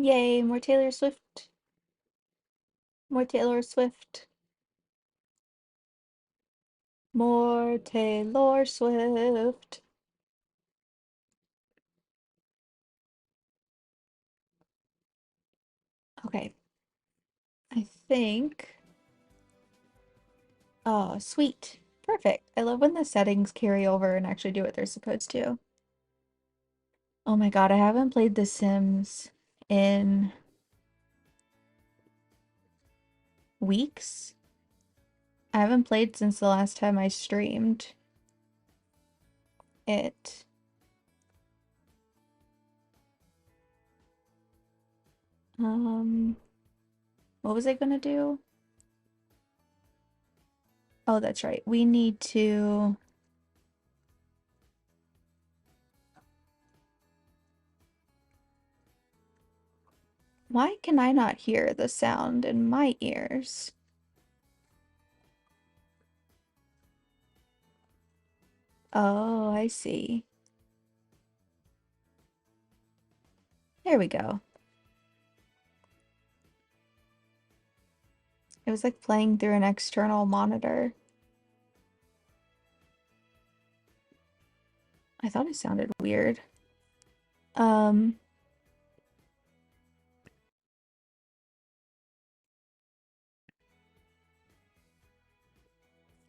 Yay, more Taylor Swift. More Taylor Swift. More Taylor Swift. Okay, I think. Oh, sweet. Perfect. I love when the settings carry over and actually do what they're supposed to. Oh my God, I haven't played The Sims in weeks. I haven't played since the last time I streamed it. Um, what was I gonna do? Oh, that's right. We need to. Why can I not hear the sound in my ears? Oh, I see. There we go. It was like playing through an external monitor. I thought it sounded weird. Um,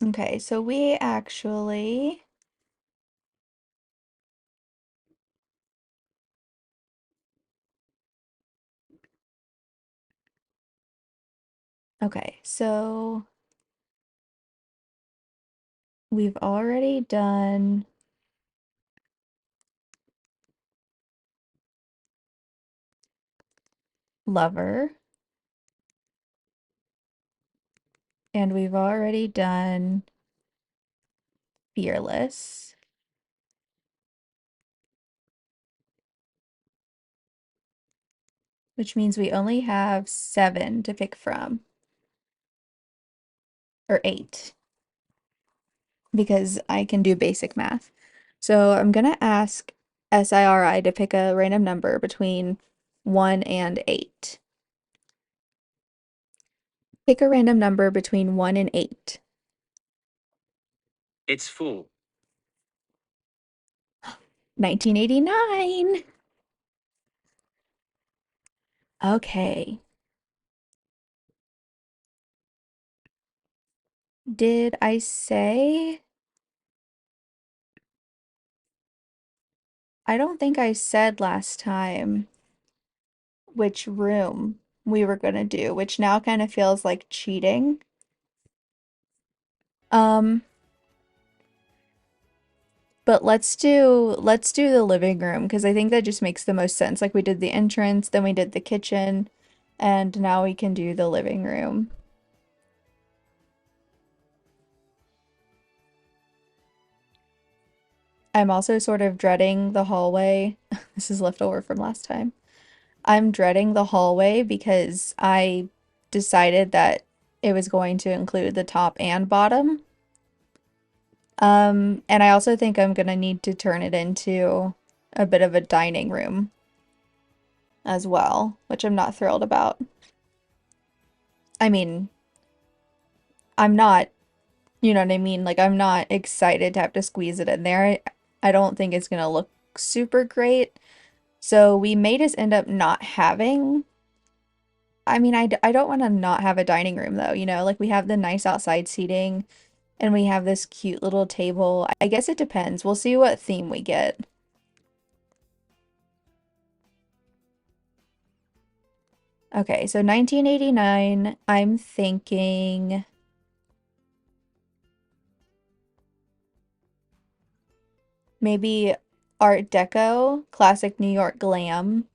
okay, so we actually. Okay, so we've already done Lover, and we've already done Fearless, which means we only have 7 to pick from, or 8, because I can do basic math. So I'm gonna ask SIRI to pick a random number between 1 and 8. Pick a random number between 1 and 8. It's 4. 1989! Okay. Did I say? I don't think I said last time which room we were gonna do, which now kind of feels like cheating. Um, but let's do the living room because I think that just makes the most sense. Like we did the entrance, then we did the kitchen, and now we can do the living room. I'm also sort of dreading the hallway. This is leftover from last time. I'm dreading the hallway because I decided that it was going to include the top and bottom. And I also think I'm gonna need to turn it into a bit of a dining room as well, which I'm not thrilled about. I mean, I'm not, you know what I mean? Like, I'm not excited to have to squeeze it in there. I don't think it's gonna look super great. So we may just end up not having. I mean, I don't want to not have a dining room though, you know? Like, we have the nice outside seating and we have this cute little table. I guess it depends. We'll see what theme we get. Okay, so 1989, I'm thinking maybe Art Deco, classic New York glam.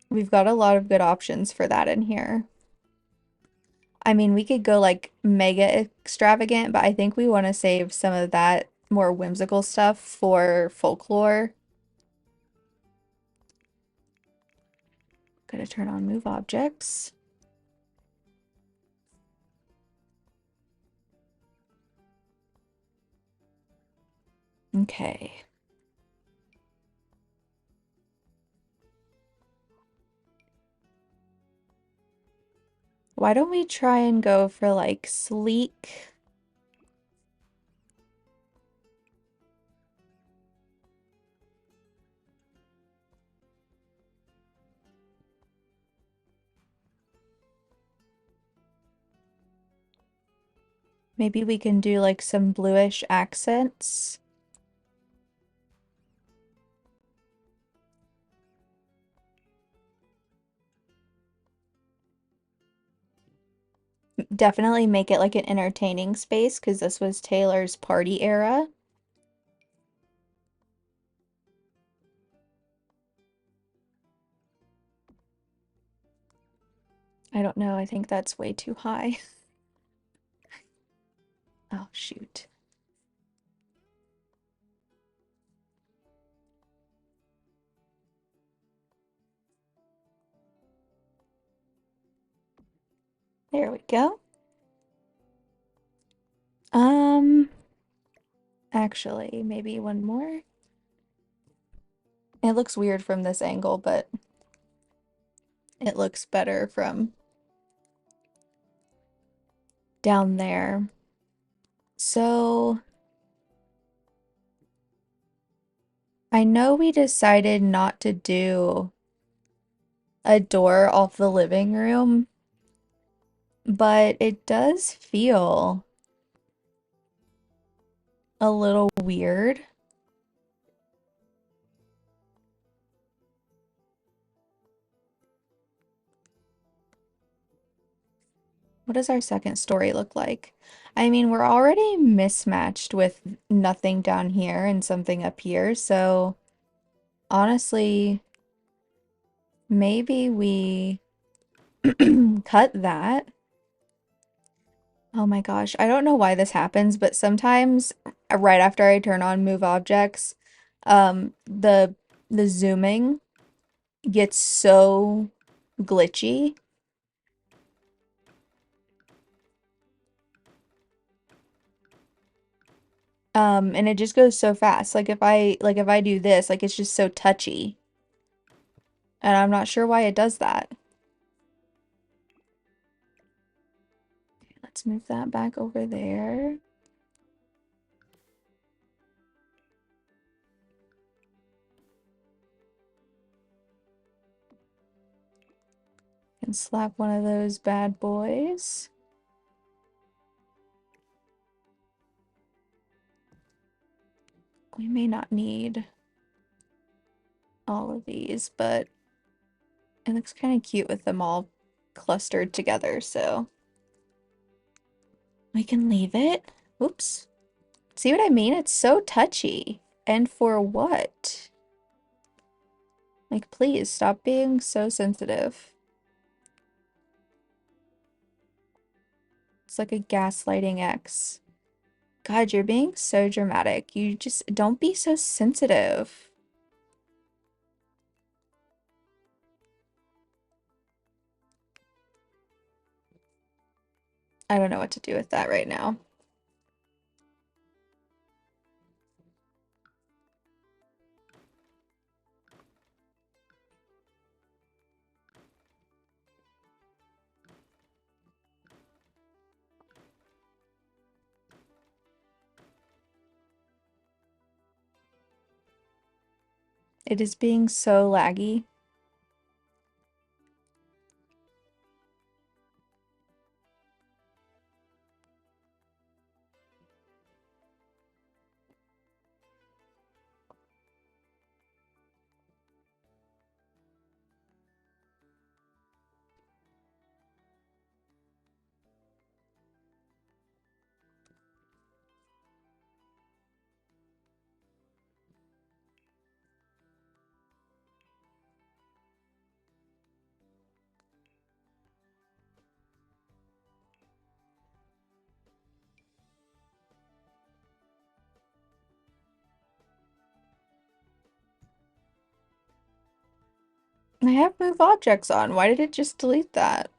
We've got a lot of good options for that in here. I mean, we could go like mega extravagant, but I think we want to save some of that more whimsical stuff for folklore. Gotta turn on move objects. Okay. Why don't we try and go for like sleek? Maybe we can do like some bluish accents. Definitely make it like an entertaining space because this was Taylor's party era. I don't know, I think that's way too high. Oh, shoot. There we go. Um, actually, maybe one more. It looks weird from this angle, but it looks better from down there. So, I know we decided not to do a door off the living room, but it does feel a little weird. What does our second story look like? I mean, we're already mismatched with nothing down here and something up here, so honestly, maybe we cut that. Oh my gosh, I don't know why this happens, but sometimes right after I turn on move objects, the zooming gets so glitchy. And it just goes so fast. Like if I do this, like it's just so touchy. And I'm not sure why it does that. Let's move that back over there. And slap one of those bad boys. We may not need all of these, but it looks kind of cute with them all clustered together, so we can leave it. Oops. See what I mean? It's so touchy. And for what? Like, please stop being so sensitive. It's like a gaslighting ex. God, you're being so dramatic. You just don't be so sensitive. I don't know what to do with that right now. It is being so laggy. I have move objects on. Why did it just delete that?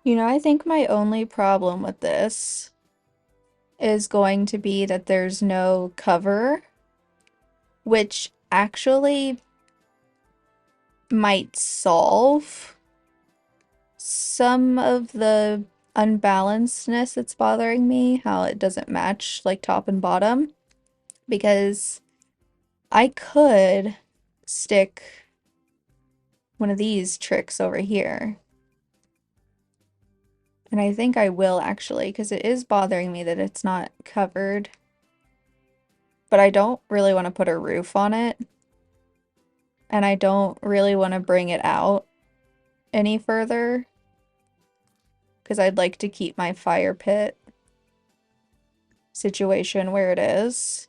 I think my only problem with this is going to be that there's no cover, which actually might solve some of the unbalancedness that's bothering me, how it doesn't match like top and bottom, because I could stick one of these tricks over here. And I think I will actually, because it is bothering me that it's not covered. But I don't really want to put a roof on it. And I don't really want to bring it out any further. Because I'd like to keep my fire pit situation where it is.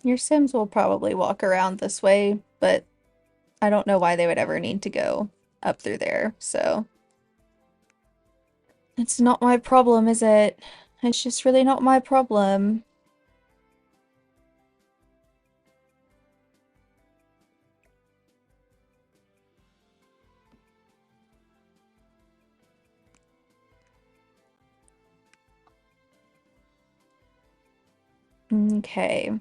Your Sims will probably walk around this way, but I don't know why they would ever need to go up through there, so it's not my problem, is it? It's just really not my problem. Okay.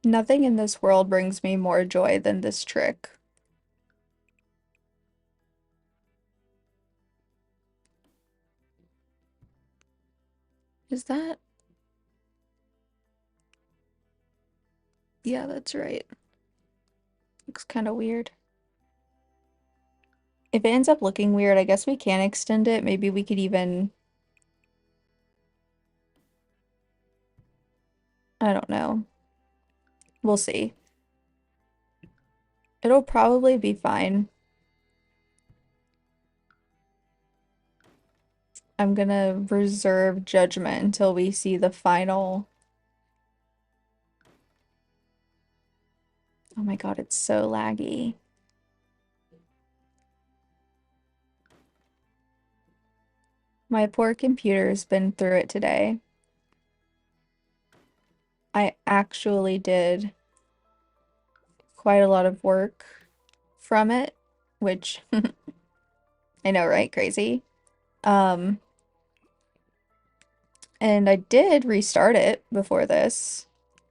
Nothing in this world brings me more joy than this trick. Is that? Yeah, that's right. Looks kind of weird. If it ends up looking weird, I guess we can extend it. Maybe we could even, I don't know. We'll see. It'll probably be fine. I'm gonna reserve judgment until we see the final. Oh my God, it's so laggy. My poor computer's been through it today. I actually did quite a lot of work from it, which I know, right? Crazy. Um, and I did restart it before this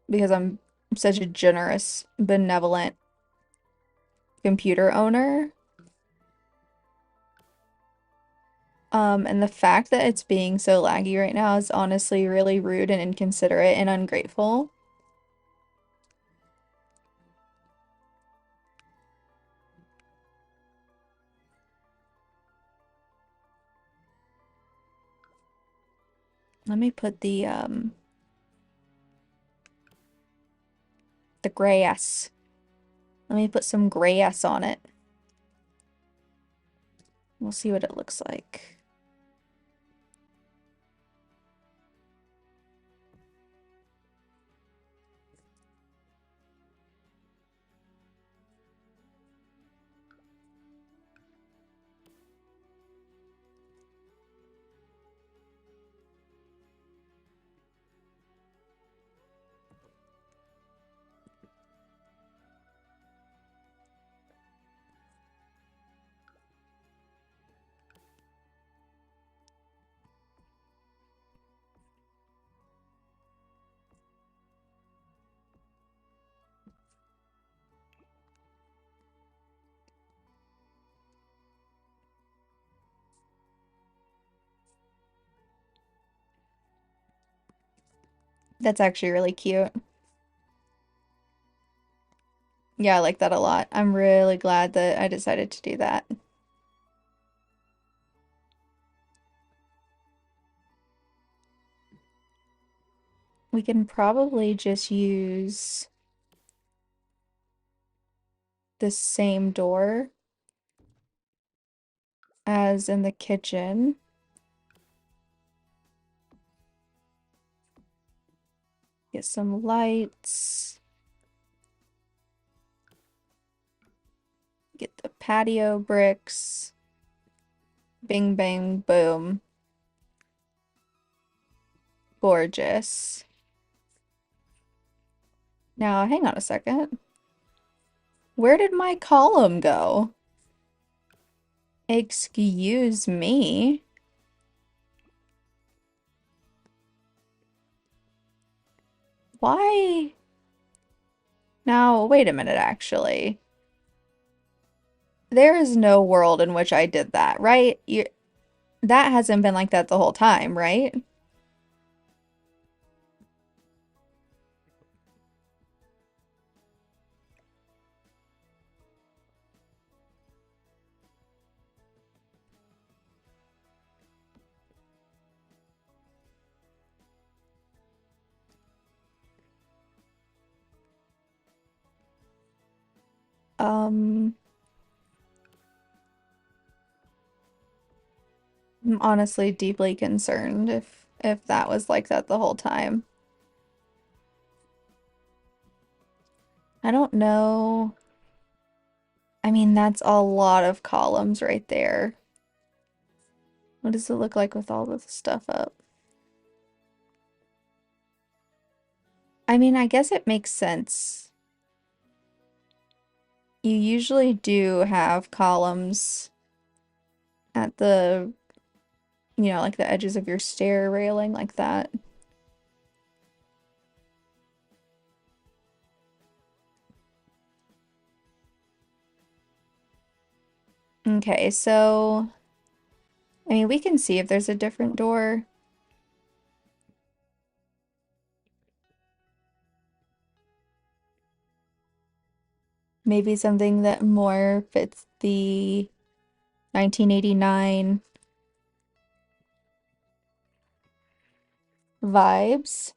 because I'm such a generous, benevolent computer owner. And the fact that it's being so laggy right now is honestly really rude and inconsiderate and ungrateful. Let me put the grass. Let me put some grass on it. We'll see what it looks like. That's actually really cute. Yeah, I like that a lot. I'm really glad that I decided to do that. We can probably just use the same door as in the kitchen. Get some lights. Get the patio bricks. Bing, bang, boom. Gorgeous. Now, hang on a second. Where did my column go? Excuse me. Why? Now, wait a minute, actually. There is no world in which I did that, right? That hasn't been like that the whole time, right? Um, I'm honestly deeply concerned if that was like that the whole time. I don't know. I mean, that's a lot of columns right there. What does it look like with all this stuff up? I mean, I guess it makes sense. You usually do have columns at the, like the edges of your stair railing like that. Okay, so I mean, we can see if there's a different door. Maybe something that more fits the 1989 vibes.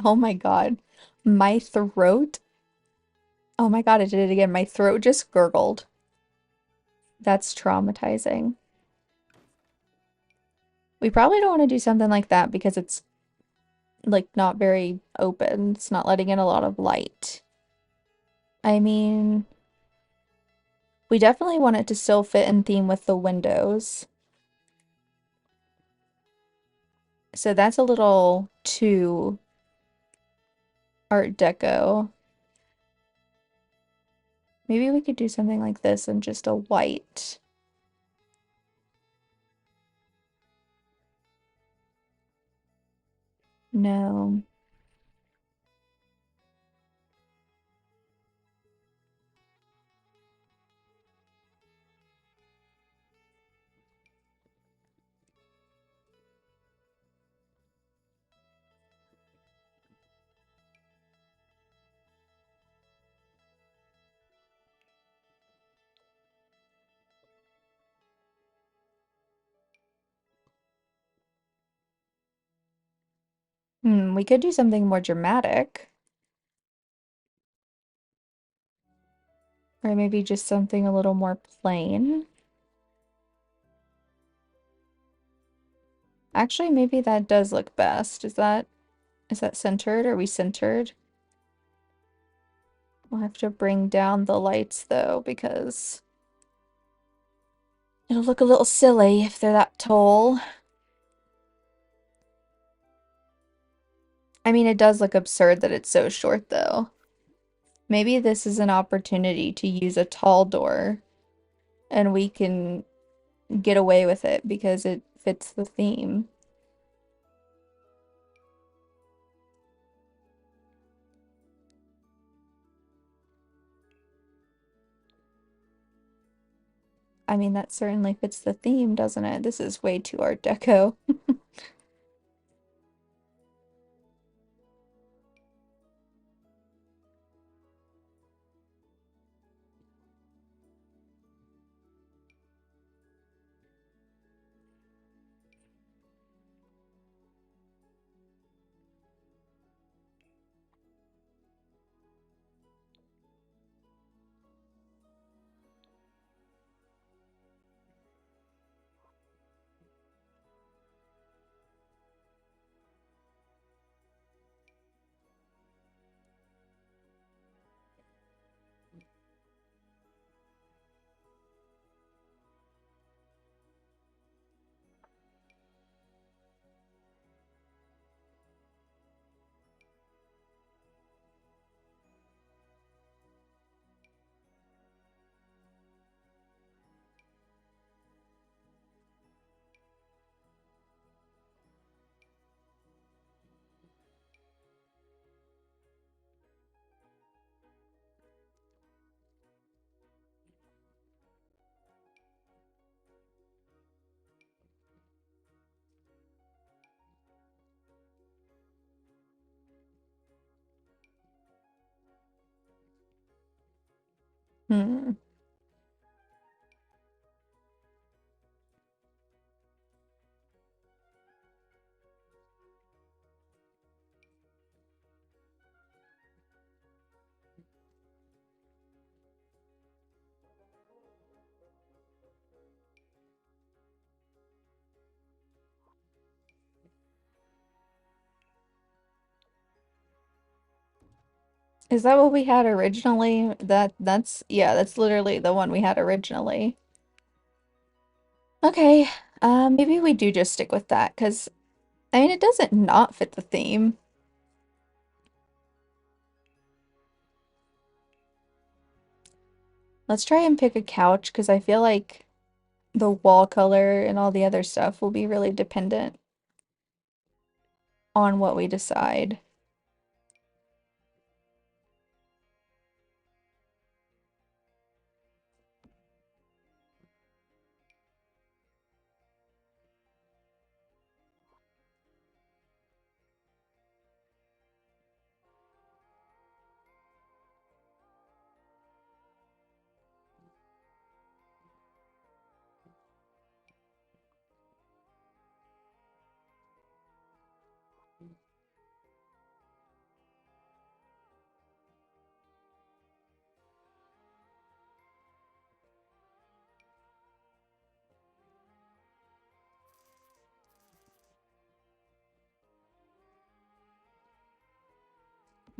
Oh my God. My throat. Oh my God, I did it again. My throat just gurgled. That's traumatizing. We probably don't want to do something like that because it's like not very open. It's not letting in a lot of light. I mean, we definitely want it to still fit in theme with the windows. So that's a little too Art Deco. Maybe we could do something like this and just a white. No. We could do something more dramatic. Or maybe just something a little more plain. Actually, maybe that does look best. Is that centered? Are we centered? We'll have to bring down the lights though, because it'll look a little silly if they're that tall. I mean, it does look absurd that it's so short though. Maybe this is an opportunity to use a tall door and we can get away with it because it fits the theme. I mean, that certainly fits the theme, doesn't it? This is way too Art Deco. Hmm. Is that what we had originally? That's yeah, that's literally the one we had originally. Okay, maybe we do just stick with that because I mean it doesn't not fit the theme. Let's try and pick a couch because I feel like the wall color and all the other stuff will be really dependent on what we decide.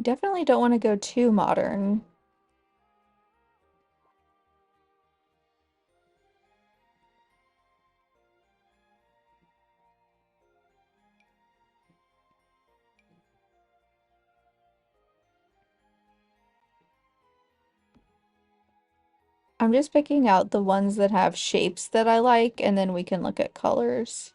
Definitely don't want to go too modern. I'm just picking out the ones that have shapes that I like, and then we can look at colors.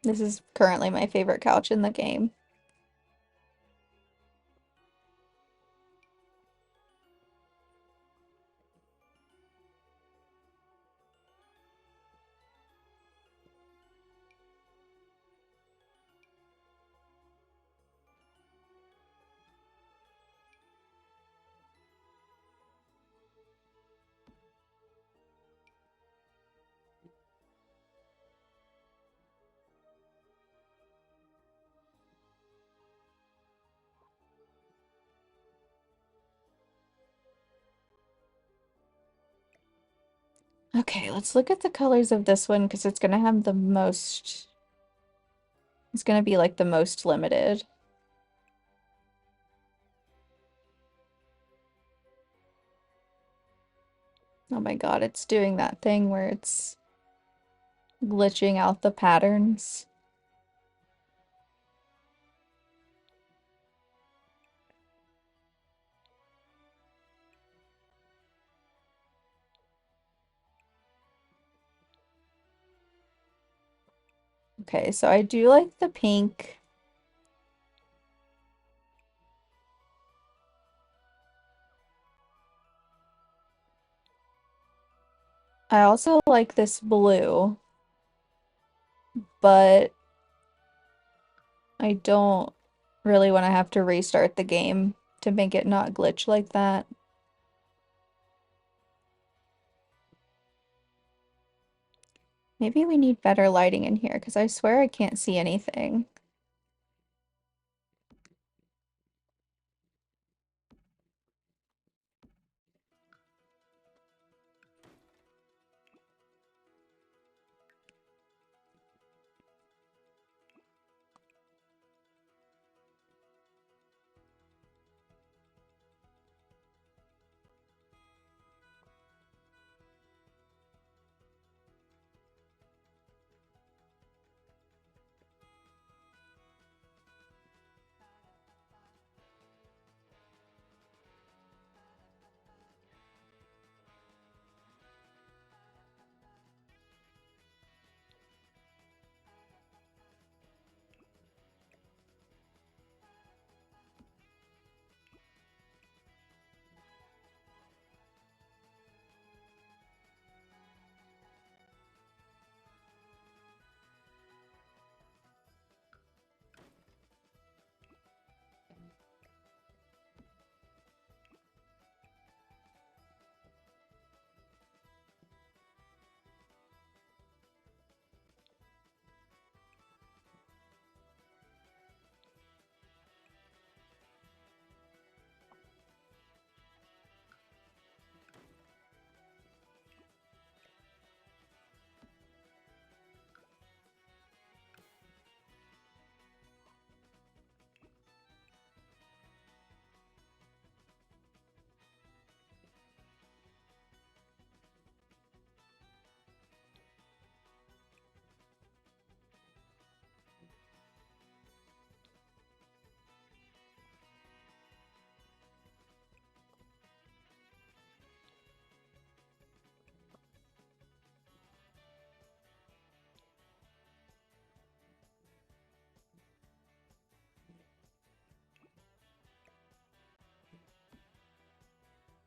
This is currently my favorite couch in the game. Okay, let's look at the colors of this one because it's gonna have the most, it's gonna be like the most limited. Oh my God, it's doing that thing where it's glitching out the patterns. Okay, so I do like the pink. I also like this blue, but I don't really want to have to restart the game to make it not glitch like that. Maybe we need better lighting in here because I swear I can't see anything.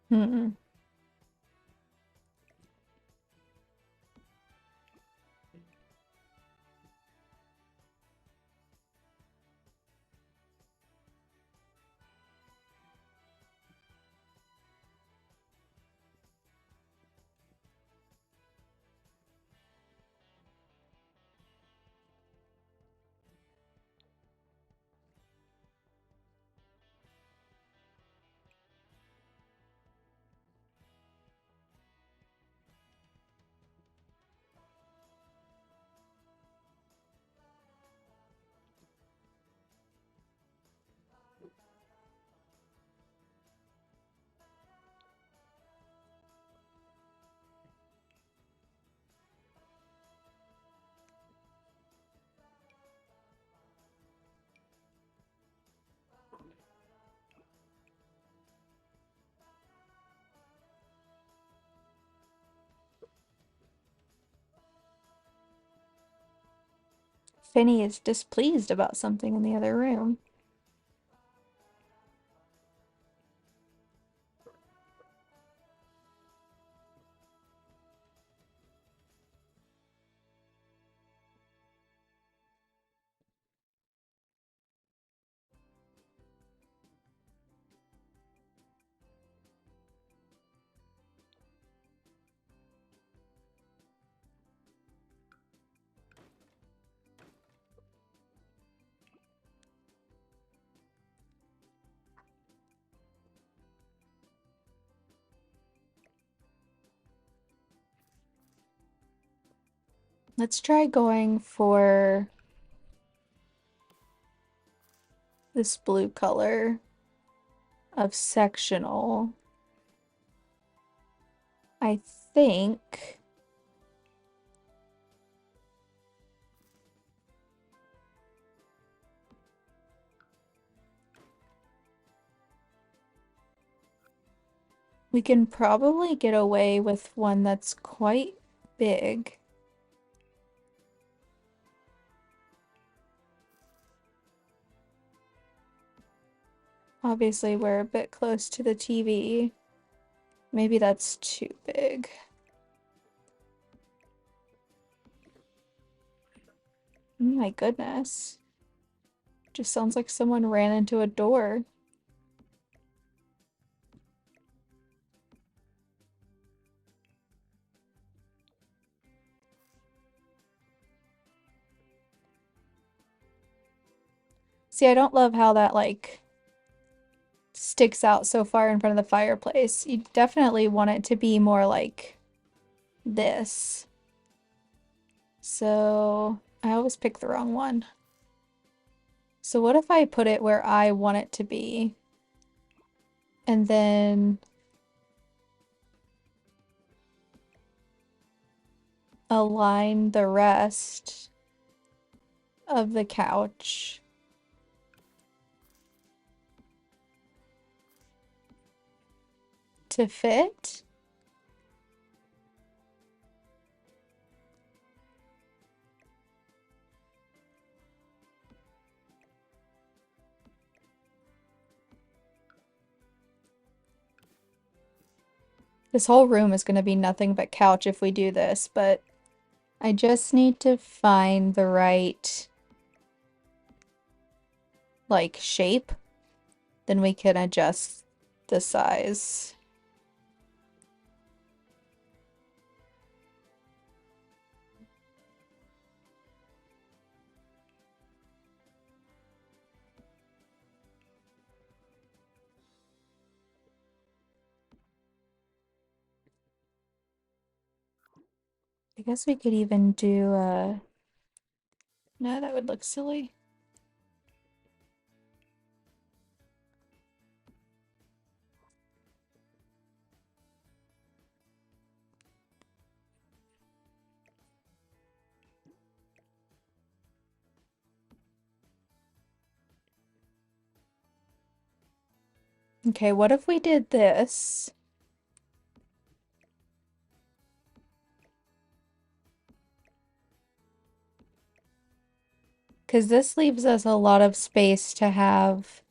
Hmm. Finny is displeased about something in the other room. Let's try going for this blue color of sectional. I think we can probably get away with one that's quite big. Obviously, we're a bit close to the TV. Maybe that's too big. Oh my goodness. Just sounds like someone ran into a door. See, I don't love how that like sticks out so far in front of the fireplace. You definitely want it to be more like this. So I always pick the wrong one. So what if I put it where I want it to be and then align the rest of the couch to fit? This whole room is going to be nothing but couch if we do this, but I just need to find the right like shape. Then we can adjust the size. I guess we could even do no, that would look silly. Okay, what if we did this? Because this leaves us a lot of space to have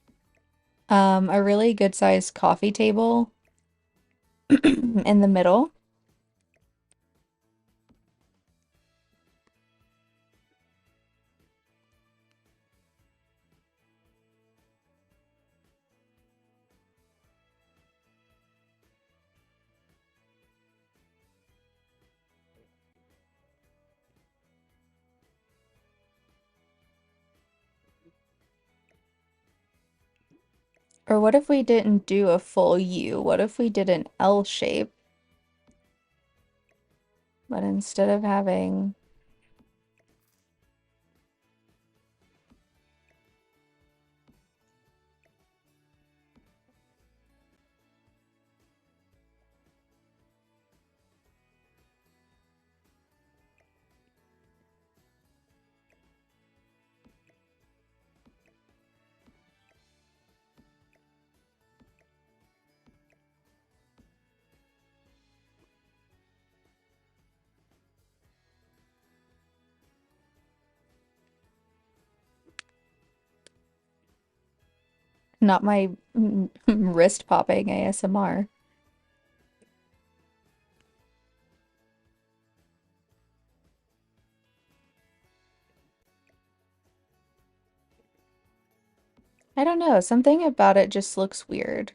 a really good sized coffee table in the middle. Or what if we didn't do a full U? What if we did an L shape, but instead of having not my wrist popping ASMR? I don't know, something about it just looks weird.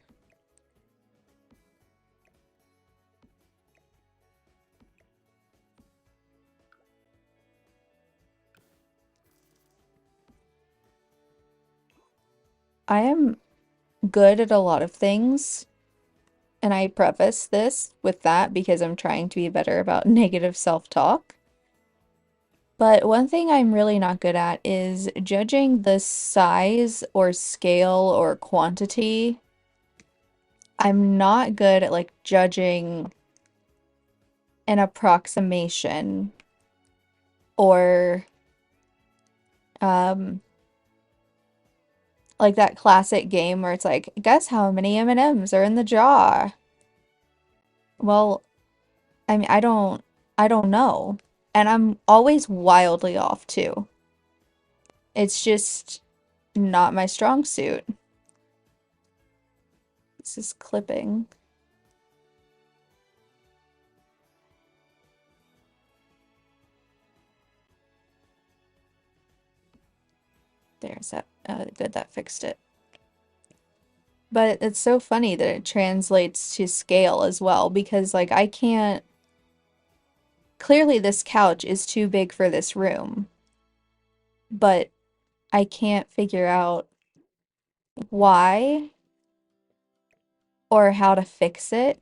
I am good at a lot of things, and I preface this with that because I'm trying to be better about negative self-talk. But one thing I'm really not good at is judging the size or scale or quantity. I'm not good at like judging an approximation or um like that classic game where it's like, guess how many M&Ms are in the jar? Well, I mean, I don't know. And I'm always wildly off too. It's just not my strong suit. This is clipping. There's that. Good, that fixed it. But it's so funny that it translates to scale as well because like I can't clearly this couch is too big for this room, but I can't figure out why or how to fix it.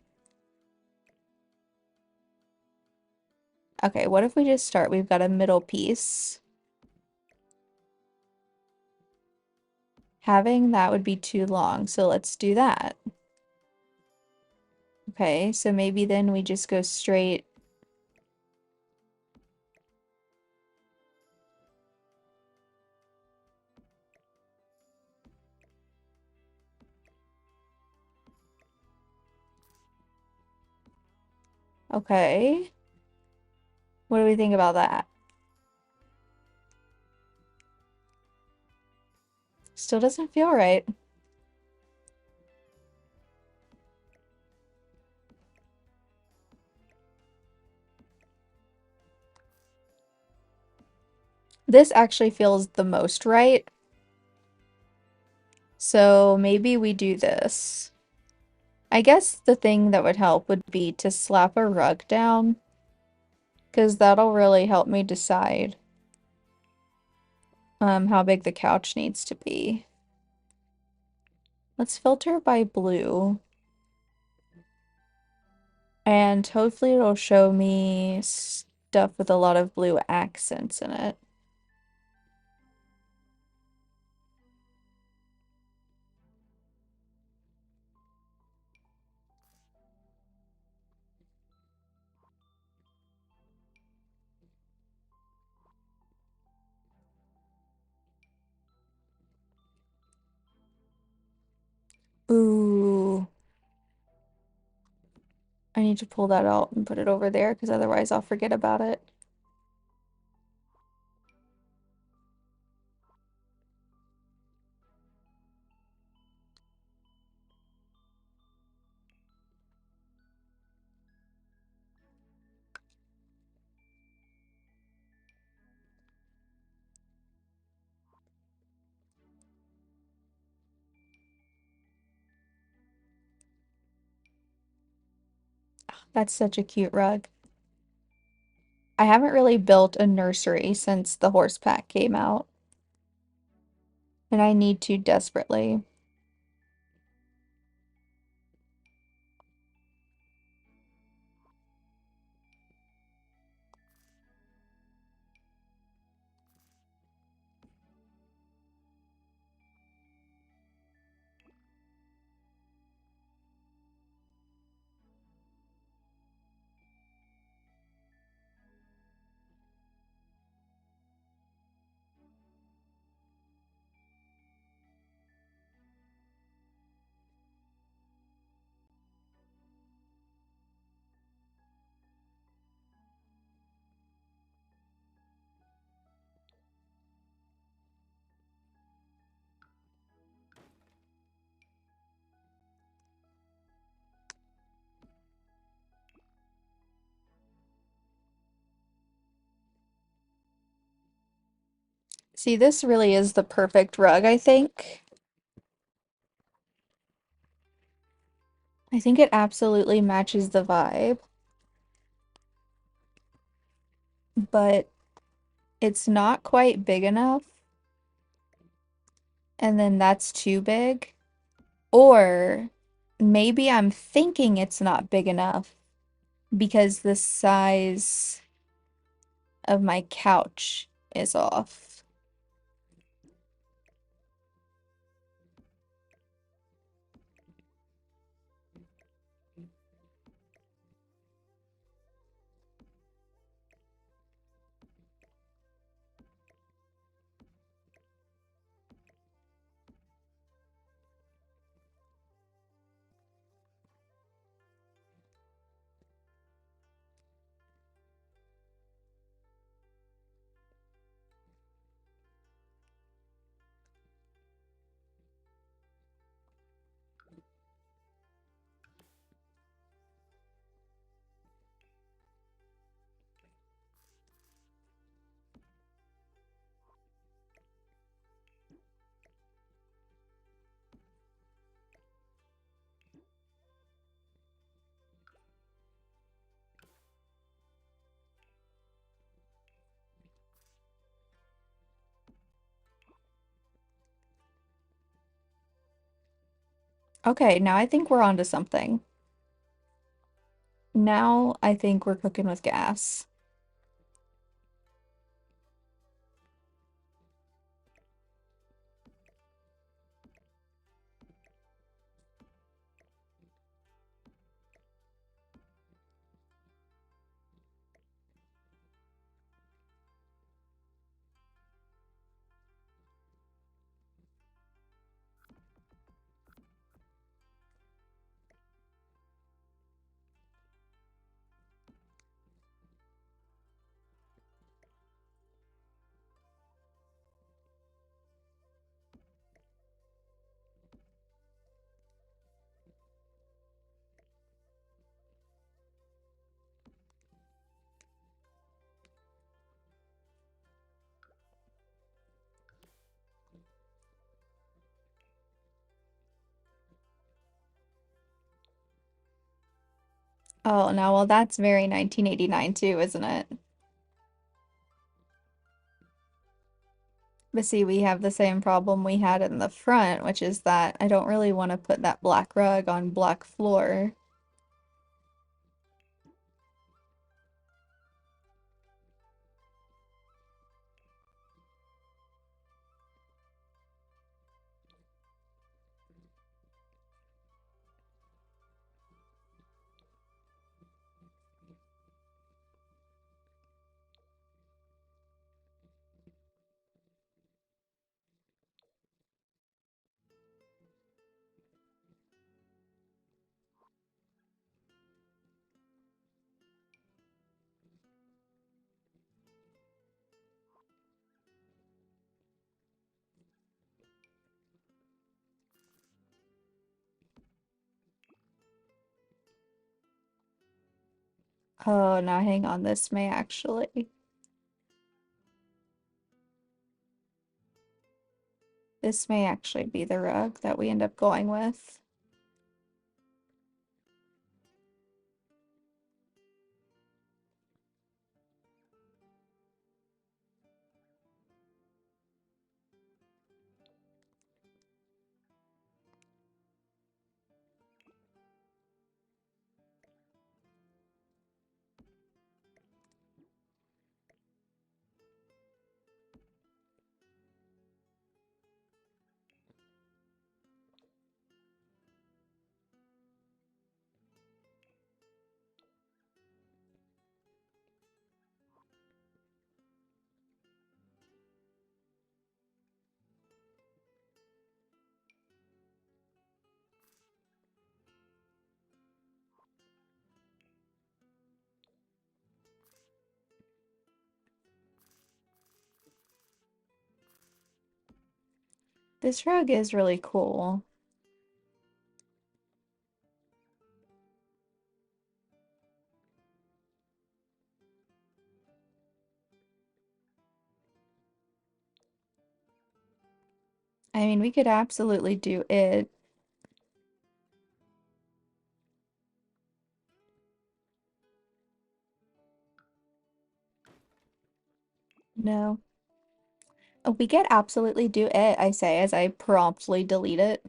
Okay, what if we just start? We've got a middle piece. Having that would be too long, so let's do that. Okay, so maybe then we just go straight. Okay, what do we think about that? Still doesn't feel right. This actually feels the most right. So maybe we do this. I guess the thing that would help would be to slap a rug down, because that'll really help me decide how big the couch needs to be. Let's filter by blue, and hopefully it'll show me stuff with a lot of blue accents in it. Ooh, I need to pull that out and put it over there because otherwise I'll forget about it. That's such a cute rug. I haven't really built a nursery since the horse pack came out, and I need to desperately. See, this really is the perfect rug, I think. I think it absolutely matches the vibe, but it's not quite big enough, and then that's too big. Or maybe I'm thinking it's not big enough because the size of my couch is off. Okay, now I think we're onto something. Now I think we're cooking with gas. Oh, now, well, that's very 1989 too, isn't it? But see, we have the same problem we had in the front, which is that I don't really want to put that black rug on black floor. Oh, now hang on, this may actually be the rug that we end up going with. This rug is really cool. I mean, we could absolutely do it. No. Oh, we could absolutely do it, I say, as I promptly delete it.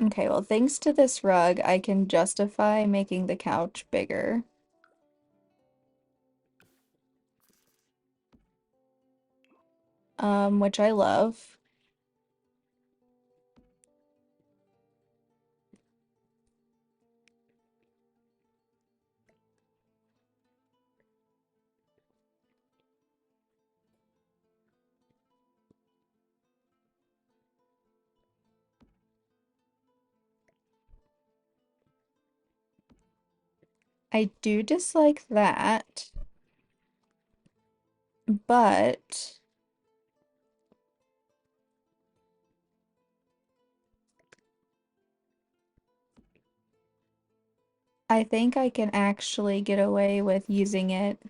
Okay, well, thanks to this rug, I can justify making the couch bigger. Which I love. I do dislike that, but I think I can actually get away with using it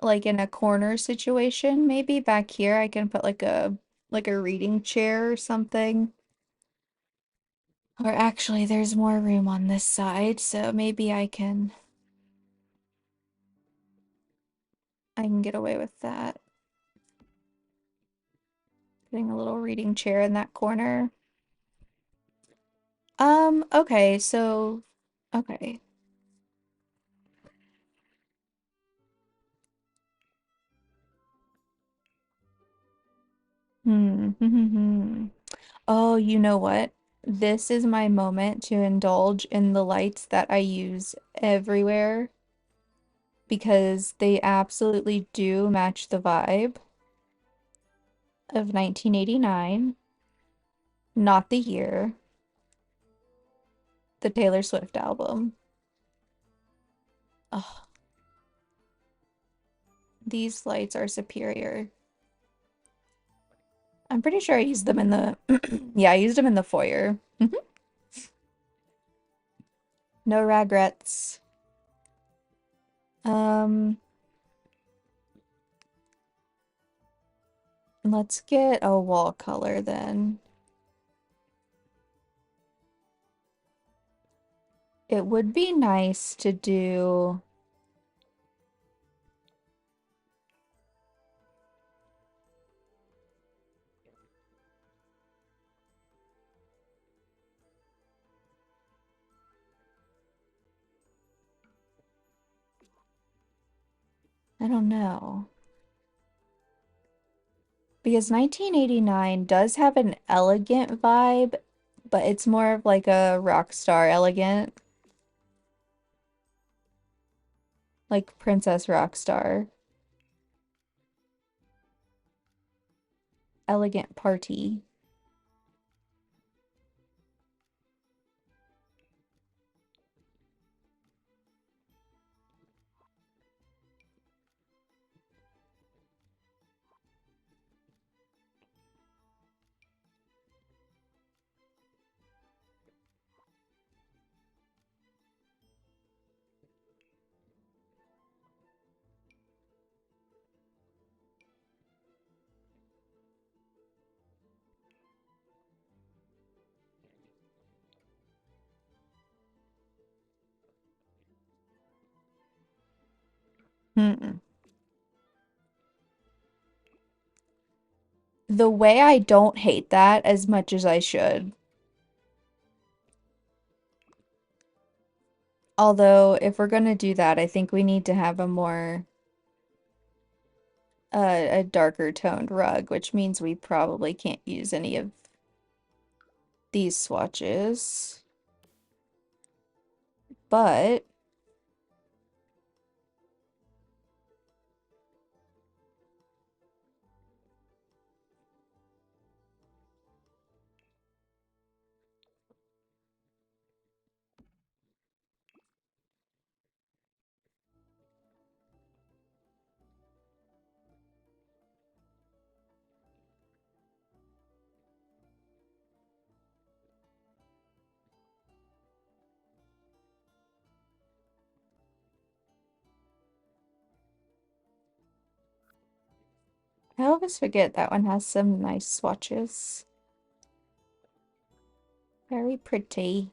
like in a corner situation. Maybe back here I can put like a reading chair or something. Or actually, there's more room on this side, so maybe I can get away with that. Putting a little reading chair in that corner. Okay, so okay. Hmm. Oh, you know what? This is my moment to indulge in the lights that I use everywhere because they absolutely do match the vibe of 1989, not the year, the Taylor Swift album. Oh, these lights are superior. I'm pretty sure I used them in the yeah, I used them in the foyer. Mhm. No regrets. Um, let's get a wall color then. It would be nice to do, I don't know. Because 1989 does have an elegant vibe, but it's more of like a rock star elegant, like Princess Rockstar, elegant party. Hmm. The way I don't hate that as much as I should. Although, if we're gonna do that, I think we need to have a darker toned rug, which means we probably can't use any of these swatches. But I always forget that one has some nice swatches. Very pretty.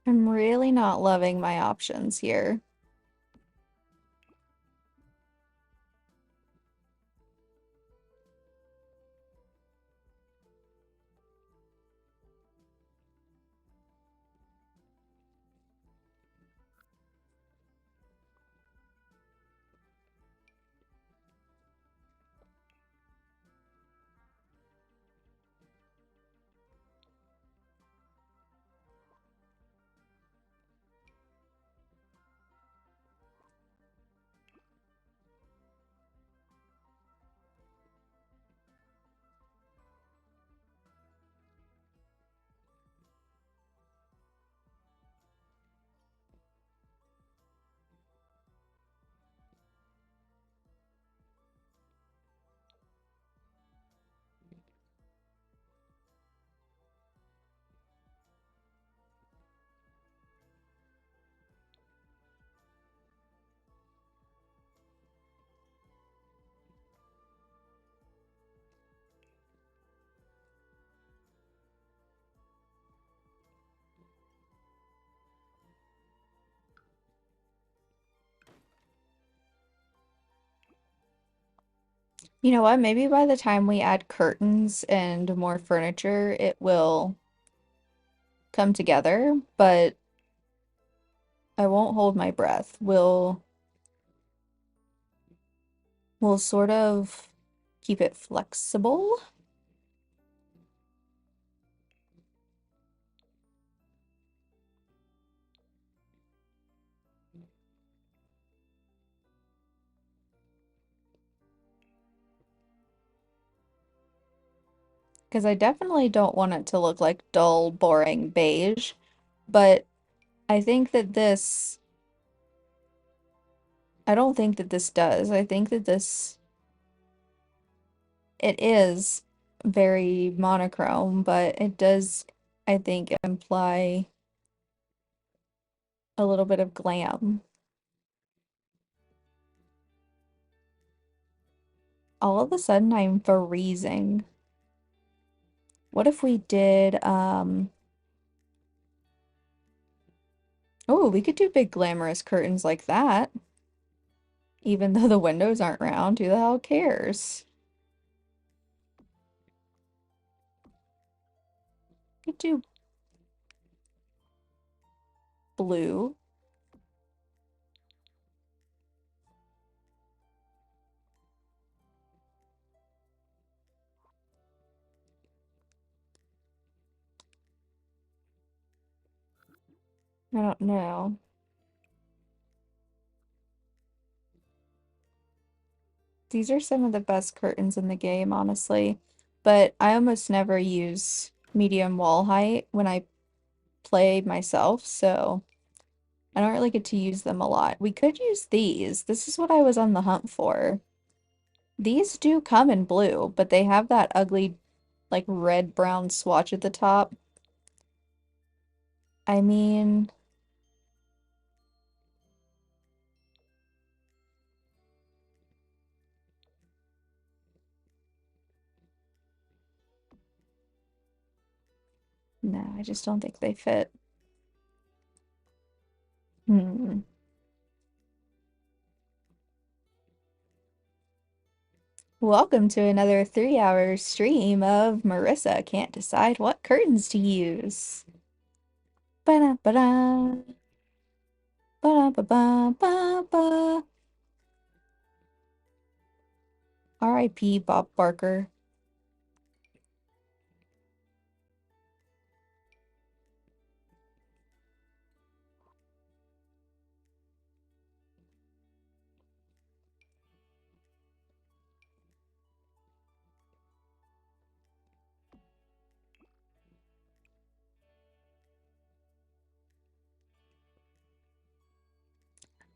I'm really not loving my options here. You know what? Maybe by the time we add curtains and more furniture, it will come together, but I won't hold my breath. We'll sort of keep it flexible because I definitely don't want it to look like dull, boring beige, but I think that this, I don't think that this does. I think that this, it is very monochrome, but it does, I think, imply a little bit of glam. All of a sudden, I'm freezing. What if we did, oh, we could do big glamorous curtains like that, even though the windows aren't round. Who the hell cares? We could do blue. I don't know. These are some of the best curtains in the game, honestly. But I almost never use medium wall height when I play myself, so I don't really get to use them a lot. We could use these. This is what I was on the hunt for. These do come in blue, but they have that ugly, like, red-brown swatch at the top. I mean, no, I just don't think they fit. Hmm. Welcome to another 3-hour stream of Marissa can't decide what curtains to use. Ba-da-ba-da, ba-da-ba-ba-ba-ba. R.I.P. Bob Barker.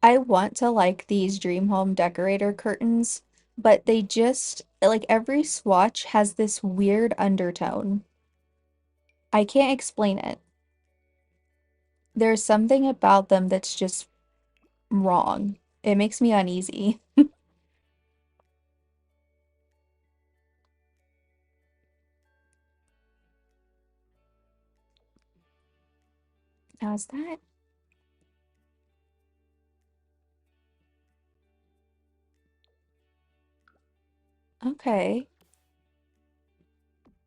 I want to like these dream home decorator curtains, but they just like every swatch has this weird undertone. I can't explain it. There's something about them that's just wrong. It makes me uneasy. How's that? Okay.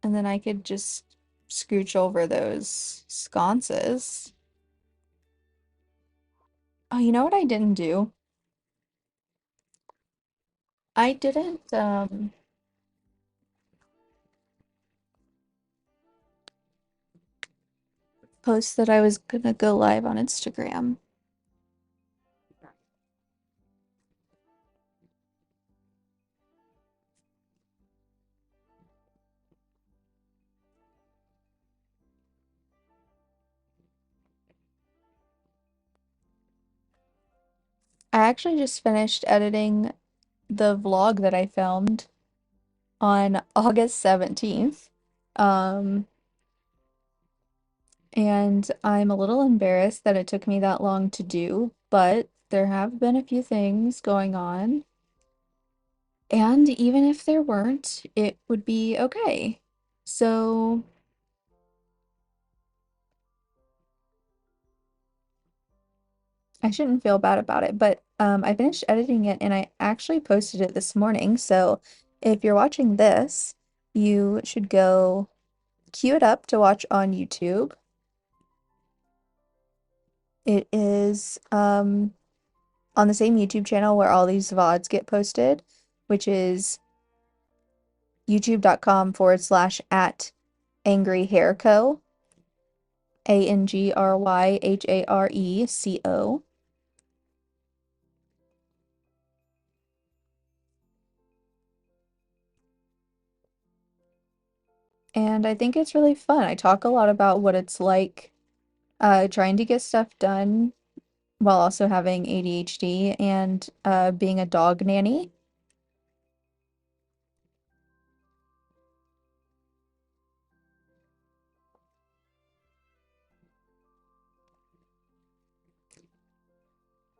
And then I could just scooch over those sconces. Oh, you know what I didn't do? I didn't post that I was gonna go live on Instagram. I actually just finished editing the vlog that I filmed on August 17th. Um, and I'm a little embarrassed that it took me that long to do, but there have been a few things going on. And even if there weren't, it would be okay. So I shouldn't feel bad about it, but I finished editing it and I actually posted it this morning. So if you're watching this, you should go queue it up to watch on YouTube. It is on the same YouTube channel where all these VODs get posted, which is youtube.com/@ Angry Hare Co. ANGRYHARECO. And I think it's really fun. I talk a lot about what it's like trying to get stuff done while also having ADHD and being a dog nanny.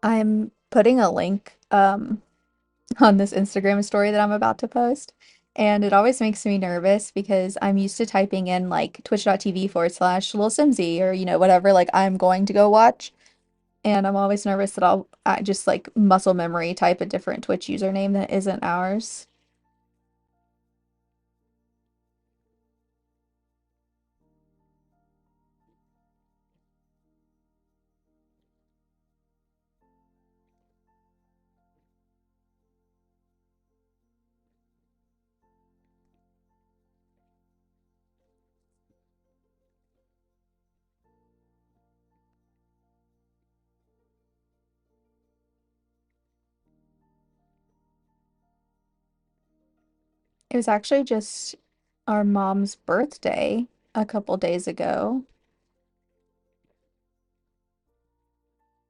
I'm putting a link on this Instagram story that I'm about to post. And it always makes me nervous because I'm used to typing in like twitch.tv/Lil Simsy or, whatever, like I'm going to go watch. And I'm always nervous that I just like muscle memory type a different Twitch username that isn't ours. It was actually just our mom's birthday a couple days ago.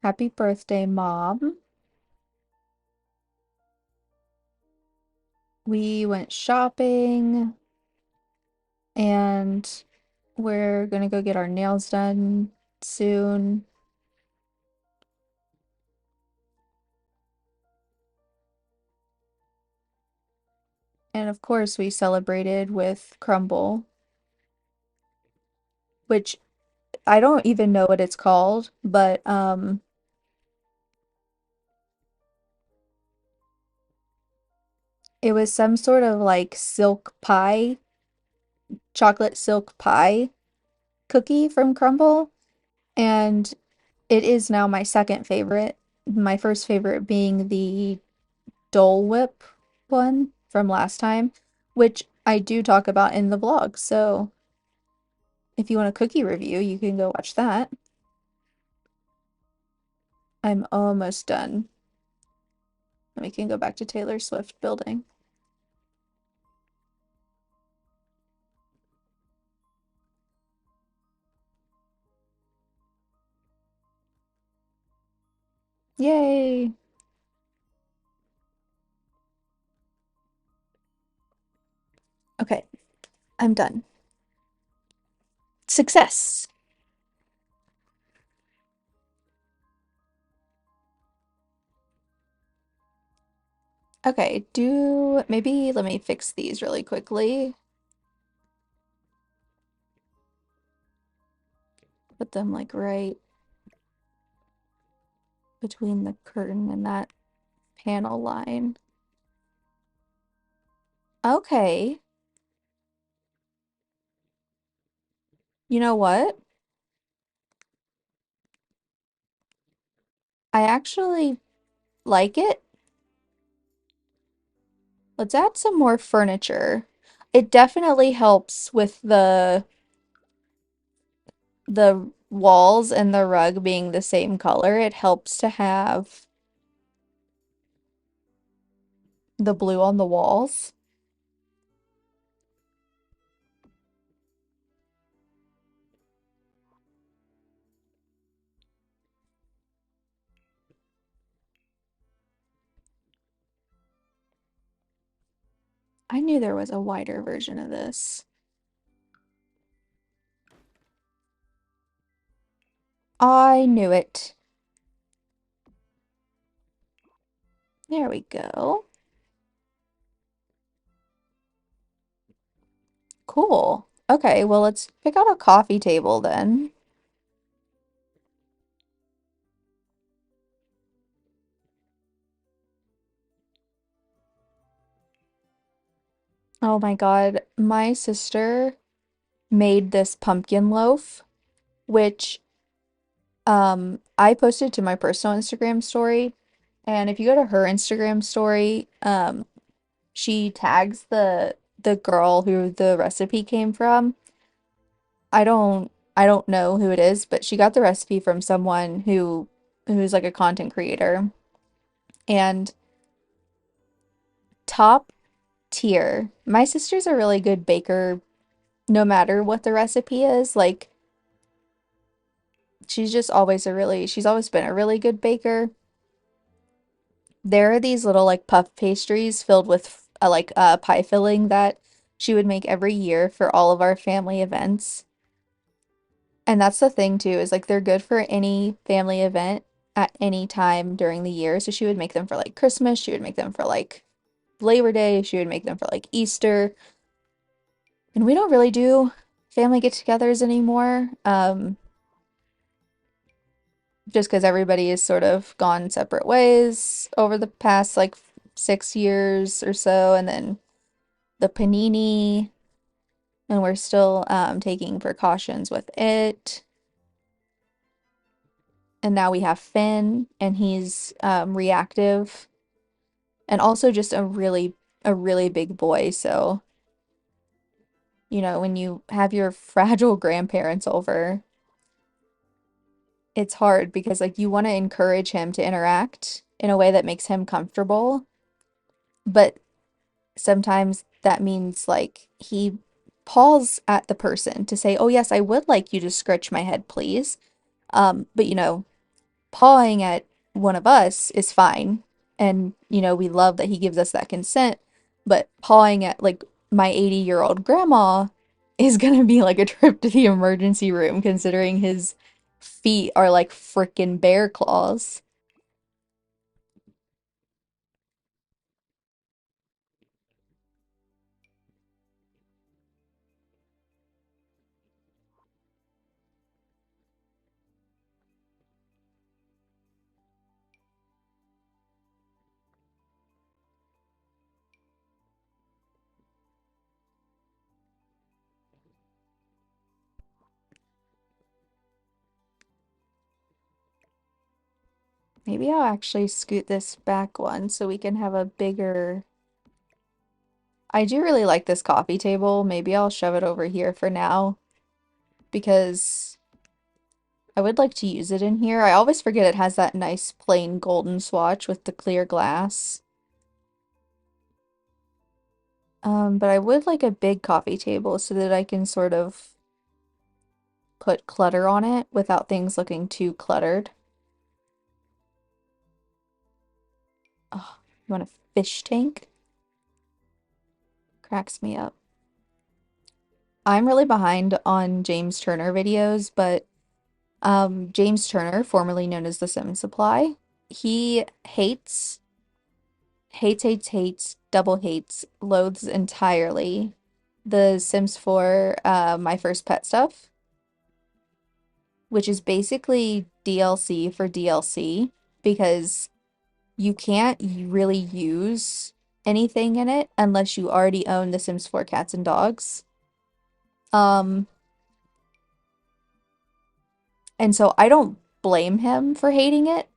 Happy birthday, Mom. We went shopping and we're gonna go get our nails done soon. And of course, we celebrated with crumble, which I don't even know what it's called, but it was some sort of like silk pie, chocolate silk pie cookie from Crumble, and it is now my second favorite. My first favorite being the Dole Whip one. from last time, which I do talk about in the vlog. So if you want a cookie review, you can go watch that. I'm almost done. And we can go back to Taylor Swift building. Yay! Okay, I'm done. Success! Okay, maybe let me fix these really quickly. Put them like right between the curtain and that panel line. Okay. You know what? I actually like it. Let's add some more furniture. It definitely helps with the walls and the rug being the same color. It helps to have the blue on the walls. I knew there was a wider version of this. I knew it. There we go. Cool. Okay, well, let's pick out a coffee table then. Oh my God, my sister made this pumpkin loaf, which I posted to my personal Instagram story. And if you go to her Instagram story, she tags the girl who the recipe came from. I don't know who it is, but she got the recipe from someone who's like a content creator. And top tier. My sister's a really good baker no matter what the recipe is. Like she's always been a really good baker. There are these little like puff pastries filled with pie filling that she would make every year for all of our family events. And that's the thing too, is like they're good for any family event at any time during the year. So she would make them for like Christmas, she would make them for like Labor Day, she would make them for like Easter. And we don't really do family get-togethers anymore. Just because everybody has sort of gone separate ways over the past like 6 years or so, and then the panini, and we're still taking precautions with it. And now we have Finn, and he's reactive, and also just a really big boy. So, you know, when you have your fragile grandparents over, it's hard because like you want to encourage him to interact in a way that makes him comfortable, but sometimes that means like he paws at the person to say, "Oh yes, I would like you to scratch my head, please." But you know, pawing at one of us is fine. And, you know, we love that he gives us that consent. But pawing at like my 80-year-old grandma is gonna be like a trip to the emergency room, considering his feet are like frickin' bear claws. Maybe I'll actually scoot this back one so we can have a bigger I do really like this coffee table. Maybe I'll shove it over here for now because I would like to use it in here. I always forget it has that nice plain golden swatch with the clear glass. But I would like a big coffee table so that I can sort of put clutter on it without things looking too cluttered. Oh, you want a fish tank? Cracks me up. I'm really behind on James Turner videos, but James Turner, formerly known as the Sim Supply, he hates, double hates, loathes entirely the Sims 4 My First Pet stuff, which is basically DLC for DLC because you can't really use anything in it unless you already own The Sims 4 cats and dogs. Um, and so I don't blame him for hating it,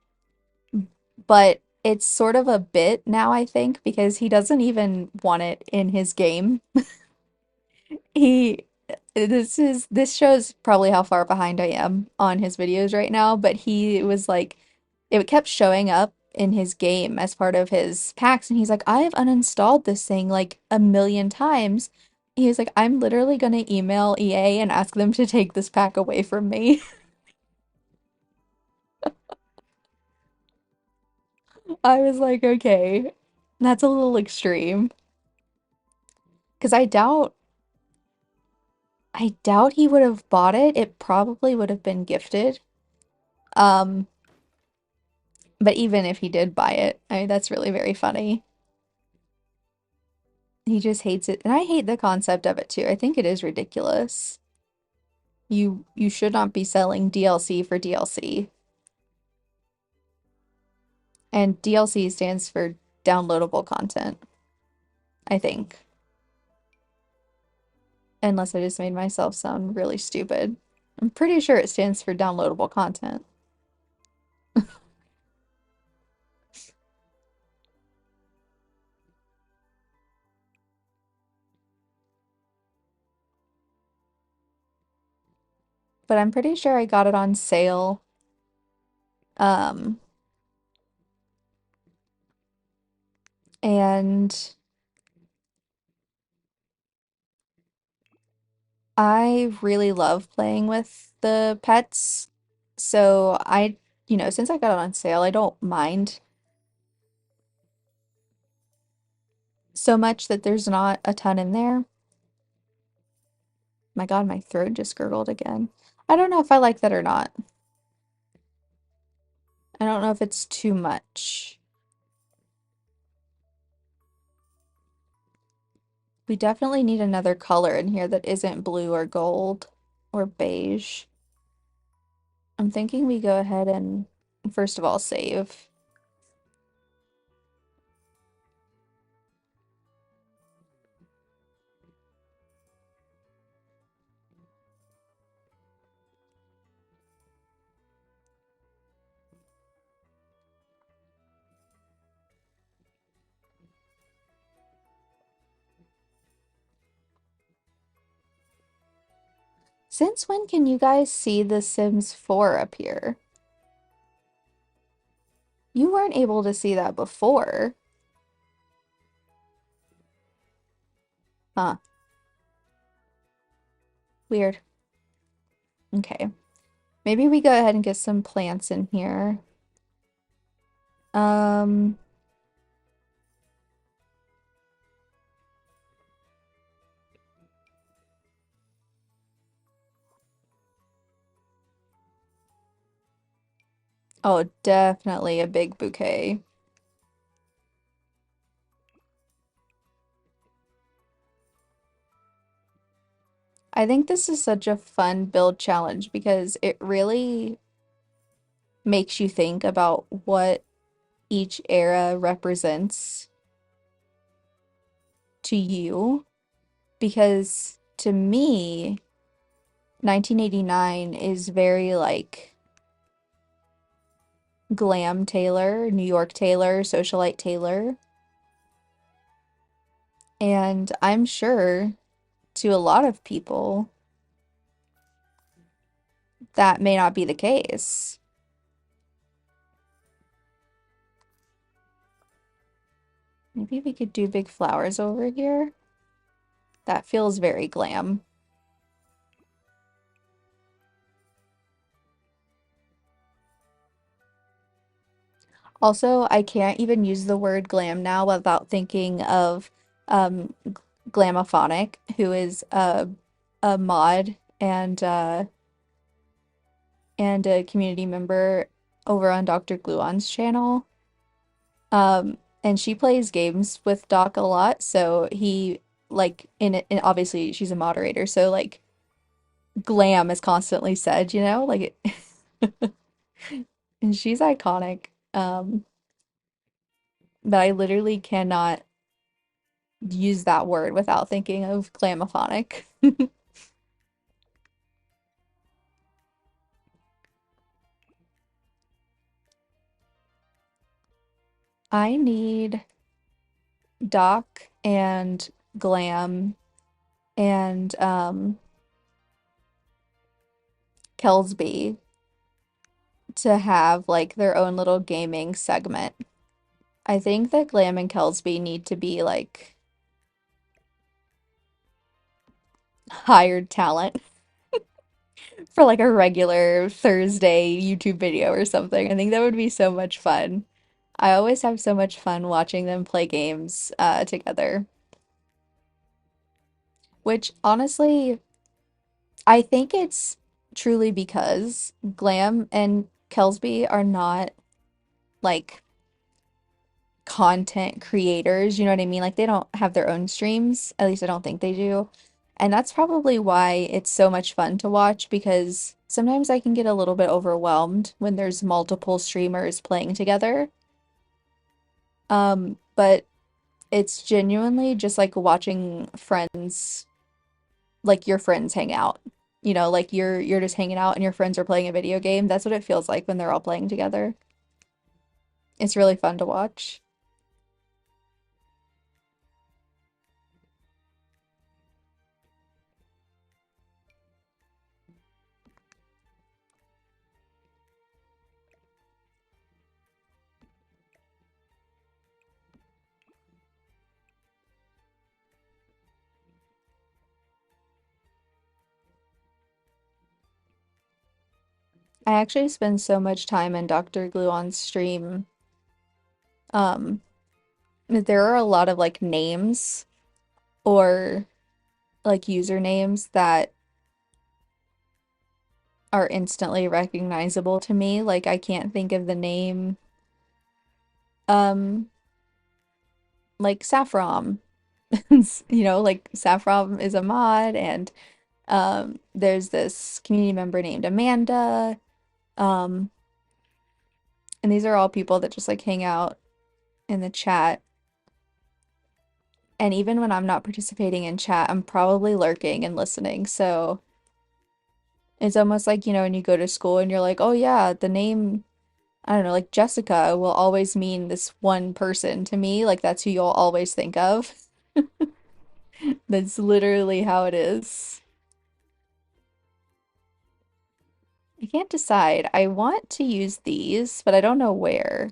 but it's sort of a bit now, I think, because he doesn't even want it in his game. He this shows probably how far behind I am on his videos right now, but he was like it kept showing up in his game as part of his packs and he's like, I've uninstalled this thing like a million times. He was like, I'm literally gonna email EA and ask them to take this pack away from me. I was like, okay, that's a little extreme. Because I doubt he would have bought it. It probably would have been gifted. Um, but even if he did buy it, I mean, that's really very funny. He just hates it. And I hate the concept of it too. I think it is ridiculous. You should not be selling DLC for DLC. And DLC stands for downloadable content, I think. Unless I just made myself sound really stupid. I'm pretty sure it stands for downloadable content. But I'm pretty sure I got it on sale. Um, and I really love playing with the pets. So since I got it on sale, I don't mind so much that there's not a ton in there. My God, my throat just gurgled again. I don't know if I like that or not. I don't know if it's too much. We definitely need another color in here that isn't blue or gold or beige. I'm thinking we go ahead and first of all save. Since when can you guys see The Sims 4 up here? You weren't able to see that before. Huh, weird. Okay. Maybe we go ahead and get some plants in here. Um, oh, definitely a big bouquet. I think this is such a fun build challenge because it really makes you think about what each era represents to you. Because to me, 1989 is very like glam Taylor, New York Taylor, socialite Taylor. And I'm sure to a lot of people that may not be the case. Maybe we could do big flowers over here. That feels very glam. Also, I can't even use the word glam now without thinking of Glamophonic, who is a mod and a community member over on Dr. Gluon's channel. And she plays games with Doc a lot, so he like in it, and obviously she's a moderator, so like glam is constantly said, like and she's iconic. But I literally cannot use that word without thinking of glamophonic. I need Doc and Glam and Kelsby to have like their own little gaming segment. I think that Glam and Kelsby need to be like hired talent for like a regular Thursday YouTube video or something. I think that would be so much fun. I always have so much fun watching them play games together, which honestly, I think it's truly because Glam and Kelsby are not like content creators, you know what I mean? Like they don't have their own streams, at least I don't think they do. And that's probably why it's so much fun to watch because sometimes I can get a little bit overwhelmed when there's multiple streamers playing together. But it's genuinely just like watching friends, like your friends hang out. Like you're just hanging out and your friends are playing a video game. That's what it feels like when they're all playing together. It's really fun to watch. I actually spend so much time in Dr. Gluon's stream. Um, there are a lot of like names or like usernames that are instantly recognizable to me. Like I can't think of the name um like Saffron. Like Saffron is a mod and there's this community member named Amanda. Um and these are all people that just like hang out in the chat. And even when I'm not participating in chat, I'm probably lurking and listening. So it's almost like, when you go to school and you're like, oh yeah, the name, I don't know, like Jessica will always mean this one person to me. Like that's who you'll always think of. That's literally how it is. I can't decide. I want to use these, but I don't know where.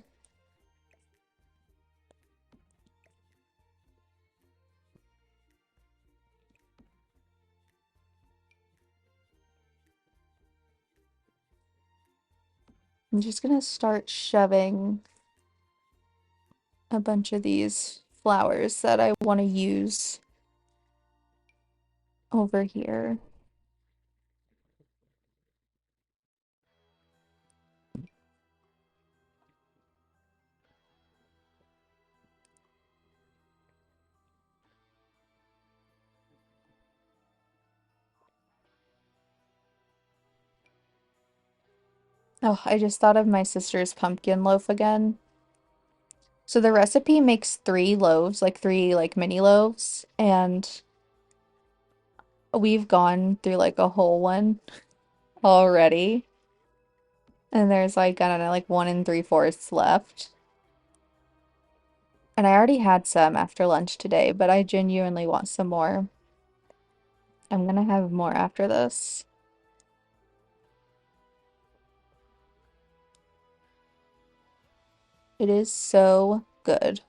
I'm just gonna start shoving a bunch of these flowers that I want to use over here. Oh, I just thought of my sister's pumpkin loaf again. So the recipe makes three loaves, like three like mini loaves, and we've gone through like a whole one already. And there's like, I don't know, like 1 and 3/4 left. And I already had some after lunch today, but I genuinely want some more. I'm gonna have more after this. It is so good.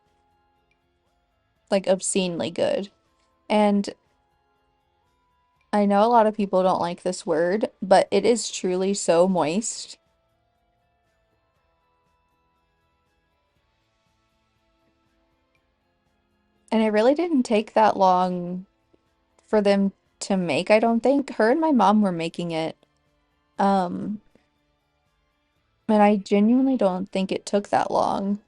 Like obscenely good. And I know a lot of people don't like this word, but it is truly so moist. And it really didn't take that long for them to make, I don't think. Her and my mom were making it. Um, and I genuinely don't think it took that long.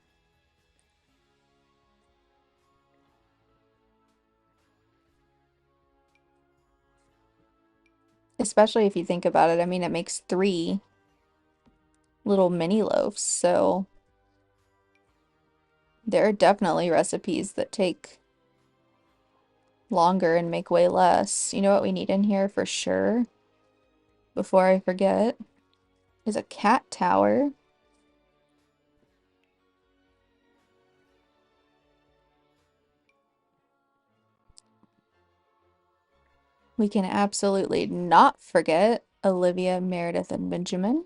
Especially if you think about it. I mean, it makes three little mini loaves, so there are definitely recipes that take longer and make way less. You know what we need in here for sure, before I forget, is a cat tower. We can absolutely not forget Olivia, Meredith, and Benjamin.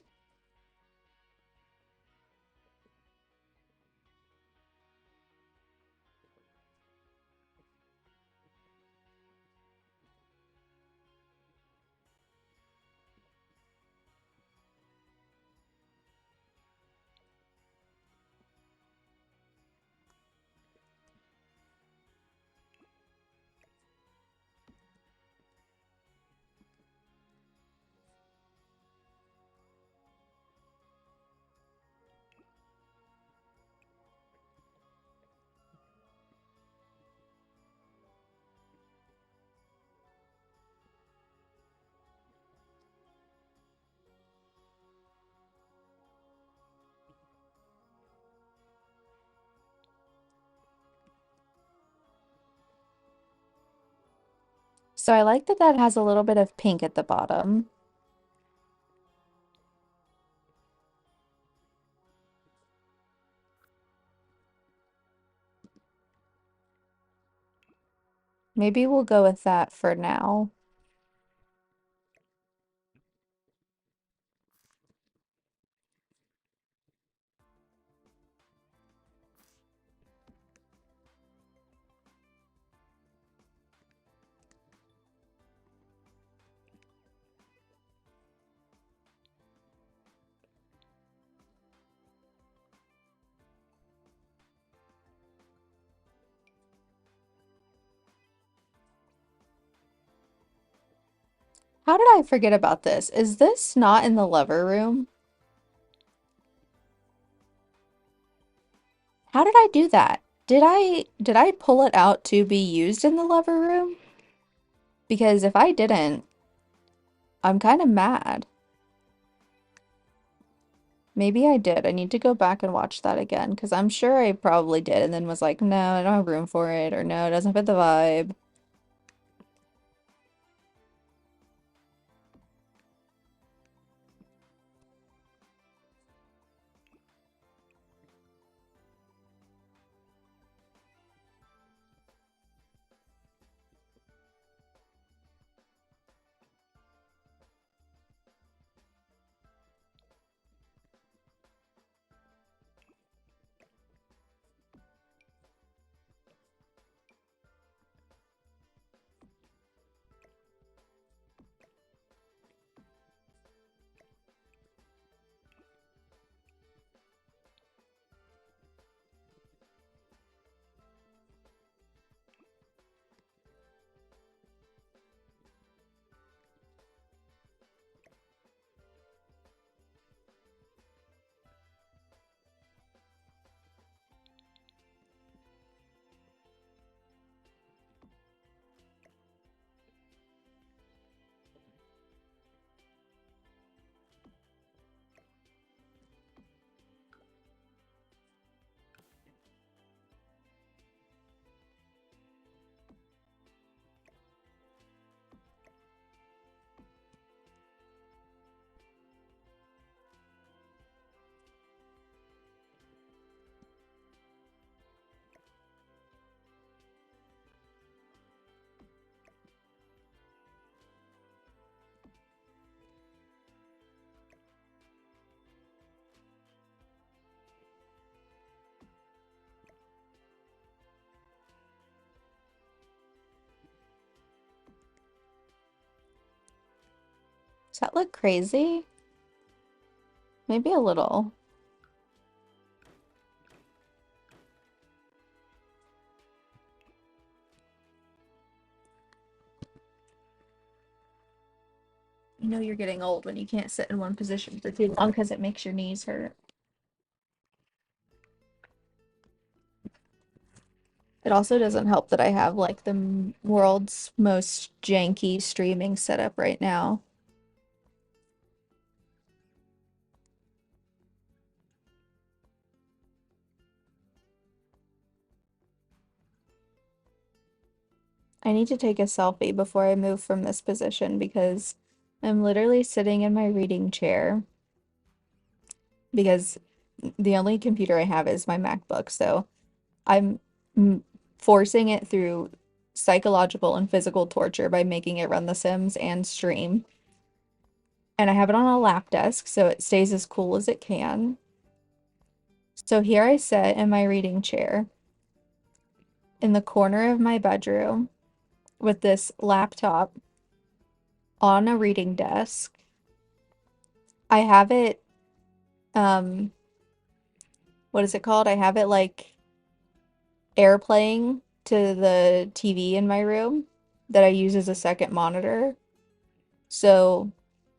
So I like that that has a little bit of pink at the bottom. Maybe we'll go with that for now. How did I forget about this? Is this not in the lover room? How did I do that? Did I pull it out to be used in the lover room? Because if I didn't, I'm kind of mad. Maybe I did. I need to go back and watch that again because I'm sure I probably did and then was like, no, I don't have room for it, or no, it doesn't fit the vibe. Does that look crazy? Maybe a little. You know you're getting old when you can't sit in one position for too long because it makes your knees hurt. It also doesn't help that I have like the world's most janky streaming setup right now. I need to take a selfie before I move from this position because I'm literally sitting in my reading chair because the only computer I have is my MacBook. So I'm forcing it through psychological and physical torture by making it run The Sims and stream. And I have it on a lap desk so it stays as cool as it can. So here I sit in my reading chair in the corner of my bedroom with this laptop on a reading desk. I have it, um, what is it called? I have it like airplaying to the TV in my room that I use as a second monitor. So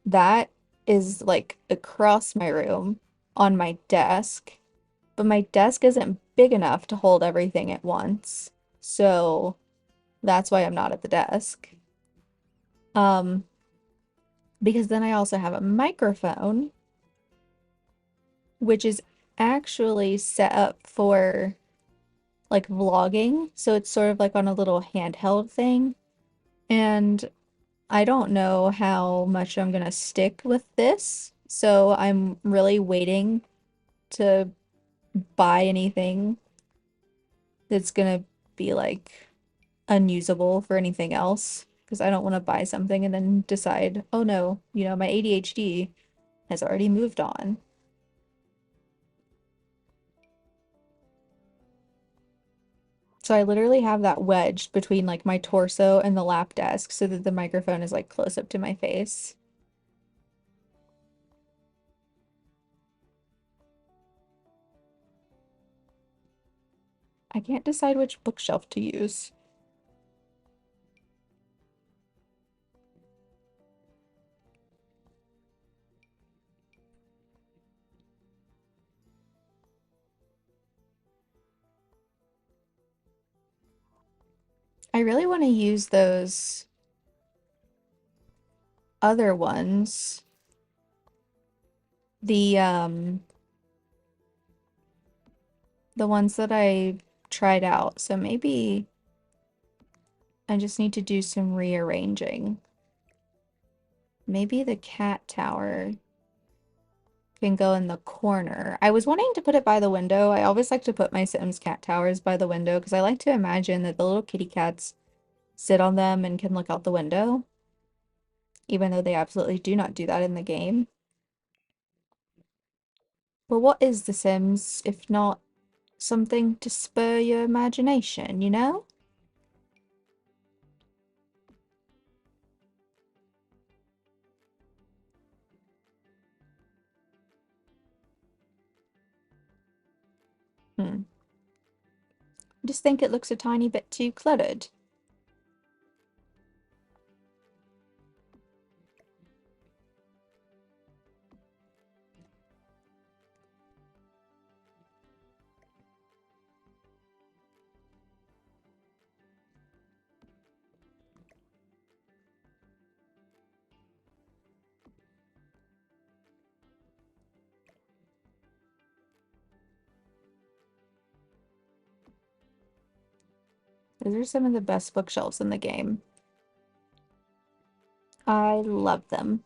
that is like across my room on my desk, but my desk isn't big enough to hold everything at once. So that's why I'm not at the desk. Um, because then I also have a microphone, which is actually set up for like vlogging. So it's sort of like on a little handheld thing. And I don't know how much I'm gonna stick with this. So I'm really waiting to buy anything that's gonna be like unusable for anything else. Because I don't want to buy something and then decide, oh no, my ADHD has already moved on. So I literally have that wedged between like my torso and the lap desk so that the microphone is like close up to my face. I can't decide which bookshelf to use. I really want to use those other ones. The the ones that I tried out. So maybe I just need to do some rearranging. Maybe the cat tower can go in the corner. I was wanting to put it by the window. I always like to put my Sims cat towers by the window because I like to imagine that the little kitty cats sit on them and can look out the window, even though they absolutely do not do that in the game. But what is The Sims if not something to spur your imagination, you know? Hmm. I just think it looks a tiny bit too cluttered. Those are some of the best bookshelves in the game. I love them.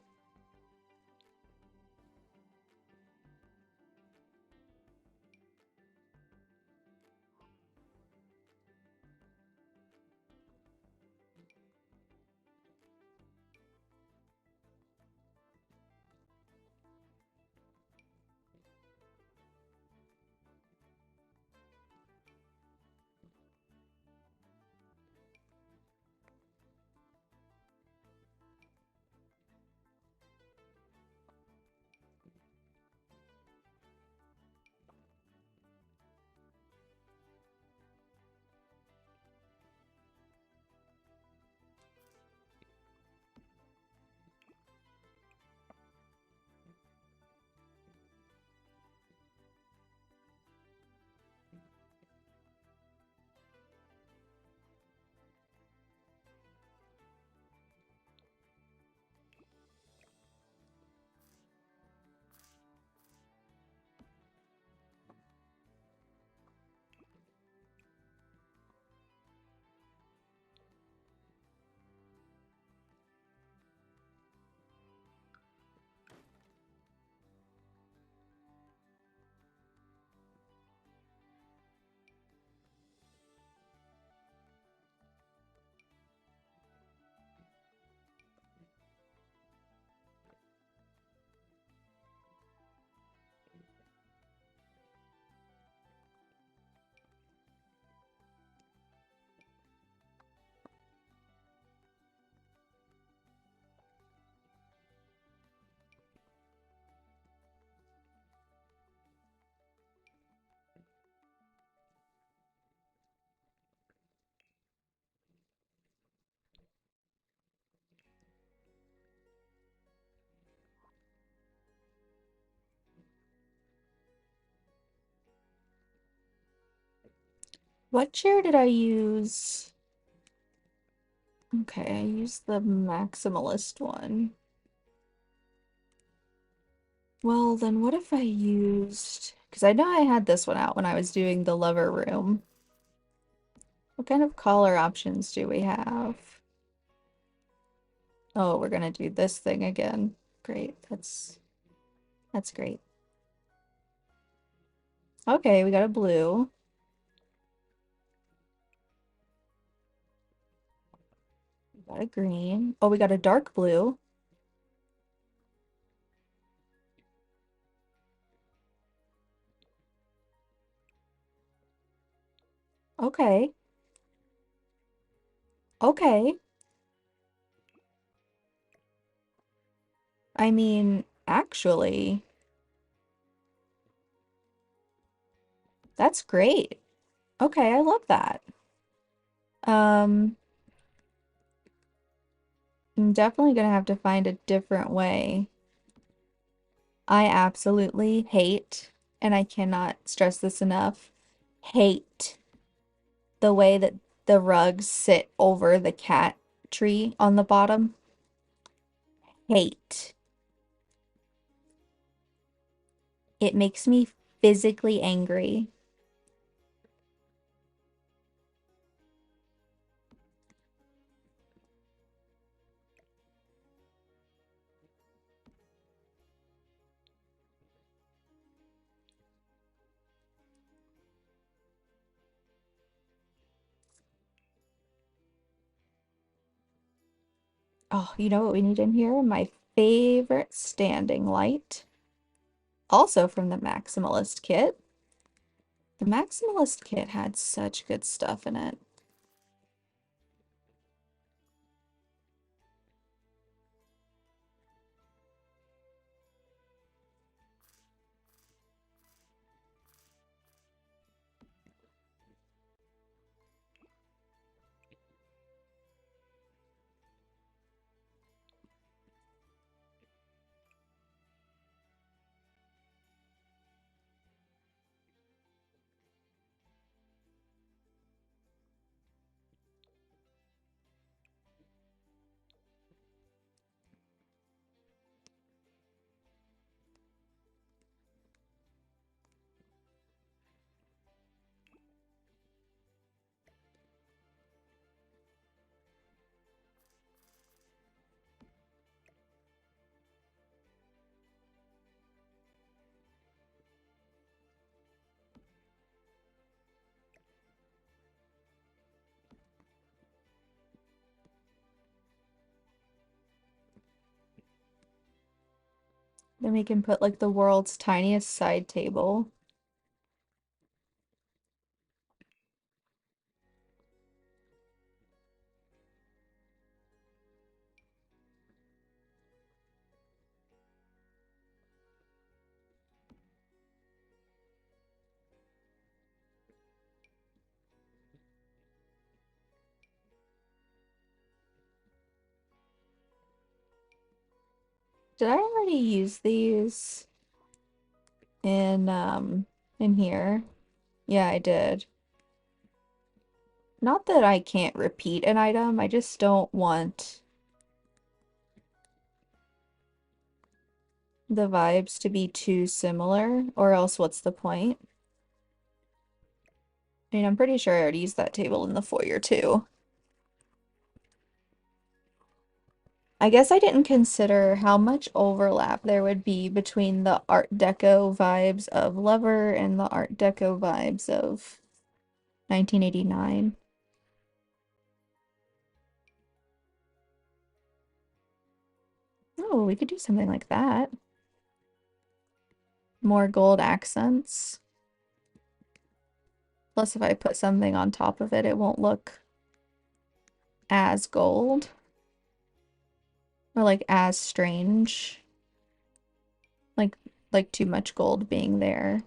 What chair did I use? Okay, I used the maximalist one. Well, then what if I used... Because I know I had this one out when I was doing the lover room. What kind of collar options do we have? Oh, we're gonna do this thing again. Great, that's great. Okay, we got a blue. We got a green. Oh, we got a dark blue. Okay. Okay. I mean, actually, that's great. Okay, I love that. Um, I'm definitely gonna have to find a different way. I absolutely hate, and I cannot stress this enough, hate the way that the rugs sit over the cat tree on the bottom. Hate. It makes me physically angry. Oh, you know what we need in here? My favorite standing light. Also from the Maximalist kit. The Maximalist kit had such good stuff in it. Then we can put like the world's tiniest side table. Did I already use these in here? Yeah, I did. Not that I can't repeat an item, I just don't want the vibes to be too similar, or else what's the point? I mean, I'm pretty sure I already used that table in the foyer too. I guess I didn't consider how much overlap there would be between the Art Deco vibes of Lover and the Art Deco vibes of 1989. Oh, we could do something like that. More gold accents. Plus, if I put something on top of it, it won't look as gold. Or like as strange. Like like too much gold being there.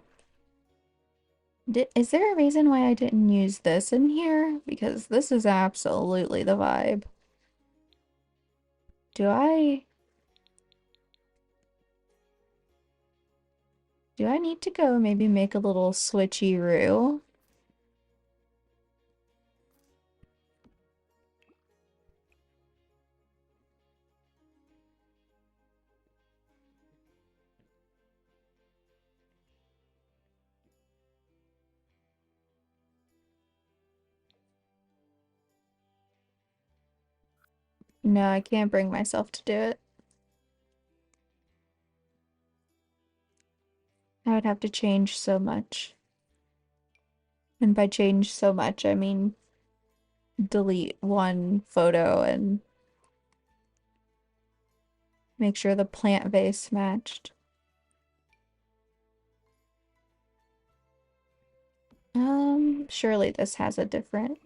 Is there a reason why I didn't use this in here? Because this is absolutely the vibe. Do I do I need to go maybe make a little switcheroo? No, I can't bring myself to do it. I would have to change so much. And by change so much, I mean delete one photo and make sure the plant vase matched. Surely this has a different.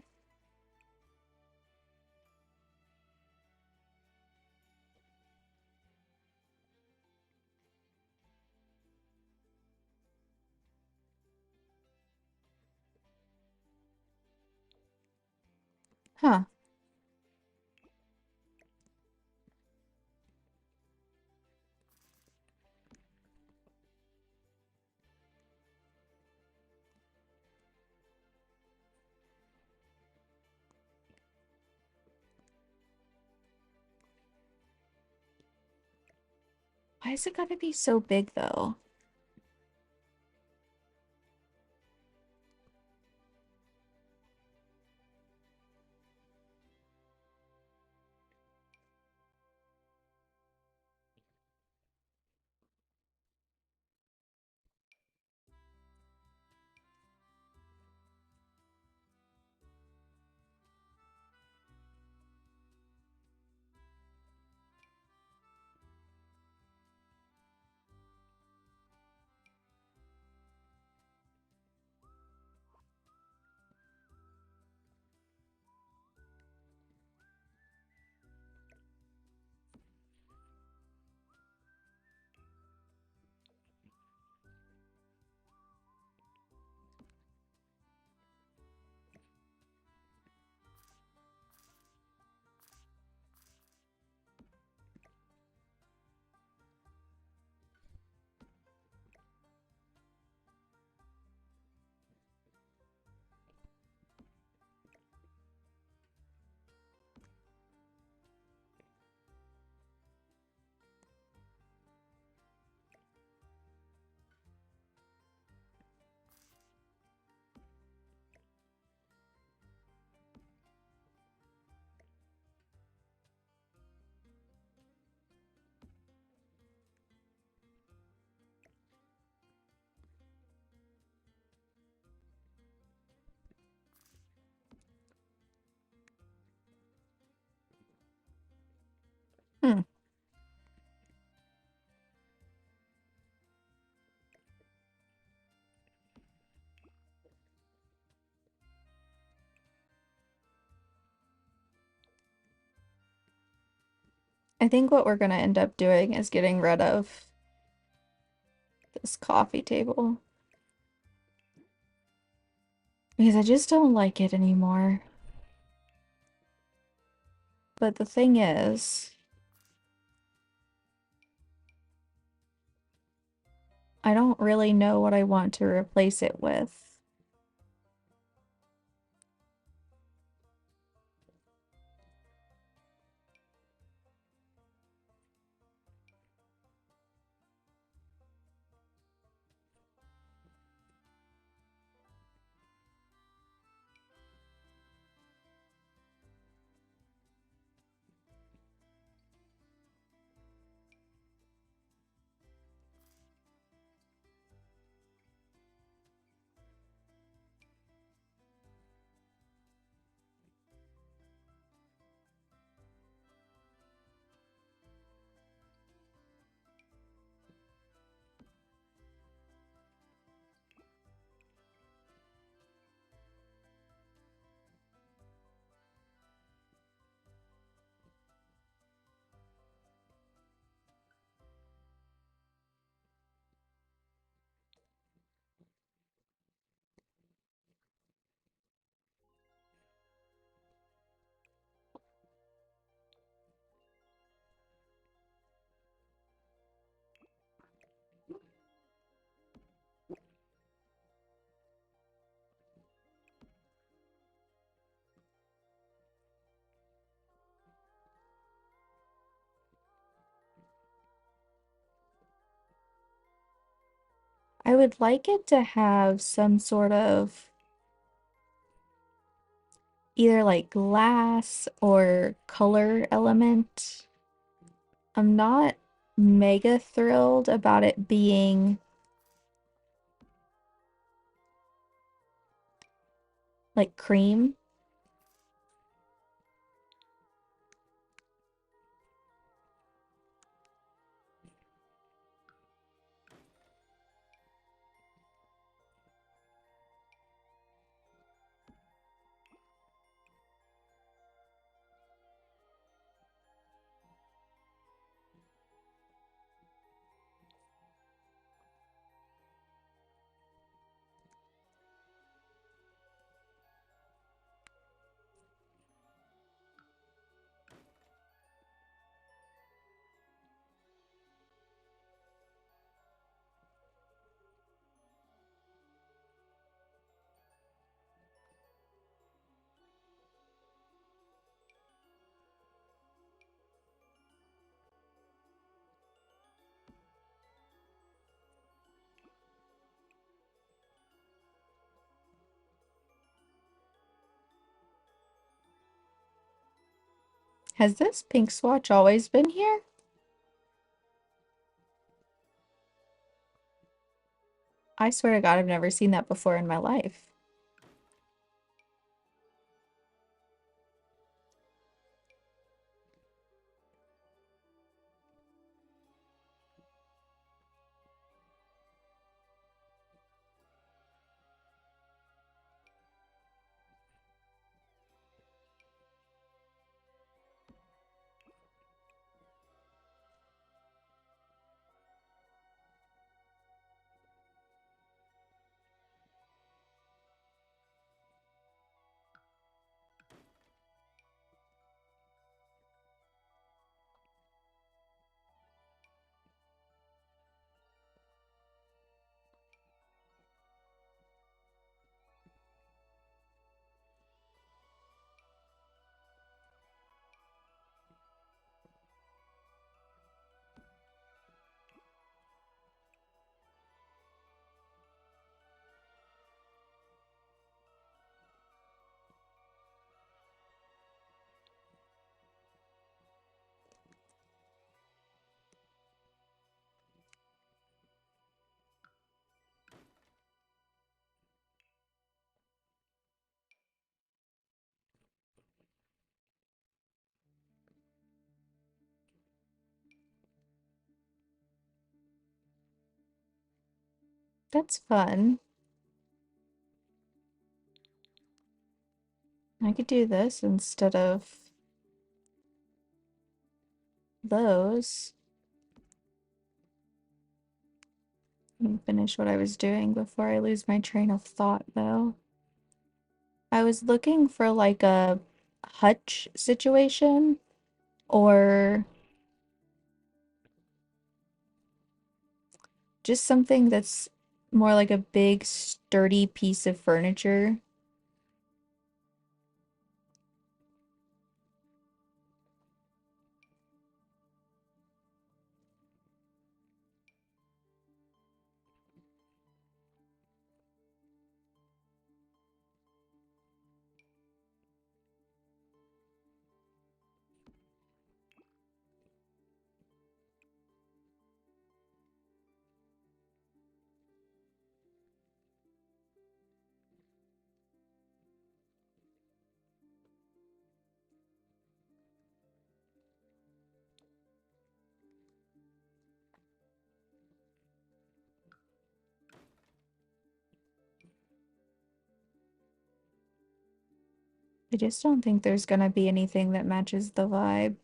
Huh. Why is it gotta be so big though? Hmm. I think what we're gonna end up doing is getting rid of this coffee table because I just don't like it anymore. But the thing is, I don't really know what I want to replace it with. I would like it to have some sort of either like glass or color element. I'm not mega thrilled about it being like cream. Has this pink swatch always been here? I swear to God, I've never seen that before in my life. That's fun. I could do this instead of those. Let me finish what I was doing before I lose my train of thought, though. I was looking for like a hutch situation or just something that's more like a big, sturdy piece of furniture. I just don't think there's gonna be anything that matches the vibe.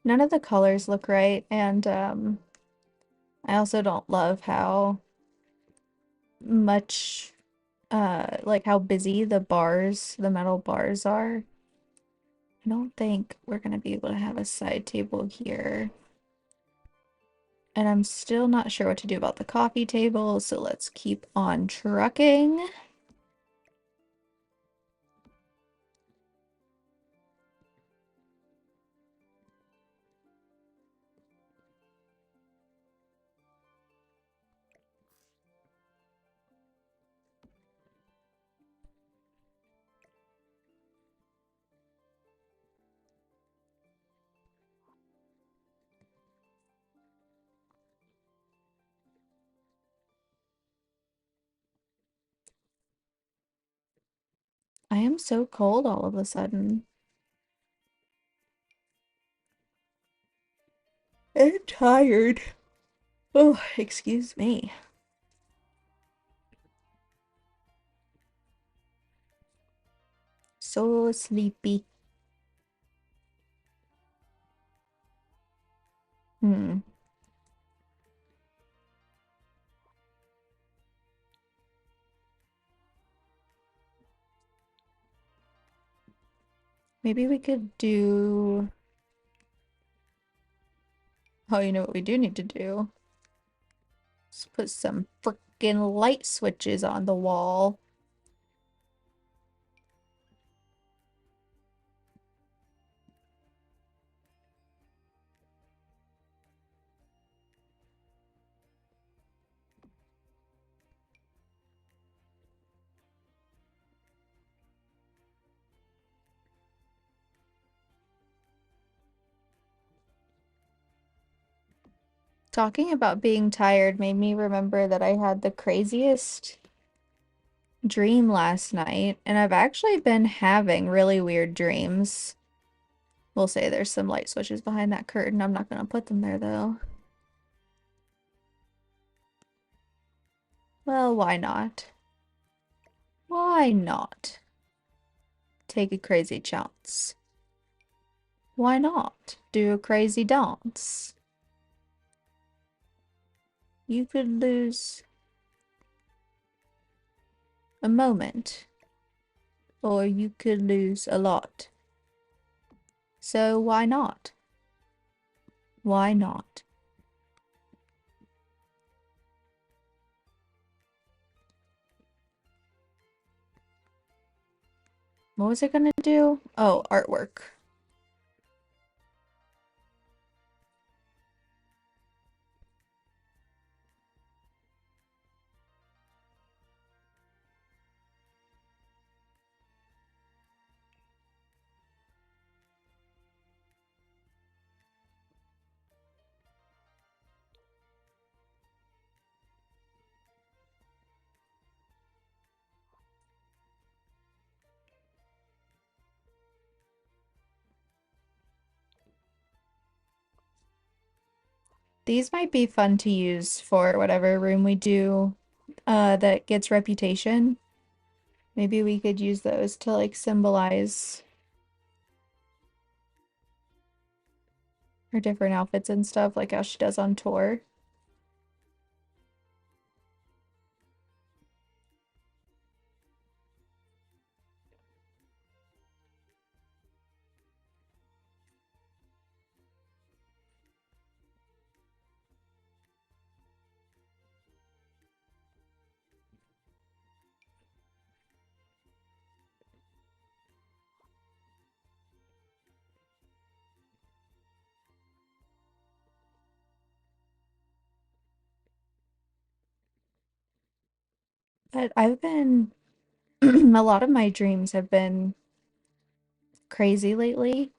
None of the colors look right, and I also don't love how much like how busy the metal bars are. I don't think we're gonna be able to have a side table here. And I'm still not sure what to do about the coffee table, so let's keep on trucking. I am so cold all of a sudden. And tired. Oh, excuse me. So sleepy. Hmm. Maybe we could do. Oh, you know what we do need to do? Let's put some freaking light switches on the wall. Talking about being tired made me remember that I had the craziest dream last night, and I've actually been having really weird dreams. We'll say there's some light switches behind that curtain. I'm not gonna put them there though. Well, why not? Why not? Take a crazy chance. Why not do a crazy dance? You could lose a moment, or you could lose a lot. So why not? Why not? What was it gonna do? Oh, artwork. These might be fun to use for whatever room we do that gets reputation. Maybe we could use those to like symbolize her different outfits and stuff, like how she does on tour. But I've been, a lot of my dreams have been crazy lately,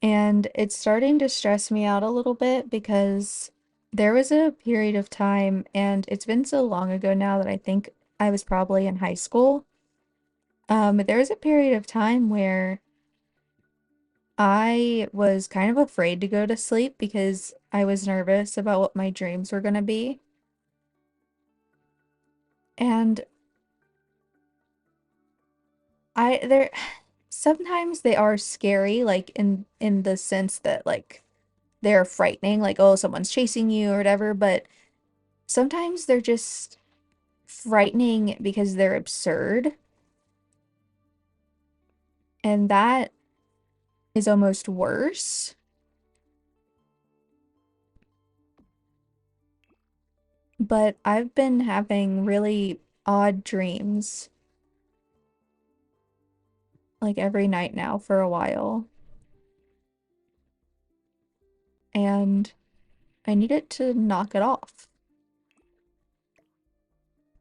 and it's starting to stress me out a little bit because there was a period of time, and it's been so long ago now that I think I was probably in high school. But there was a period of time where I was kind of afraid to go to sleep because I was nervous about what my dreams were going to be. And I there sometimes they are scary, like in the sense that like they're frightening, like oh someone's chasing you or whatever, but sometimes they're just frightening because they're absurd, and that is almost worse. But I've been having really odd dreams like every night now for a while, and I needed to knock it off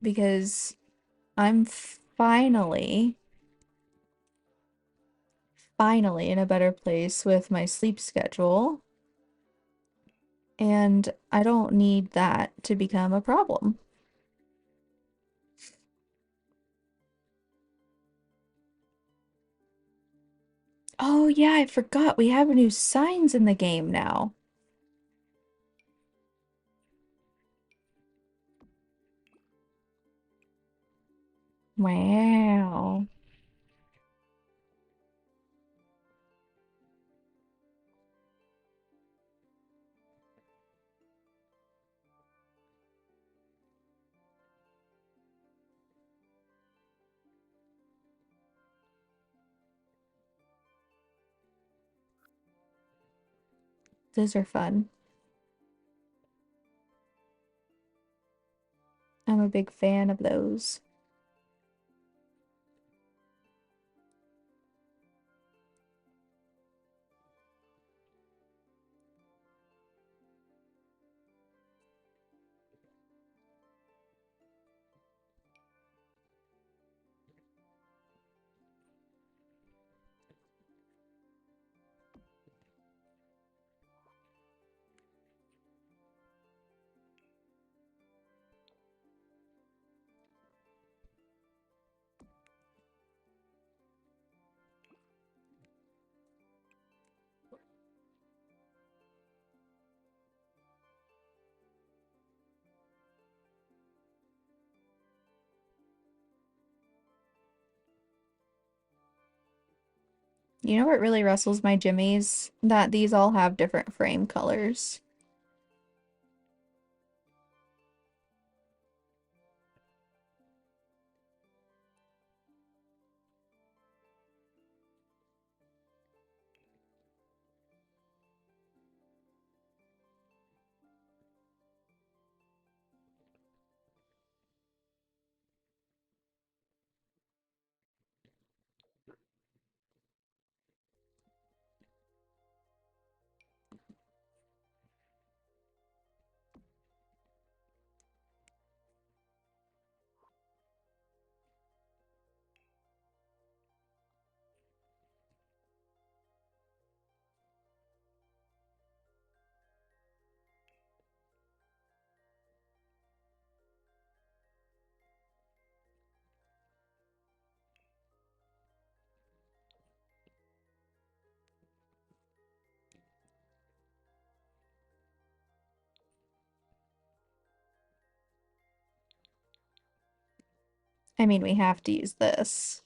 because I'm finally in a better place with my sleep schedule, and I don't need that to become a problem. Oh yeah, I forgot we have new signs in the game now. Wow. Those are fun. I'm a big fan of those. You know what really rustles my jimmies? That these all have different frame colors. I mean, we have to use this.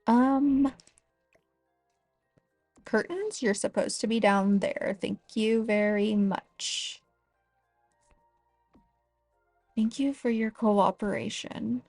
Um, Curtains, you're supposed to be down there. Thank you very much. Thank you for your cooperation.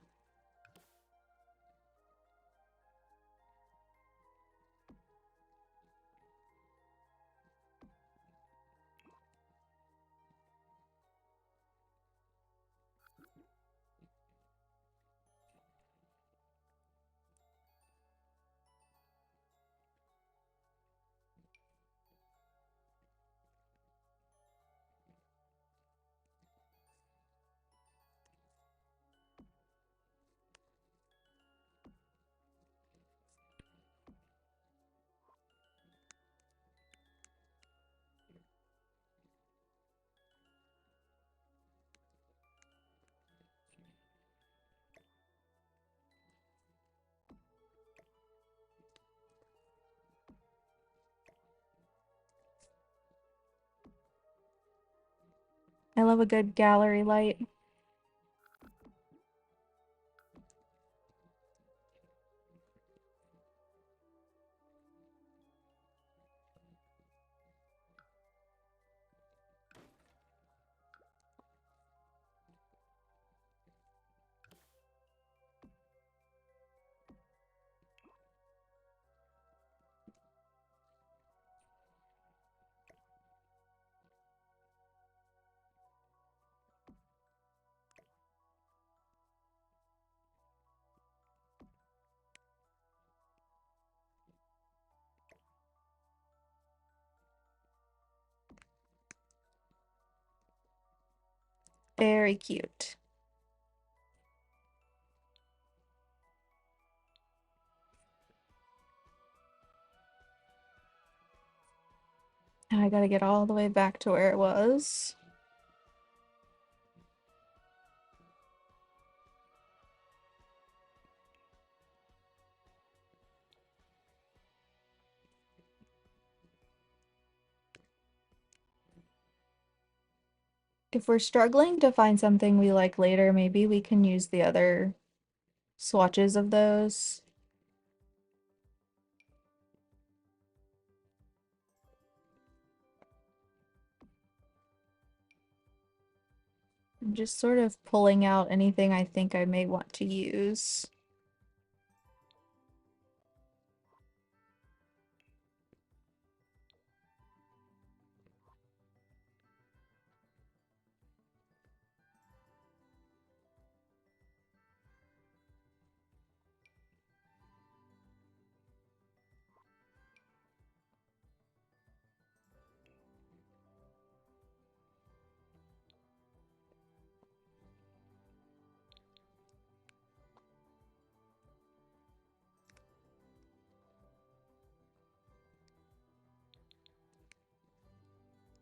I love a good gallery light. Very cute. Now I gotta get all the way back to where it was. If we're struggling to find something we like later, maybe we can use the other swatches of those. I'm just sort of pulling out anything I think I may want to use.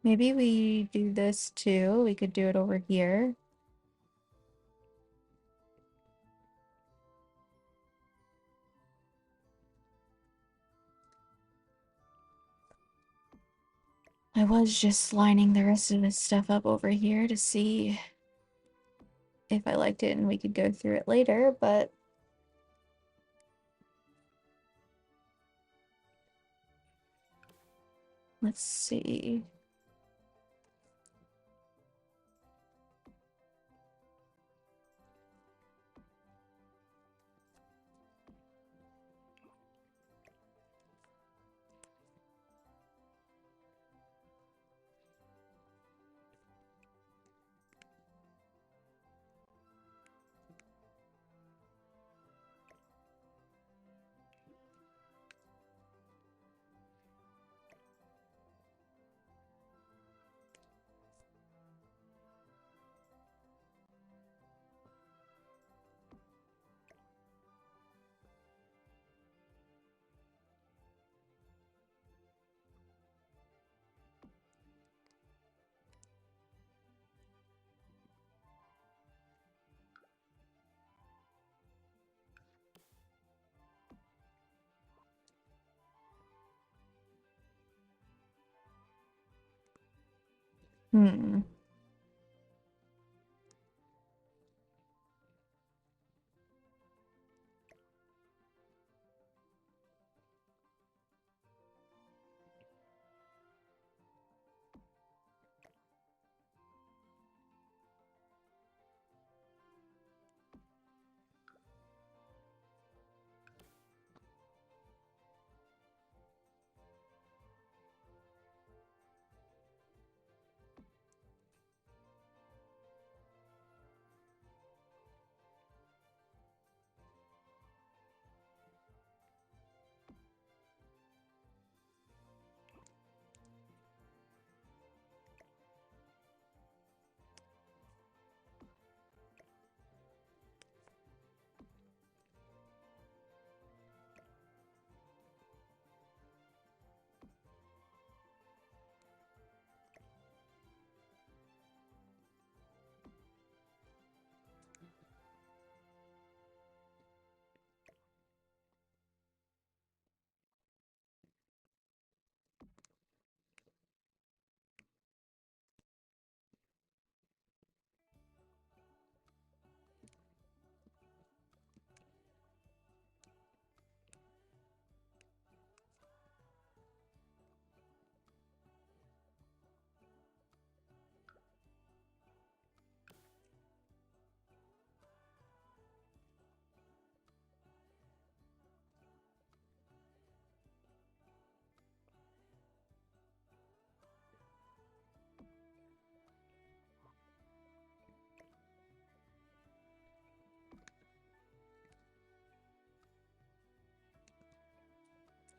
Maybe we do this too. We could do it over here. I was just lining the rest of this stuff up over here to see if I liked it and we could go through it later, but let's see. Hmm.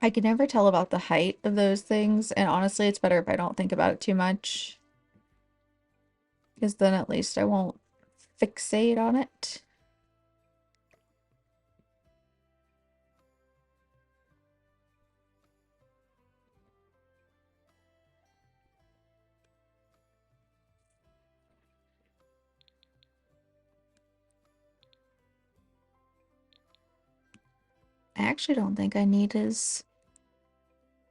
I can never tell about the height of those things, and honestly, it's better if I don't think about it too much, because then at least I won't fixate on it. I actually don't think I need as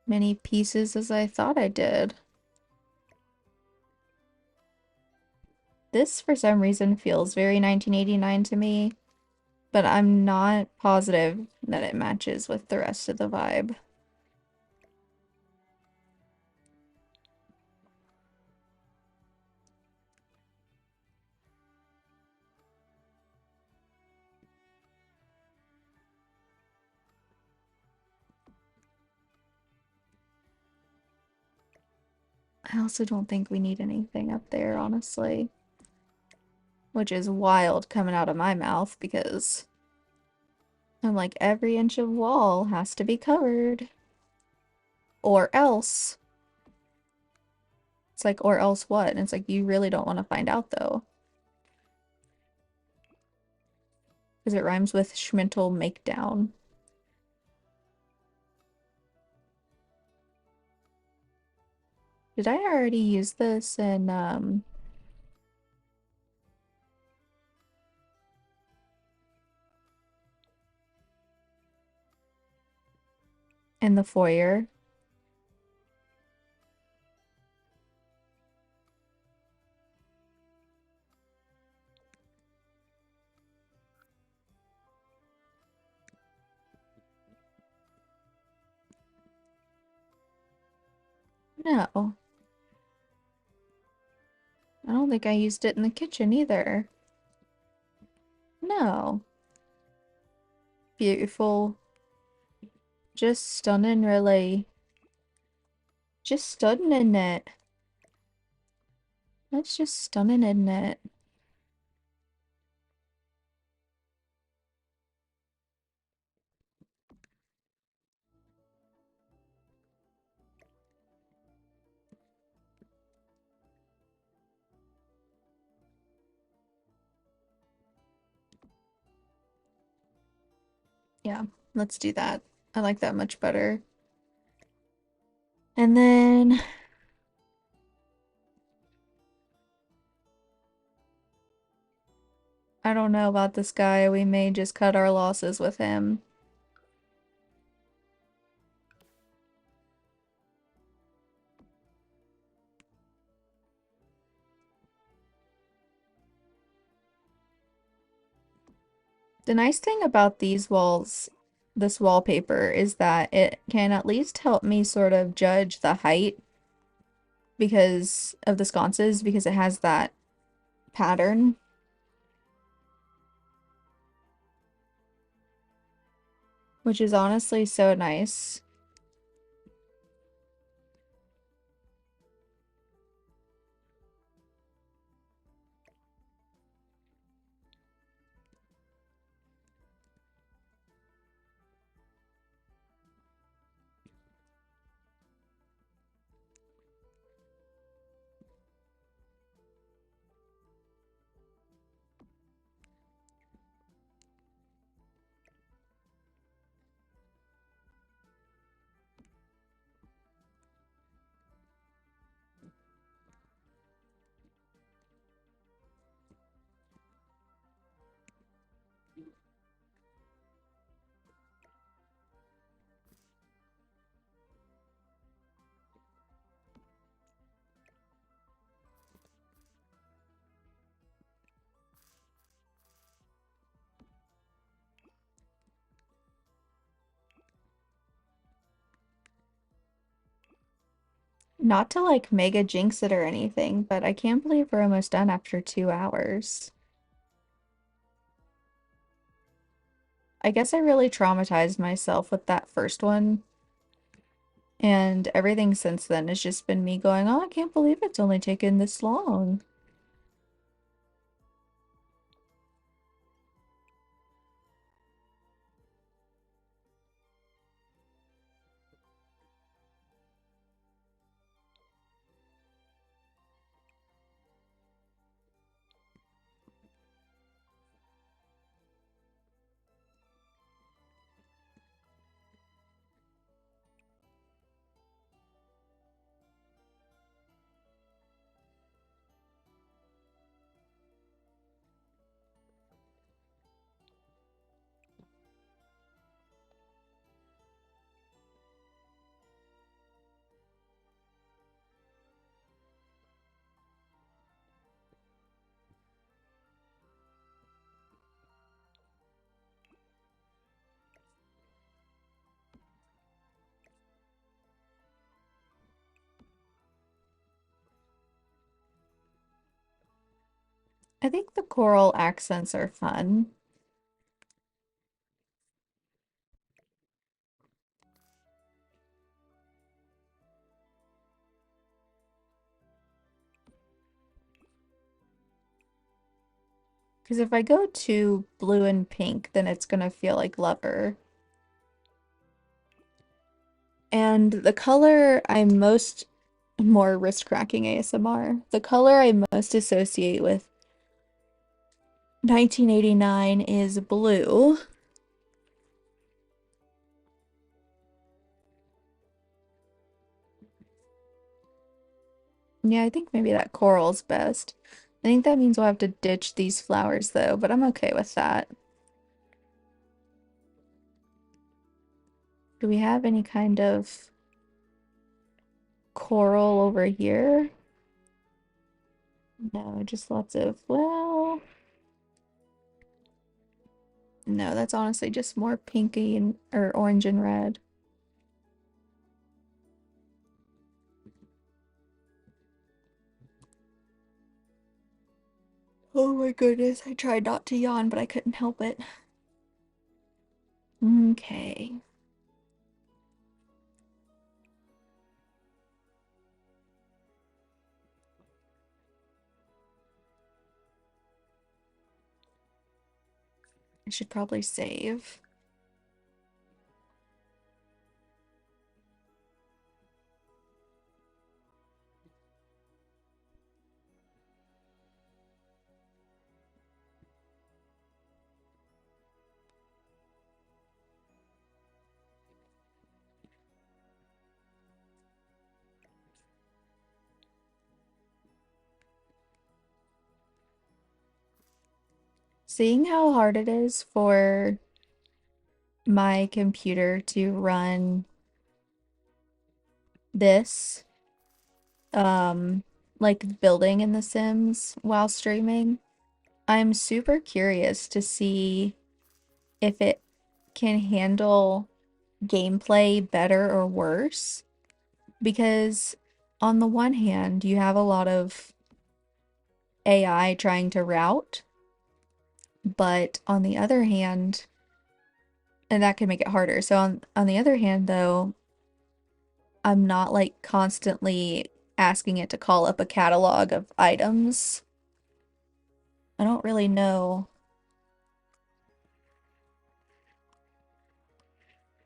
many pieces as I thought I did. This, for some reason, feels very 1989 to me, but I'm not positive that it matches with the rest of the vibe. I also don't think we need anything up there, honestly. Which is wild coming out of my mouth because I'm like, every inch of wall has to be covered. Or else. It's like, or else what? And it's like, you really don't want to find out though. Because it rhymes with Schmintel Makedown. Did I already use this in the foyer? No. I don't think I used it in the kitchen either. No. Beautiful. Just stunning, really. Just stunning in it. That's just stunning, isn't it? Yeah, let's do that. I like that much better. And then I don't know about this guy. We may just cut our losses with him. The nice thing about these walls, this wallpaper, is that it can at least help me sort of judge the height because of the sconces, because it has that pattern, which is honestly so nice. Not to like mega jinx it or anything, but I can't believe we're almost done after 2 hours. I guess I really traumatized myself with that first one, and everything since then has just been me going, oh, I can't believe it's only taken this long. I think the coral accents are fun. Because if I go to blue and pink, then it's gonna feel like Lover. And the color I'm most more wrist-cracking ASMR. The color I most associate with 1989 is blue. Yeah, I think maybe that coral's best. I think that means we'll have to ditch these flowers though, but I'm okay with that. Do we have any kind of coral over here? No, just lots of, well, no, that's honestly just more pinky and or orange and red. Oh my goodness, I tried not to yawn, but I couldn't help it. Okay. I should probably save. Seeing how hard it is for my computer to run this, um, like building in The Sims while streaming, I'm super curious to see if it can handle gameplay better or worse. Because on the one hand, you have a lot of AI trying to route, but on the other hand, and that can make it harder. So on the other hand, though, I'm not like constantly asking it to call up a catalog of items. I don't really know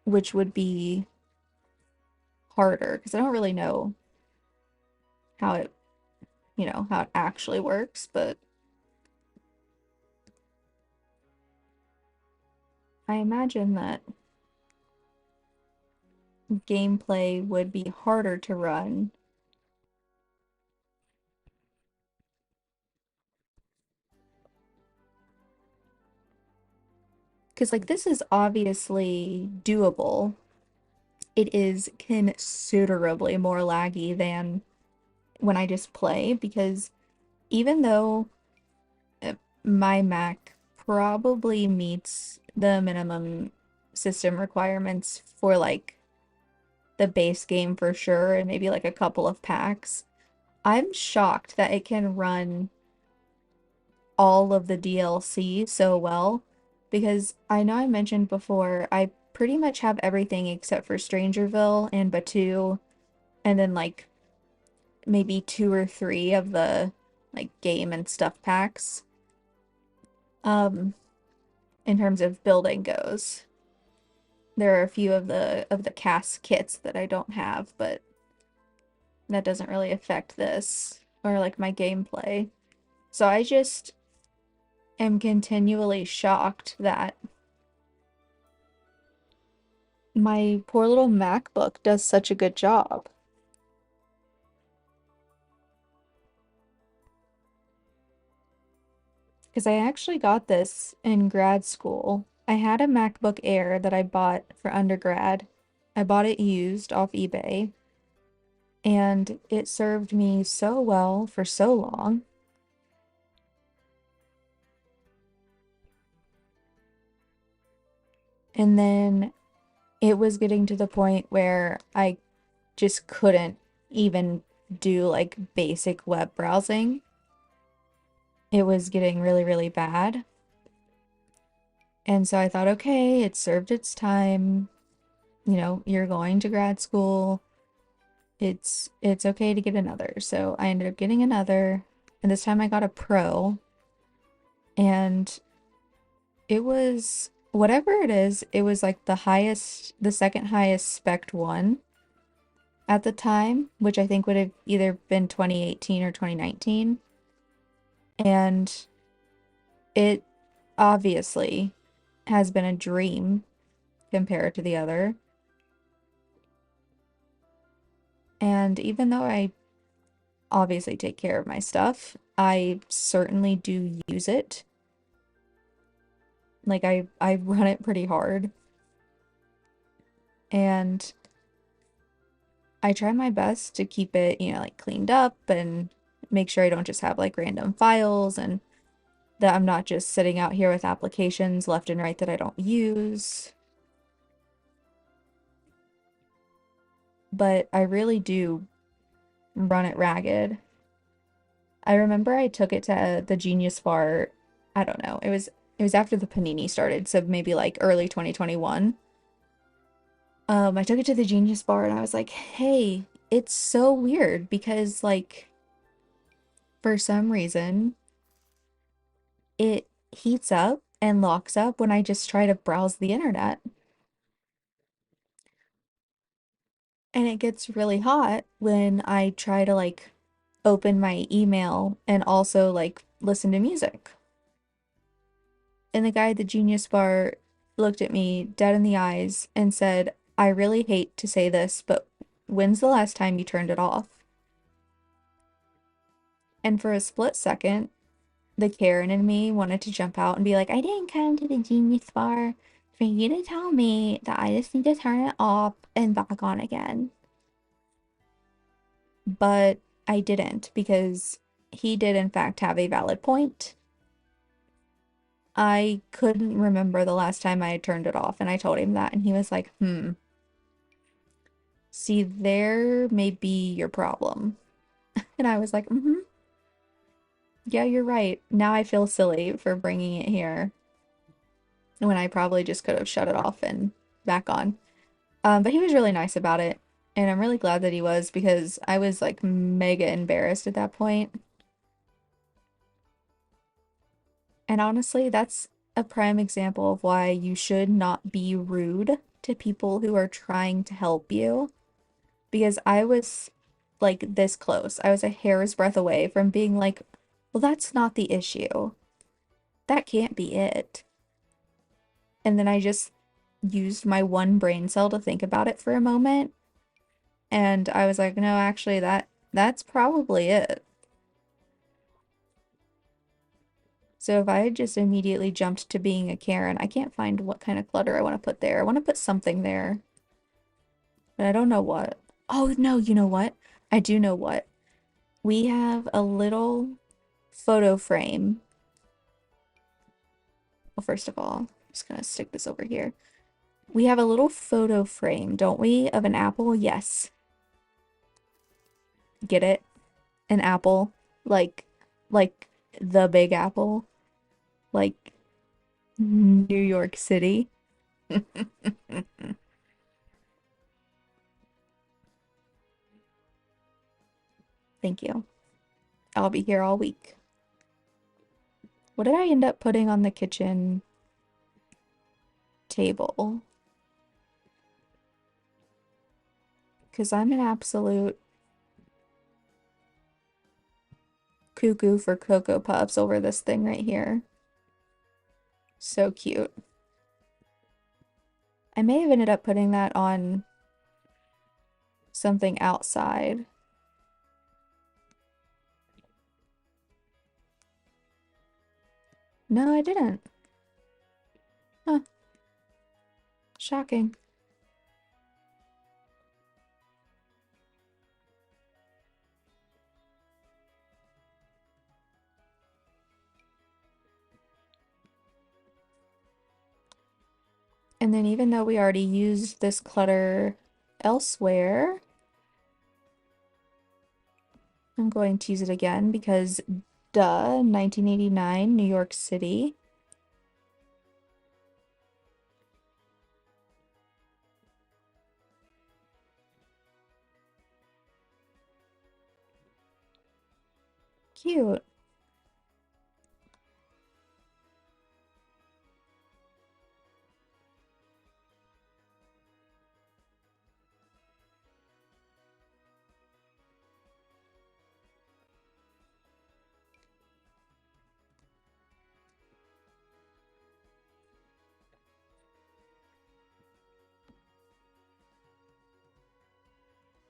which would be harder because I don't really know how it, how it actually works, but I imagine that gameplay would be harder to run because like this is obviously doable. It is considerably more laggy than when I just play because even though uh, my Mac probably meets the minimum system requirements for like the base game for sure and maybe like a couple of packs, I'm shocked that it can run all of the DLC so well because I know I mentioned before I pretty much have everything except for Strangerville and Batu and then like maybe two or three of the like game and stuff packs um in terms of building goes. There are a few of the cast kits that I don't have, but that doesn't really affect this or like my gameplay. So I just am continually shocked that my poor little MacBook does such a good job. Because I actually got this in grad school. I had a MacBook Air that I bought for undergrad. I bought it used off eBay, and it served me so well for so long. And then it was getting to the point where I just couldn't even do like basic web browsing. it was getting really, really bad. And so I thought, okay, it served its time. You know, you're going to grad school. It's okay to get another. So I ended up getting another, and this time I got a pro, and it was whatever it is, it was like the second highest spec one at the time, which I think would have either been 2018 or 2019. And it obviously has been a dream compared to the other. And even though I obviously take care of my stuff, I certainly do use it. Like I run it pretty hard. And I try my best to keep it, you know, like cleaned up and make sure I don't just have like random files and that I'm not just sitting out here with applications left and right that I don't use. But I really do run it ragged. I remember I took it to the Genius Bar, I don't know. It was after the Panini started, so maybe like early 2021. I took it to the Genius Bar and I was like, "Hey, it's so weird because like for some reason it heats up and locks up when I just try to browse the internet. And it gets really hot when I try to like open my email and also like listen to music." And the guy at the Genius Bar looked at me dead in the eyes and said, "I really hate to say this, but when's the last time you turned it off?" And for a split second, the Karen in me wanted to jump out and be like, "I didn't come to the Genius Bar for you to tell me that I just need to turn it off and back on again." But I didn't because he did, in fact, have a valid point. I couldn't remember the last time I had turned it off, and I told him that, and he was like, see, there may be your problem. And I was like, yeah, you're right. Now I feel silly for bringing it here when I probably just could have shut it off and back on. But he was really nice about it, and I'm really glad that he was because I was like mega embarrassed at that point. And honestly, that's a prime example of why you should not be rude to people who are trying to help you. Because I was like this close. I was a hair's breadth away from being like, well, that's not the issue. That can't be it. And then I just used my one brain cell to think about it for a moment. And I was like, no, actually, that's probably it. So if I had just immediately jumped to being a Karen, I can't find what kind of clutter I want to put there. I want to put something there, but I don't know what. Oh, no, you know what? I do know what. We have a little photo frame. Well, first of all, I'm just gonna stick this over here. We have a little photo frame, don't we, of an apple? Yes. Get it? An apple. Like, like the Big Apple. Like New York City. Thank you. I'll be here all week. What did I end up putting on the kitchen table? Because I'm an absolute cuckoo for Cocoa Puffs over this thing right here. So cute. I may have ended up putting that on something outside. No, I didn't. Huh, shocking. And then even though we already used this clutter elsewhere, I'm going to use it again because Duh, 1989, New York City. Cute.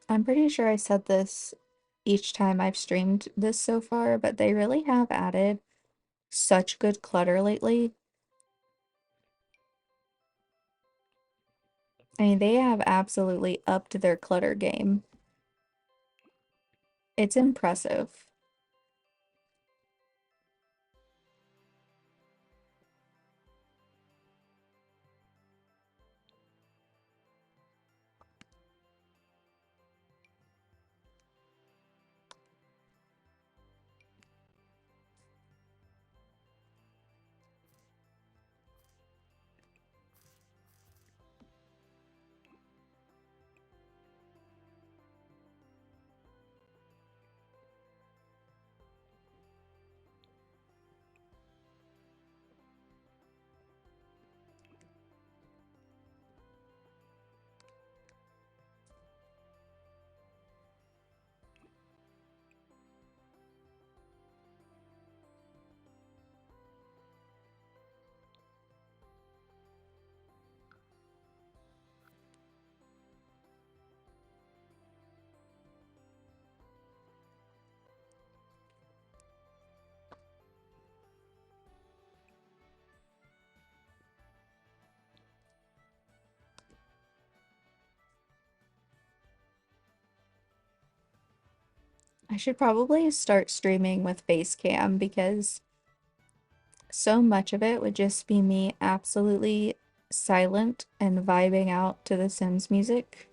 I'm pretty sure I said this each time I've streamed this so far, but they really have added such good clutter lately. I mean, they have absolutely upped their clutter game. It's impressive. I should probably start streaming with face cam because so much of it would just be me absolutely silent and vibing out to the Sims music.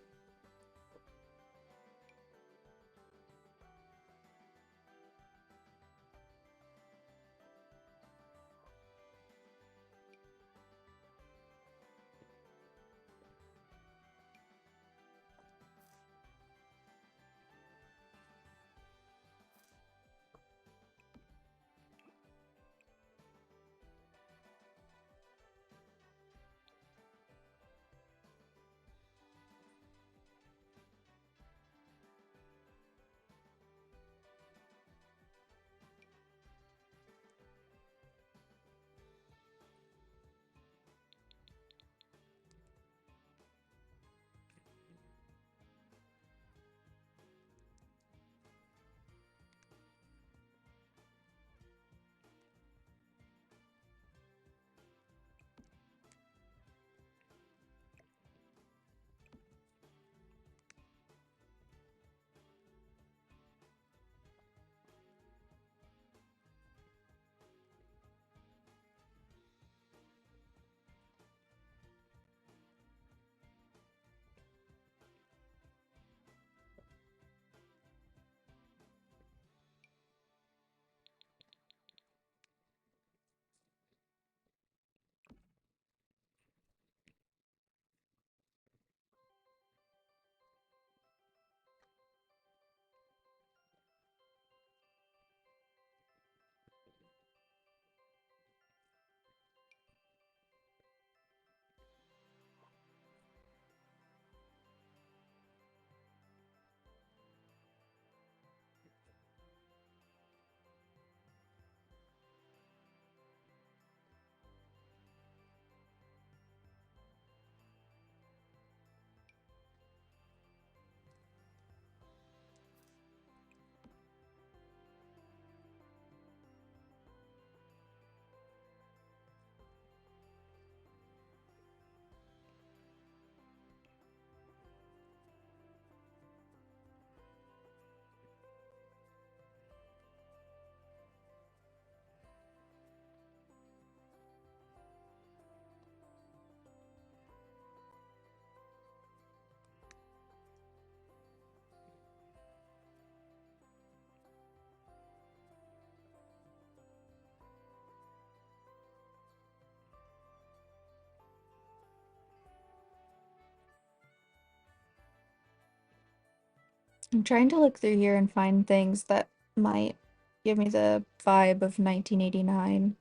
I'm trying to look through here and find things that might give me the vibe of 1989.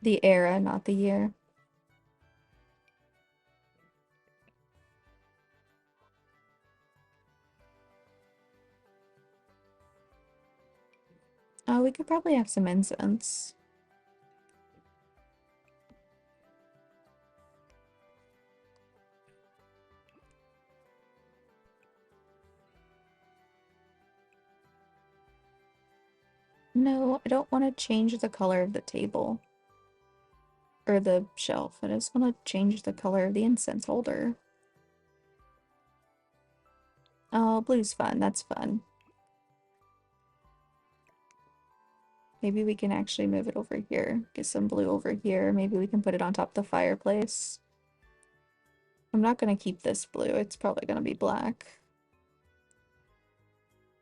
The era, not the year. Oh, we could probably have some incense. No, I don't want to change the color of the table. Or the shelf. I just want to change the color of the incense holder. Oh, blue's fun. That's fun. Maybe we can actually move it over here. Get some blue over here. Maybe we can put it on top of the fireplace. I'm not going to keep this blue. It's probably going to be black.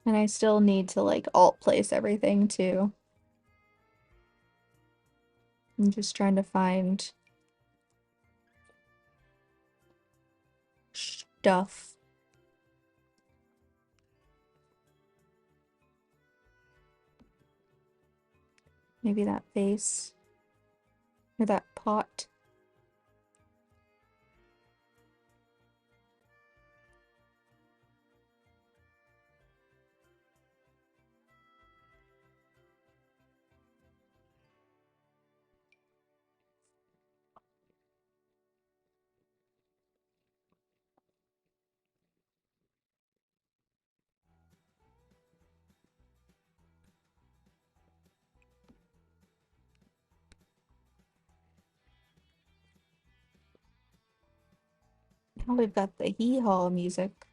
And I still need to like alt place everything too. I'm just trying to find stuff. Maybe that vase. Or that pot. Now we've got the hee-haw music.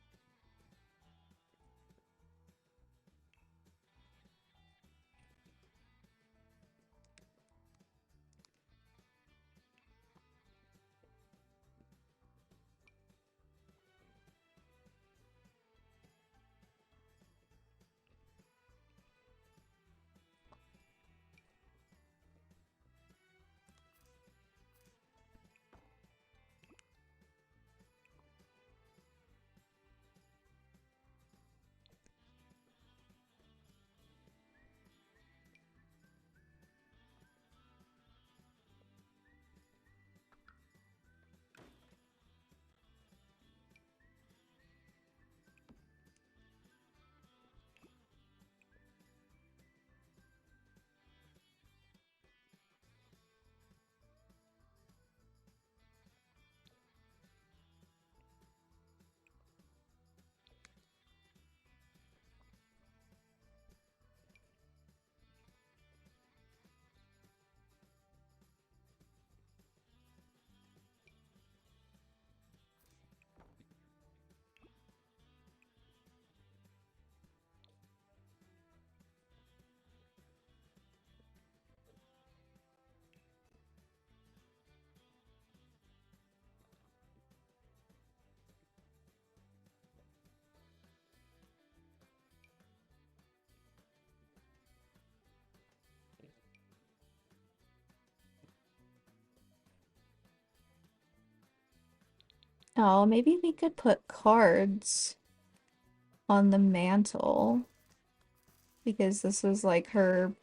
Oh, maybe we could put cards on the mantle because this was like her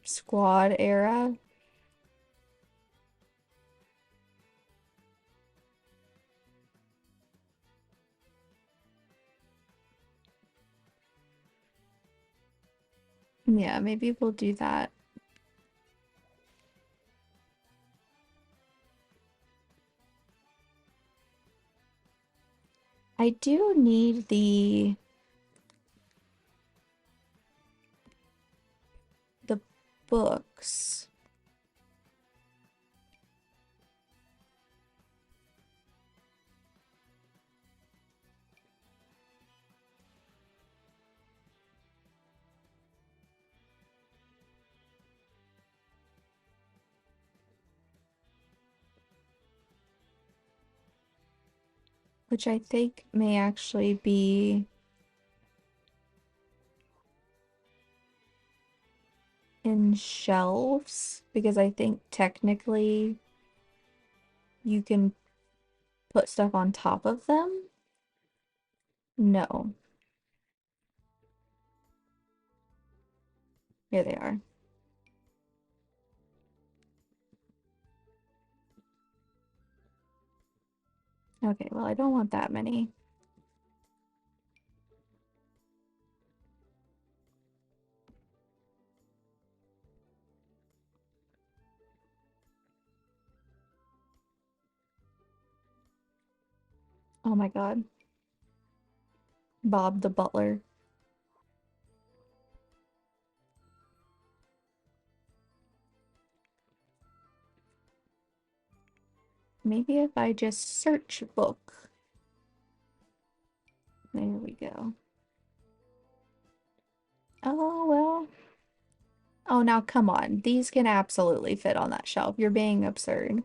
squad era. Yeah, maybe we'll do that. I do need the books. Which I think may actually be in shelves because I think technically you can put stuff on top of them. No. Here they are. Okay, well, I don't want that many. Oh my God. Bob the butler. Maybe if I just search book. There we go. Oh, well. Oh, now come on. These can absolutely fit on that shelf. You're being absurd.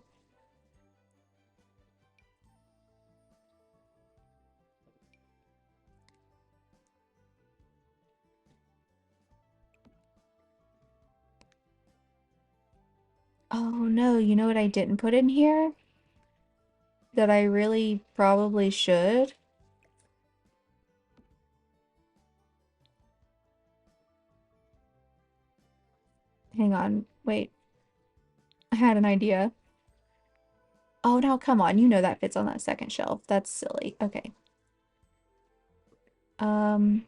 Oh no, you know what I didn't put in here? That I really probably should? Hang on, wait. I had an idea. Oh, now come on. You know that fits on that second shelf. That's silly. Okay. Um,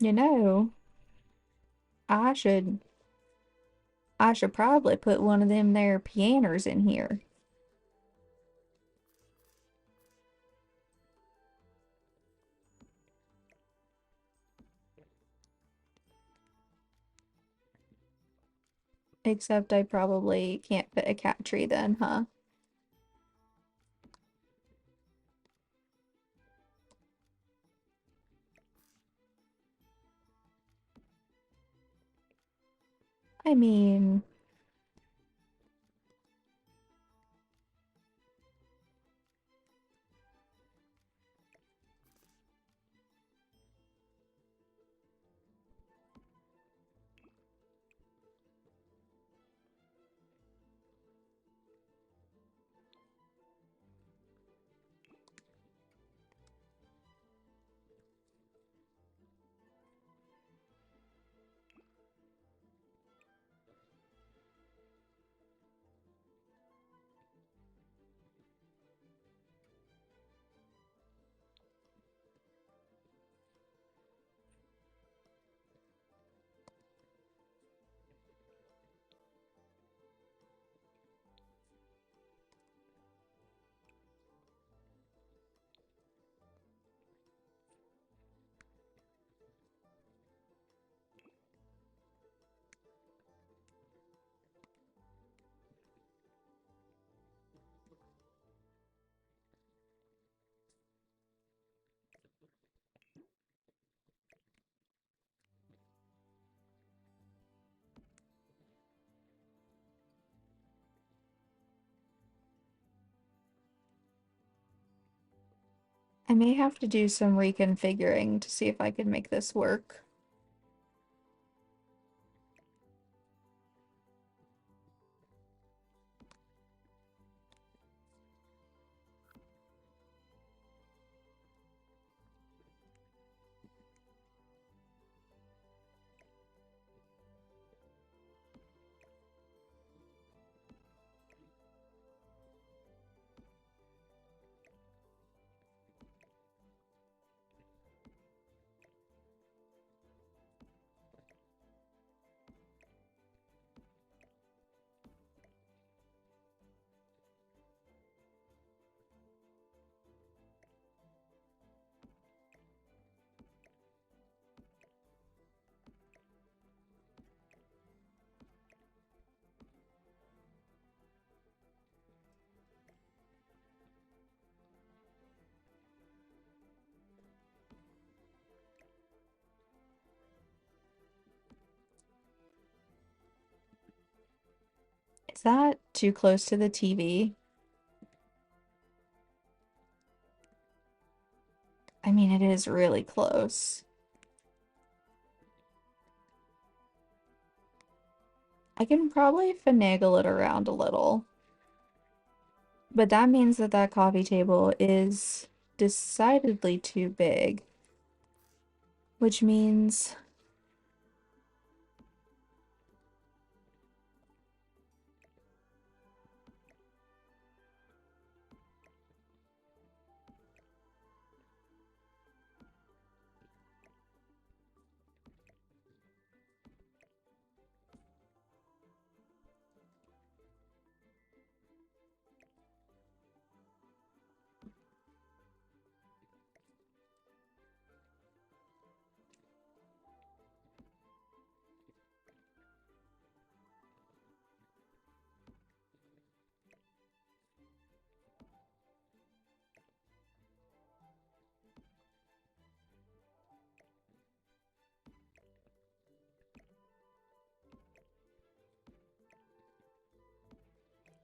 you know, I should I should probably put one of them there pianos in here. Except I probably can't fit a cat tree then, huh? I mean, I may have to do some reconfiguring to see if I can make this work. Is that too close to the TV? I mean, it is really close. I can probably finagle it around a little. But that means that that coffee table is decidedly too big, which means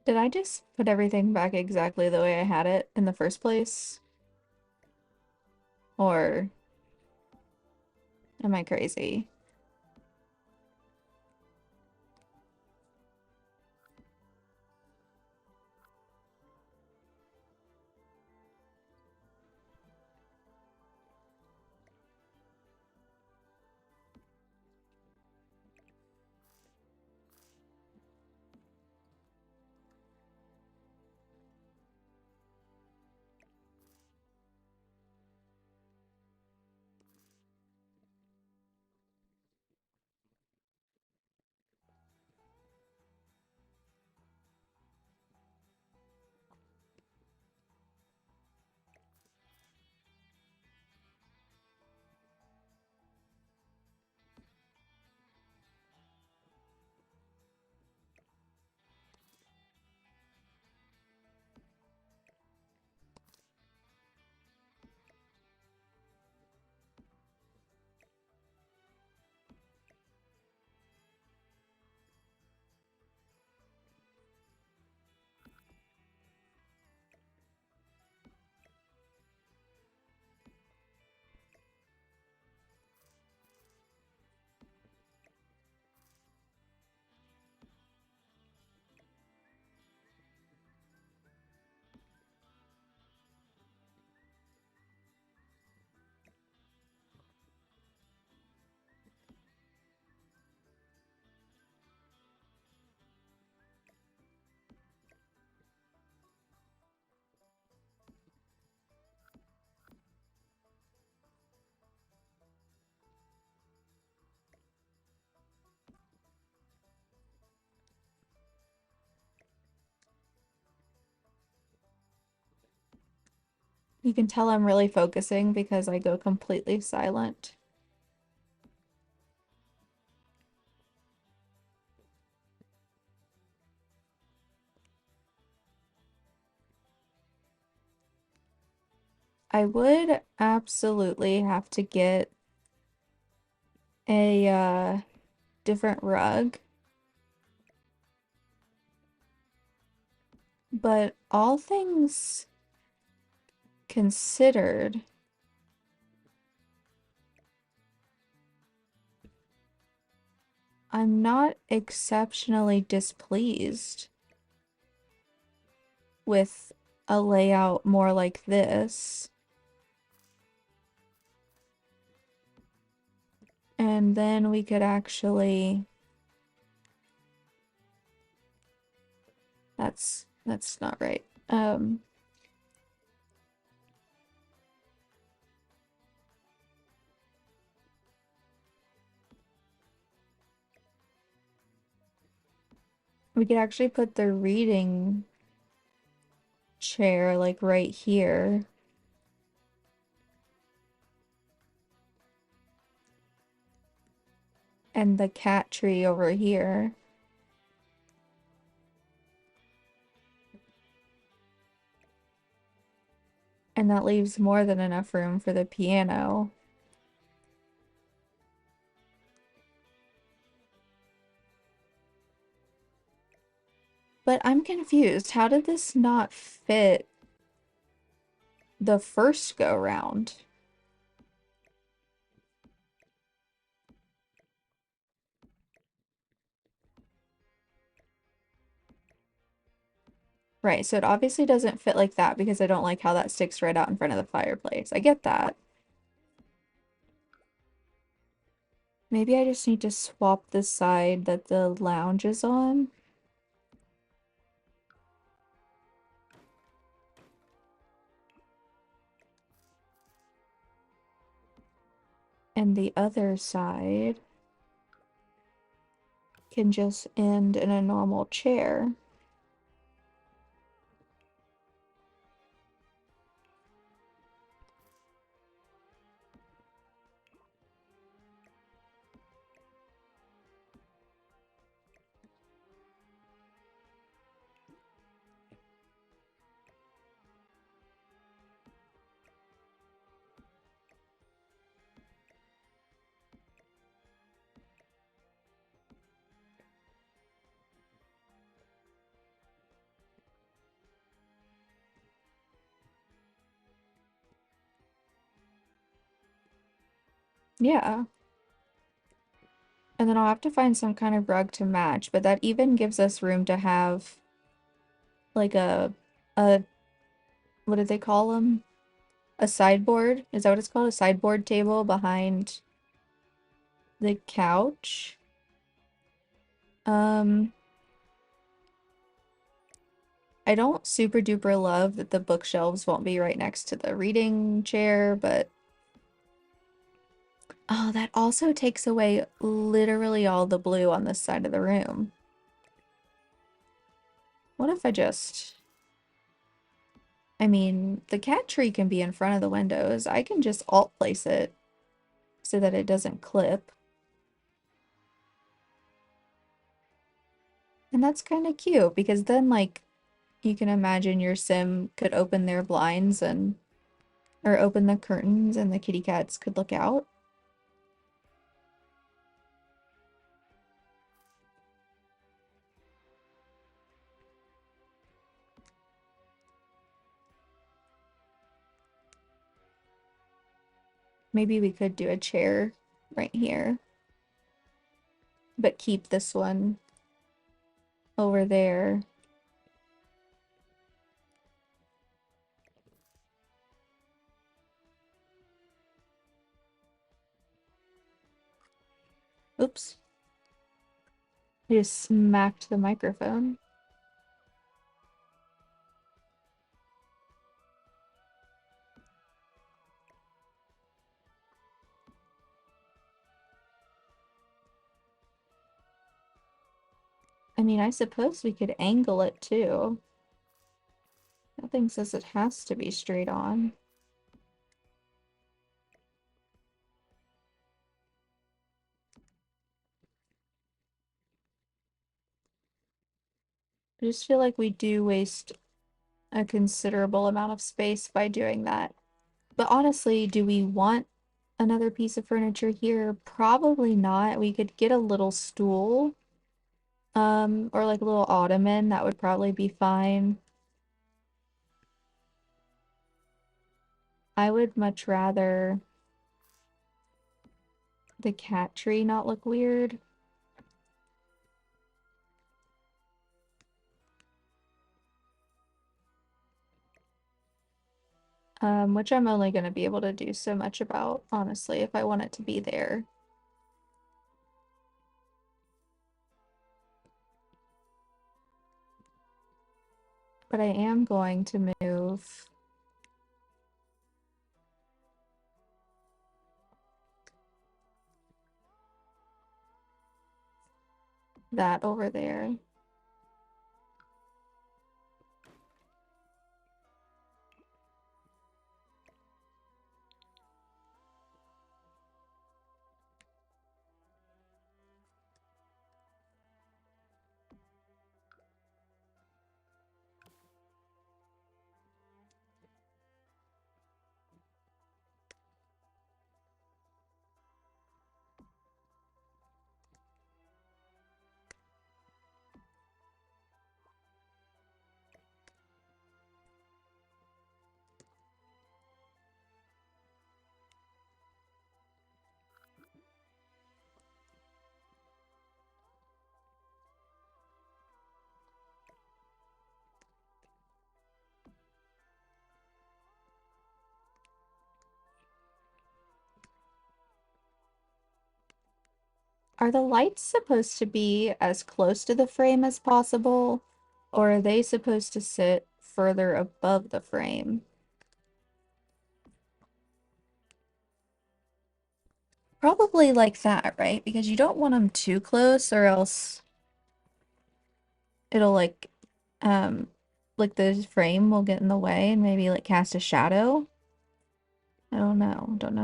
did I just put everything back exactly the way I had it in the first place? Or am I crazy? You can tell I'm really focusing because I go completely silent. I would absolutely have to get a different rug, but all things considered, I'm not exceptionally displeased with a layout more like this. And then we could actually, that's not right. We could actually put the reading chair like right here. And the cat tree over here. And that leaves more than enough room for the piano. But I'm confused. How did this not fit the first go round? Right, so it obviously doesn't fit like that because I don't like how that sticks right out in front of the fireplace. I get that. Maybe I just need to swap the side that the lounge is on. And the other side can just end in a normal chair. Yeah. And then I'll have to find some kind of rug to match, but that even gives us room to have like a what do they call them? A sideboard? Is that what it's called? A sideboard table behind the couch. Um, I don't super duper love that the bookshelves won't be right next to the reading chair, but oh, that also takes away literally all the blue on this side of the room. What if I mean, the cat tree can be in front of the windows. I can just alt place it so that it doesn't clip. And that's kind of cute because then, like, you can imagine your sim could open their blinds and, or open the curtains and the kitty cats could look out. Maybe we could do a chair right here, but keep this one over there. Oops. I just smacked the microphone. I mean, I suppose we could angle it too. Nothing says it has to be straight on. I just feel like we do waste a considerable amount of space by doing that. But honestly, do we want another piece of furniture here? Probably not. We could get a little stool, or like a little ottoman. That would probably be fine. I would much rather the cat tree not look weird. Which I'm only going to be able to do so much about, honestly, if I want it to be there. But I am going to move that over there. Are the lights supposed to be as close to the frame as possible, or are they supposed to sit further above the frame? Probably like that, right? Because you don't want them too close or else it'll um like the frame will get in the way and maybe like cast a shadow. I don't know. Don't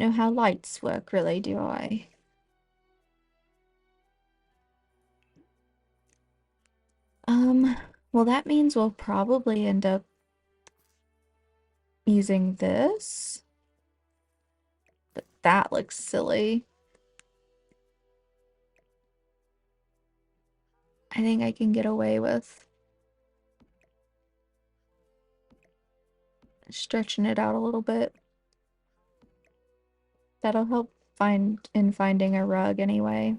know how lights work really, do I? Um, well that means we'll probably end up using this. But that looks silly. I think I can get away with stretching it out a little bit. That'll help finding a rug anyway.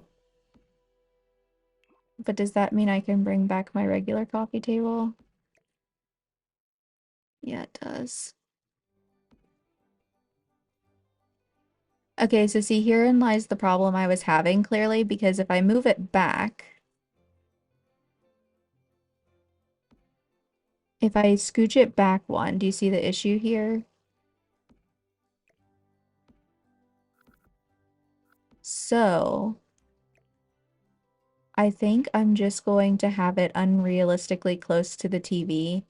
But does that mean I can bring back my regular coffee table? Yeah, it does. Okay, so see, herein lies the problem I was having clearly, because if I move it back, if I scooch it back one, do you see the issue here? So, I think I'm just going to have it unrealistically close to the TV,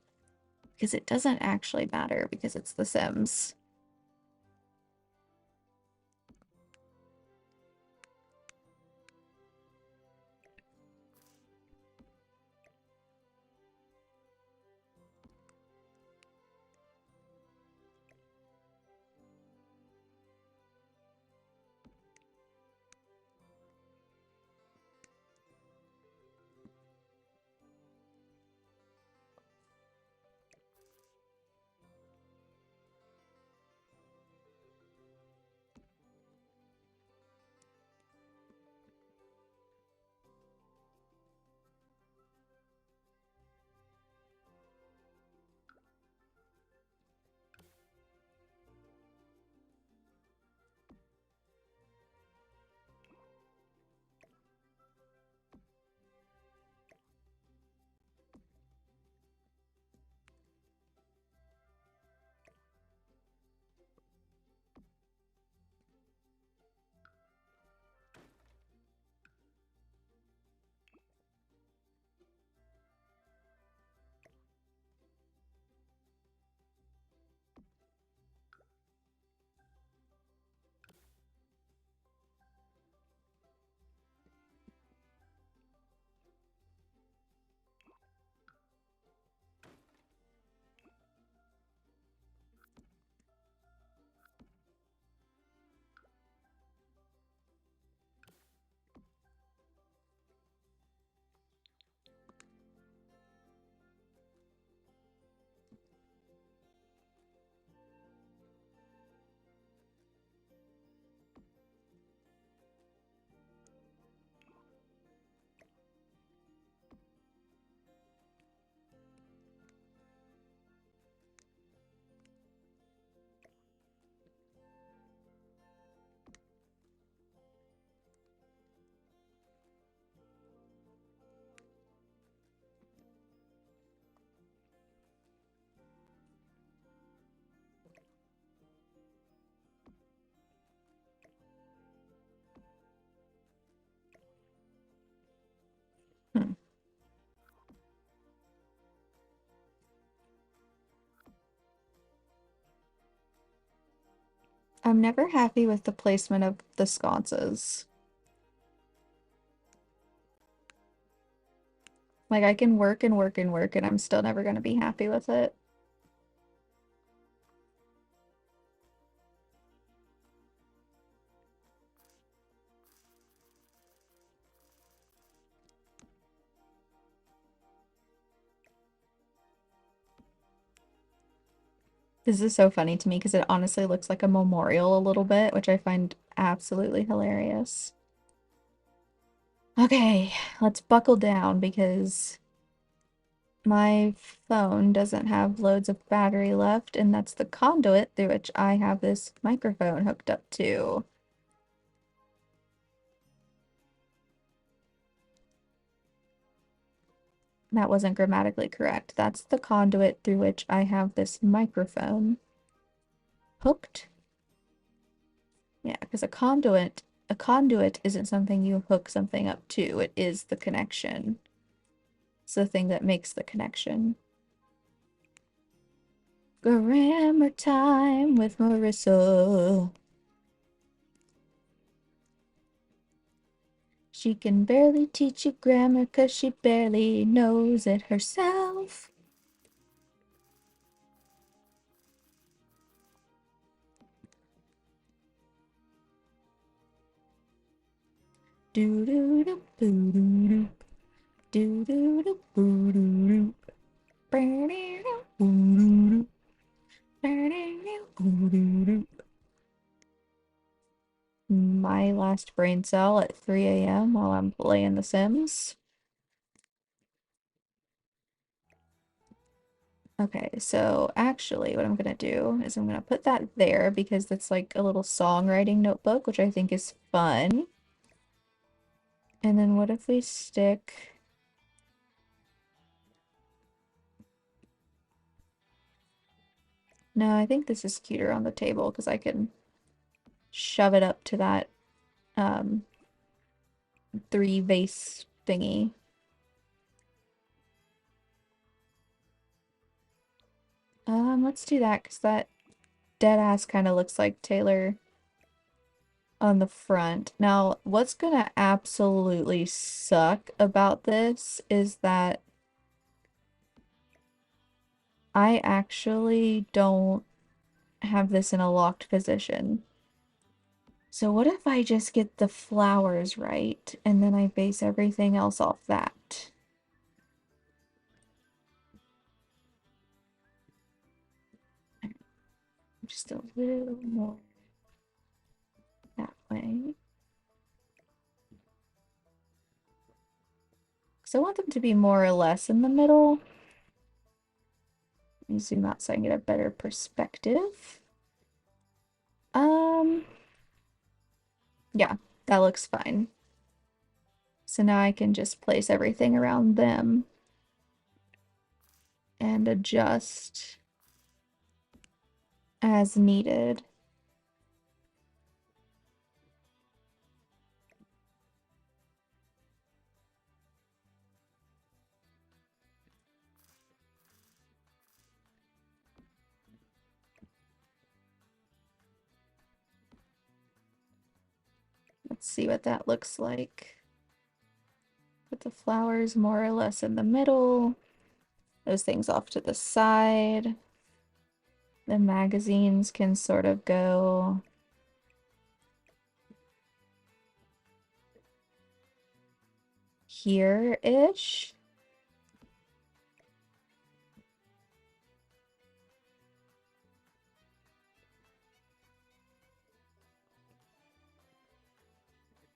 because it doesn't actually matter because it's The Sims. Hmm. I'm never happy with the placement of the sconces. Like, I can work and work and work, and I'm still never going to be happy with it. This is so funny to me because it honestly looks like a memorial a little bit, which I find absolutely hilarious. Okay, let's buckle down because my phone doesn't have loads of battery left, and that's the conduit through which I have this microphone hooked up to. That wasn't grammatically correct. That's the conduit through which I have this microphone hooked. Yeah, because a conduit isn't something you hook something up to. It is the connection. It's the thing that makes the connection. Grammar time with Marissa. She can barely teach you grammar 'cause she barely knows it herself. Do do do boo do do. Do do do boo do do. My last brain cell at 3 a.m. while I'm playing The Sims. Okay, so actually what I'm gonna do is I'm gonna put that there because that's like a little songwriting notebook, which I think is fun. And then what if we stick... No, I think this is cuter on the table because I can shove it up to that um 3 vase thingy. Let's do that because that dead ass kind of looks like Taylor on the front. Now, what's gonna absolutely suck about this is that I actually don't have this in a locked position. So what if I just get the flowers right and then I base everything else off that? Just a little more that way. Because I want them to be more or less in the middle. Let me zoom out so I can get a better perspective. Yeah, that looks fine. So now I can just place everything around them and adjust as needed. Let's see what that looks like. Put the flowers more or less in the middle. Those things off to the side. The magazines can sort of go here-ish.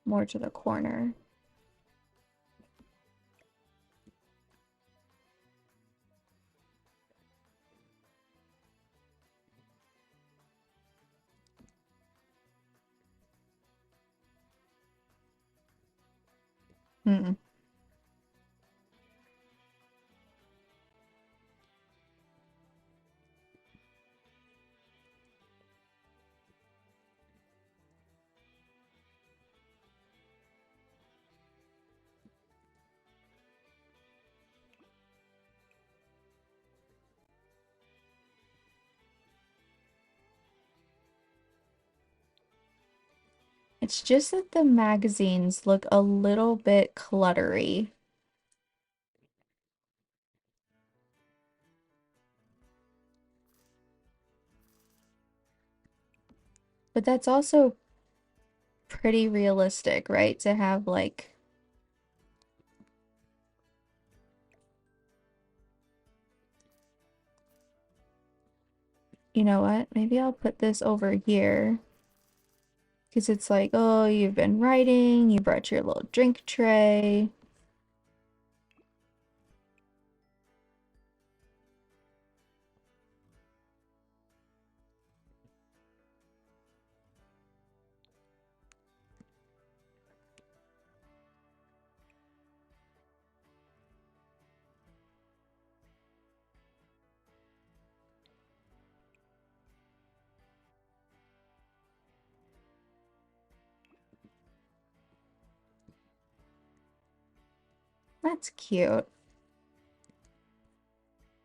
More to the corner. Hmm. It's just that the magazines look a little bit cluttery. But that's also pretty realistic, right? To have like, you know what? Maybe I'll put this over here. Because it's like, oh, you've been writing, you brought your little drink tray. That's cute.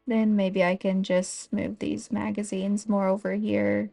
Then maybe I can just move these magazines more over here.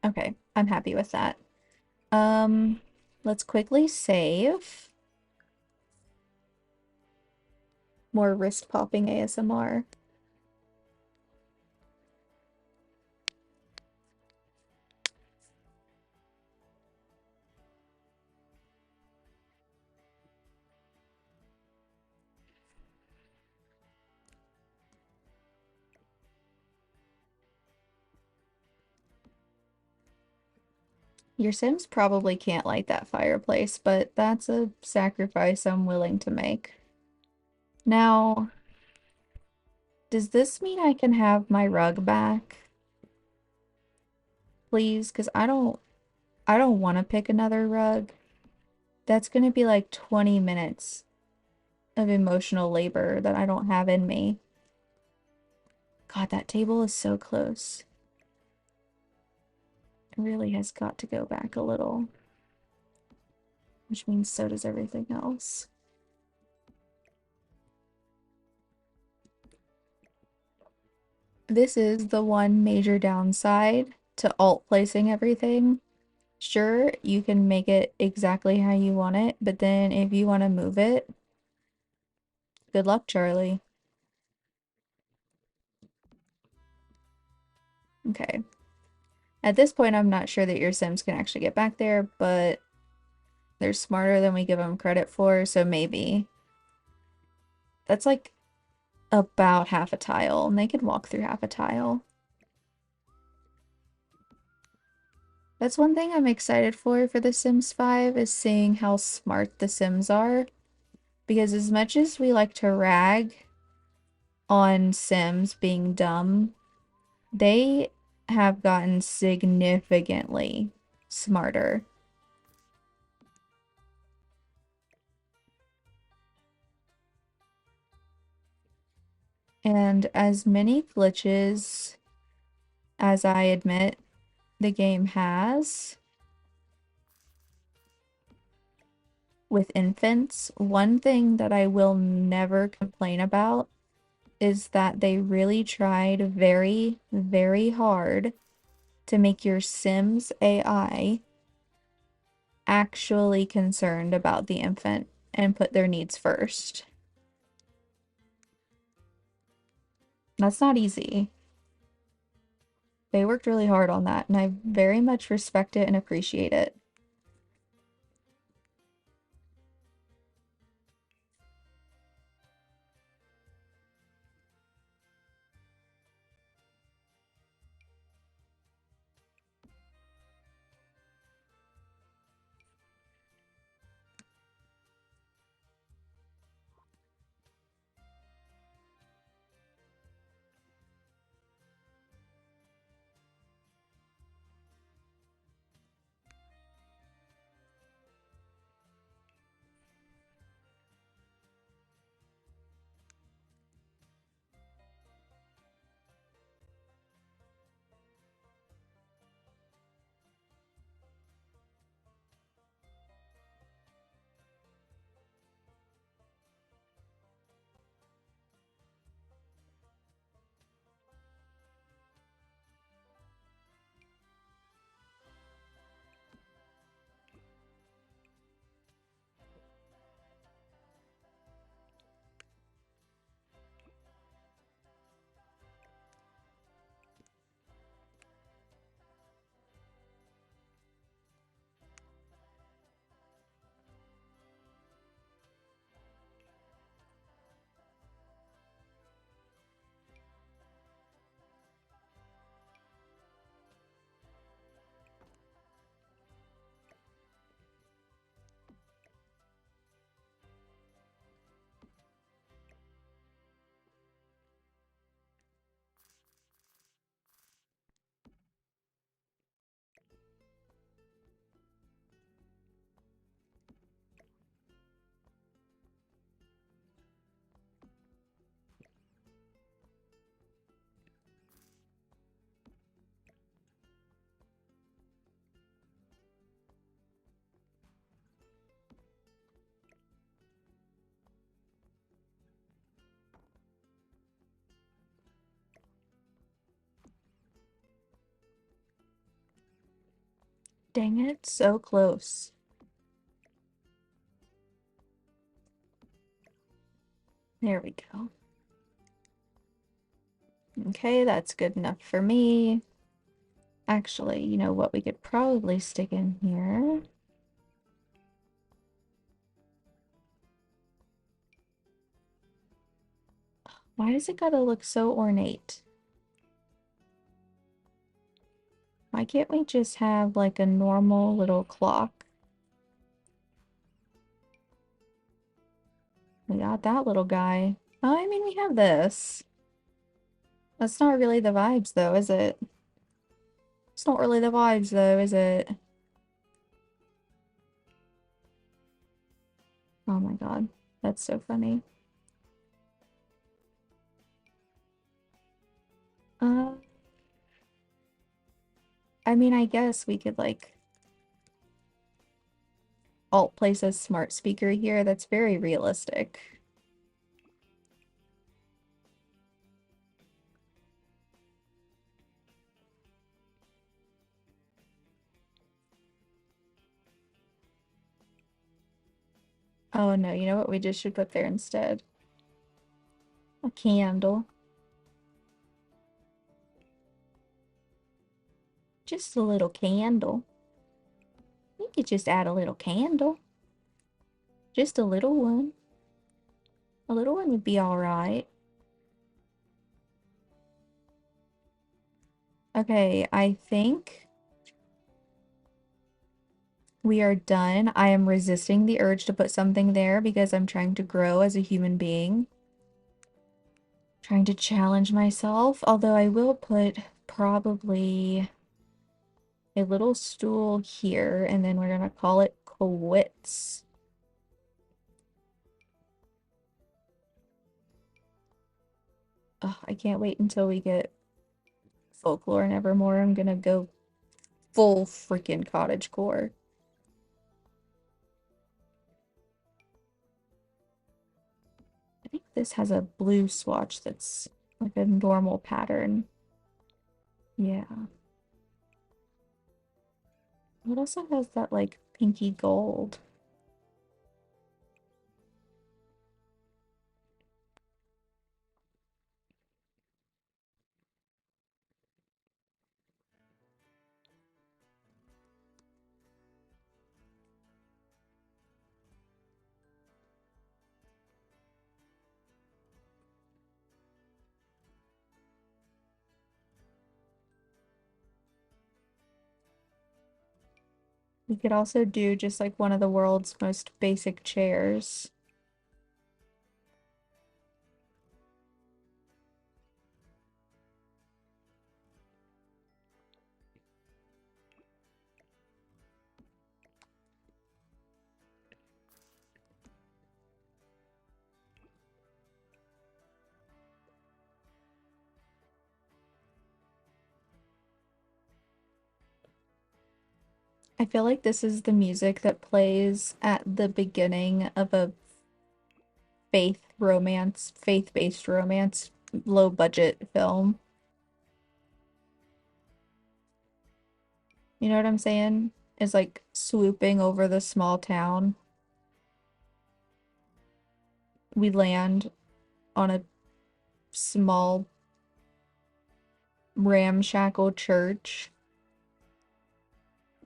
Okay, I'm happy with that. Um, let's quickly save. More wrist popping ASMR. Your Sims probably can't light that fireplace, but that's a sacrifice I'm willing to make. Now, does this mean I can have my rug back? Please, because I don't want to pick another rug. That's going to be like 20 minutes of emotional labor that I don't have in me. God, that table is so close. It really has got to go back a little, which means so does everything else. This is the one major downside to alt placing everything. Sure, you can make it exactly how you want it, but then if you want to move it, good luck, Charlie. Okay. At this point, I'm not sure that your Sims can actually get back there, but they're smarter than we give them credit for, so maybe. That's like about half a tile, and they can walk through half a tile. That's one thing I'm excited for The Sims 5 is seeing how smart the Sims are. Because as much as we like to rag on Sims being dumb, they have gotten significantly smarter. And as many glitches as I admit the game has with infants, one thing that I will never complain about is that they really tried very, very hard to make your Sims AI actually concerned about the infant and put their needs first. That's not easy. They worked really hard on that, and I very much respect it and appreciate it. Dang it, so close. There we go. Okay, that's good enough for me. Actually, you know what we could probably stick in here? Why does it gotta look so ornate? Why can't we just have like a normal little clock? We got that little guy. Oh, I mean, we have this. That's not really the vibes though, is it? It's not really the vibes though, is it? Oh my god, that's so funny. Uh, I mean, I guess we could like alt place a smart speaker here. That's very realistic. Oh no, you know what we just should put there instead? A candle. Just a little candle. You could just add a little candle. Just a little one. A little one would be alright. Okay, I think we are done. I am resisting the urge to put something there because I'm trying to grow as a human being. Trying to challenge myself, although I will put probably a little stool here, and then we're gonna call it quits. Ugh, I can't wait until we get folklore and evermore. I'm gonna go full freaking cottagecore. I think this has a blue swatch that's like a normal pattern. Yeah. It also has that like pinky gold. We could also do just like one of the world's most basic chairs. I feel like this is the music that plays at the beginning of a faith-based romance, low budget film. You know what I'm saying? Is like swooping over the small town. We land on a small ramshackle church.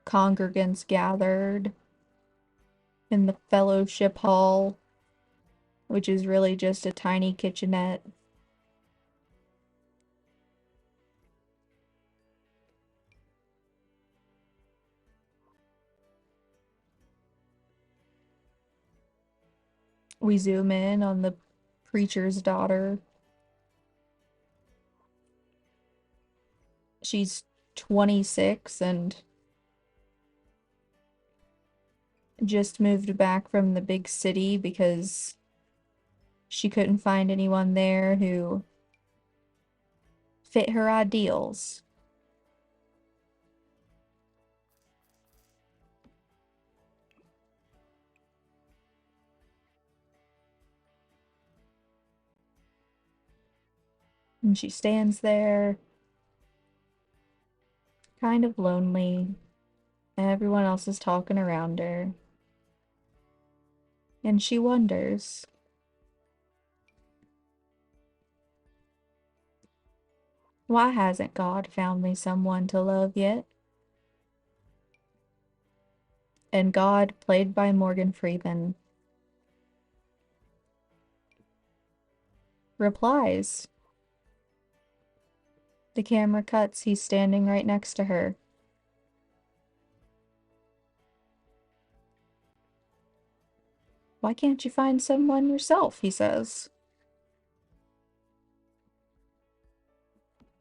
Congregants gathered in the fellowship hall, which is really just a tiny kitchenette. We zoom in on the preacher's daughter. She's 26 and just moved back from the big city because she couldn't find anyone there who fit her ideals. And she stands there, kind of lonely, Everyone else is talking around her, and she wonders, why hasn't God found me someone to love yet? And God, played by Morgan Freeman, replies. The camera cuts, he's standing right next to her. Why can't you find someone yourself? He says.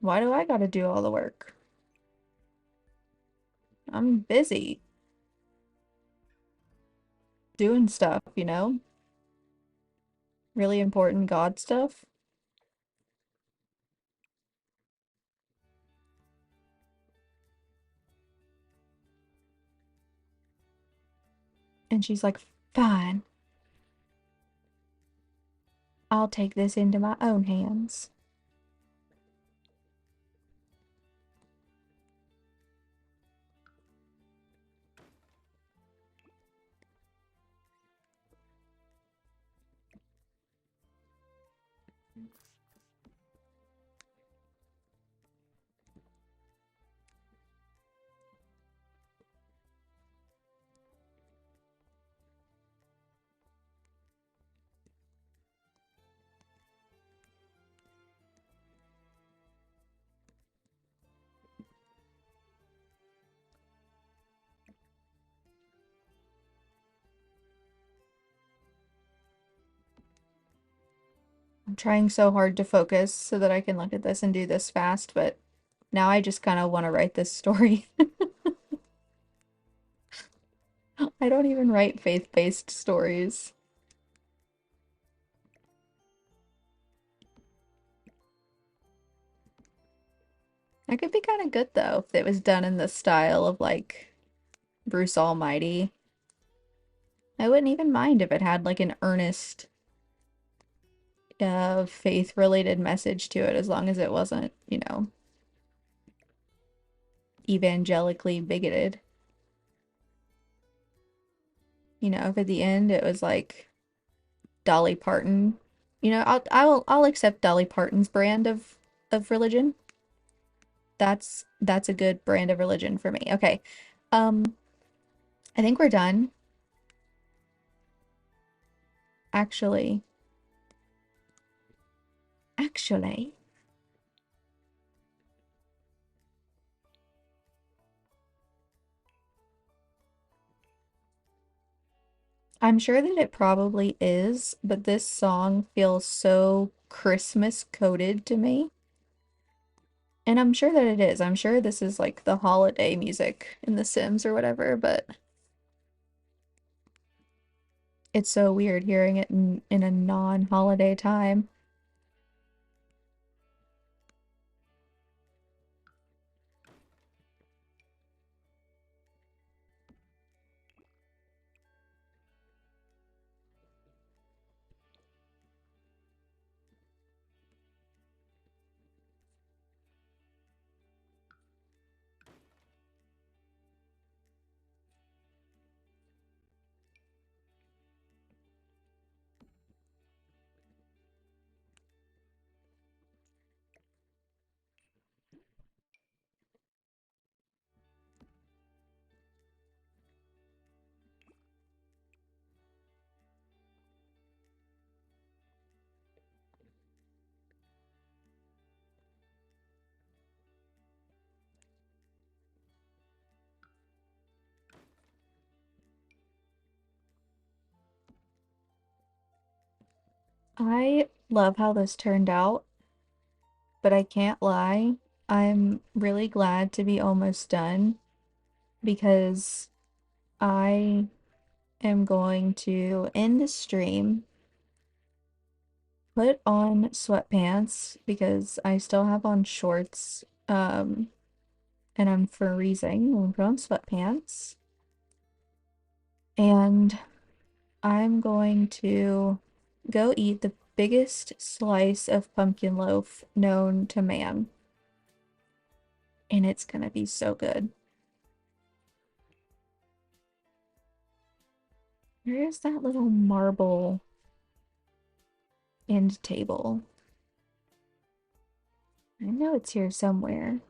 Why do I gotta do all the work? I'm busy doing stuff, you know? Really important God stuff. And she's like, fine, I'll take this into my own hands. I'm trying so hard to focus so that I can look at this and do this fast, but now I just kind of want to write this story. I don't even write faith-based stories. That could be kind of good though, if it was done in the style of like Bruce Almighty. I wouldn't even mind if it had like an earnest, faith-related message to it, as long as it wasn't, evangelically bigoted. If at the end it was like Dolly Parton, I'll accept Dolly Parton's brand of religion. That's a good brand of religion for me. Okay. Um, I think we're done. Actually, actually, I'm sure that it probably is, but this song feels so Christmas coded to me. And I'm sure that it is. I'm sure this is like the holiday music in The Sims or whatever, but it's so weird hearing it in a non-holiday time. I love how this turned out, but I can't lie. I'm really glad to be almost done because I am going to end the stream, put on sweatpants because I still have on shorts, and I'm freezing. I'm gonna put on sweatpants, and I'm going to go eat the biggest slice of pumpkin loaf known to man, and it's gonna be so good. Where is that little marble end table? I know it's here somewhere.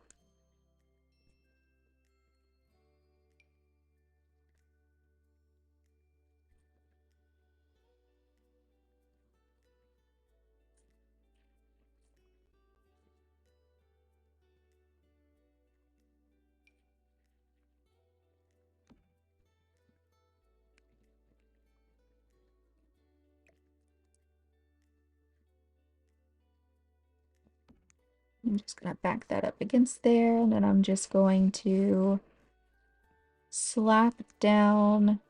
I'm just gonna back that up against there, and then I'm just going to slap down.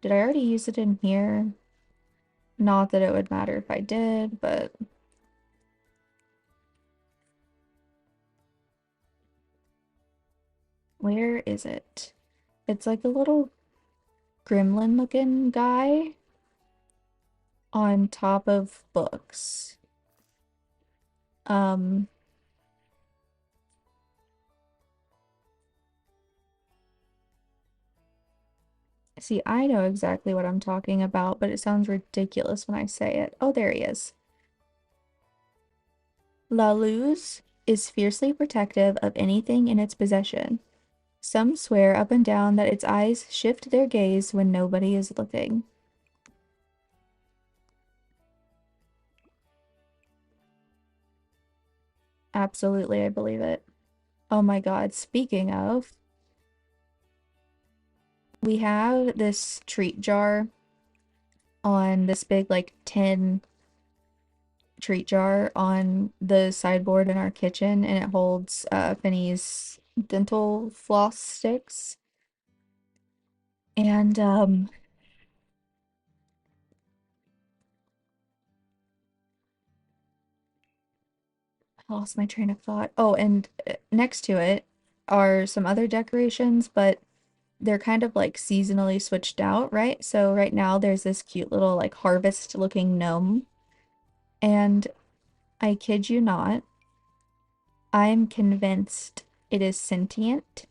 Did I already use it in here? Not that it would matter if I did, but where is it? It's like a little gremlin looking guy on top of books. Um, See, I know exactly what I'm talking about, but it sounds ridiculous when I say it. Oh, there he is. La Luz is fiercely protective of anything in its possession. Some swear up and down that its eyes shift their gaze when nobody is looking. Absolutely, I believe it. Oh my God, speaking of, we have this treat jar on this big, like, tin treat jar on the sideboard in our kitchen, and it holds Penny's dental floss sticks. And I lost my train of thought. Oh, and next to it are some other decorations, but they're kind of like seasonally switched out, right? So right now there's this cute little like harvest looking gnome, and I kid you not, I'm convinced it is sentient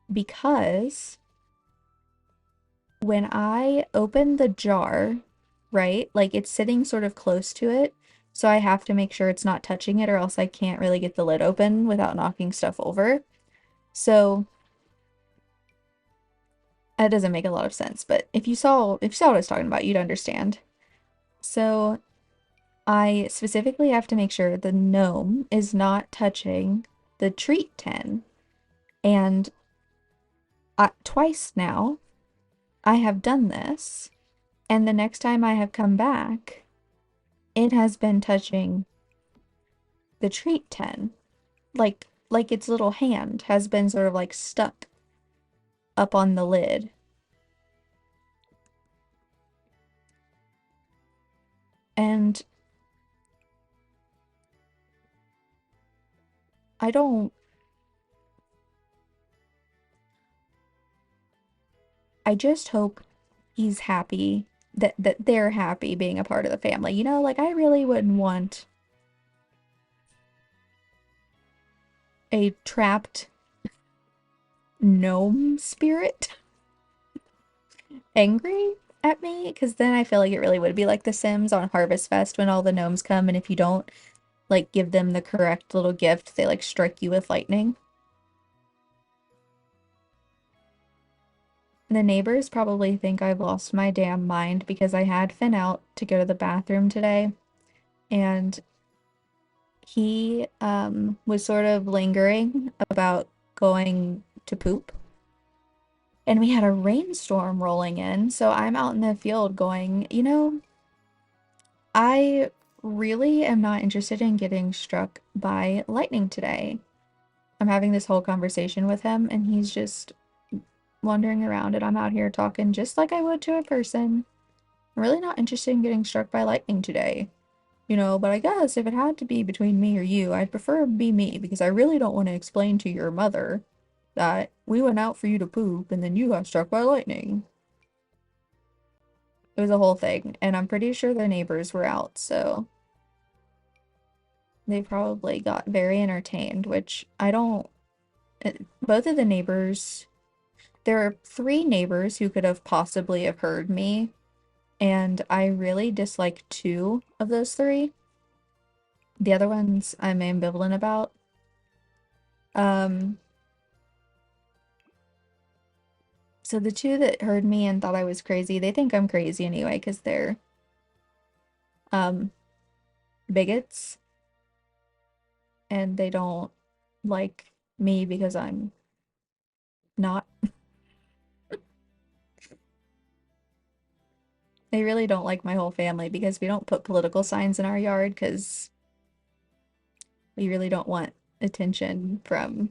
because when I open the jar, right, like it's sitting sort of close to it, so I have to make sure it's not touching it or else I can't really get the lid open without knocking stuff over. So that doesn't make a lot of sense, but if you saw what I was talking about, you'd understand. So I specifically have to make sure the gnome is not touching the treat tin. And twice now I have done this, and the next time I have come back, it has been touching the treat tin. Like its little hand has been sort of like stuck up on the lid. And I don't I just hope he's happy that they're happy being a part of the family. You know, like I really wouldn't want a trapped gnome spirit angry at me, because then I feel like it really would be like The Sims on Harvest Fest when all the gnomes come, and if you don't like give them the correct little gift, they like strike you with lightning. The neighbors probably think I've lost my damn mind because I had Finn out to go to the bathroom today, and he was sort of lingering about going to poop. And we had a rainstorm rolling in, so I'm out in the field going, I really am not interested in getting struck by lightning today. I'm having this whole conversation with him, and he's just wandering around, and I'm out here talking just like I would to a person. I'm really not interested in getting struck by lightning today. But I guess if it had to be between me or you, I'd prefer it be me because I really don't want to explain to your mother that we went out for you to poop and then you got struck by lightning. It was a whole thing, and I'm pretty sure the neighbors were out, so they probably got very entertained, which I don't. Both of the neighbors, there are three neighbors who could have possibly have heard me, and I really dislike two of those three. The other ones I'm ambivalent about. Um, so the two that heard me and thought I was crazy, they think I'm crazy anyway because they're um bigots and they don't like me because I'm not. They really don't like my whole family because we don't put political signs in our yard because we really don't want attention from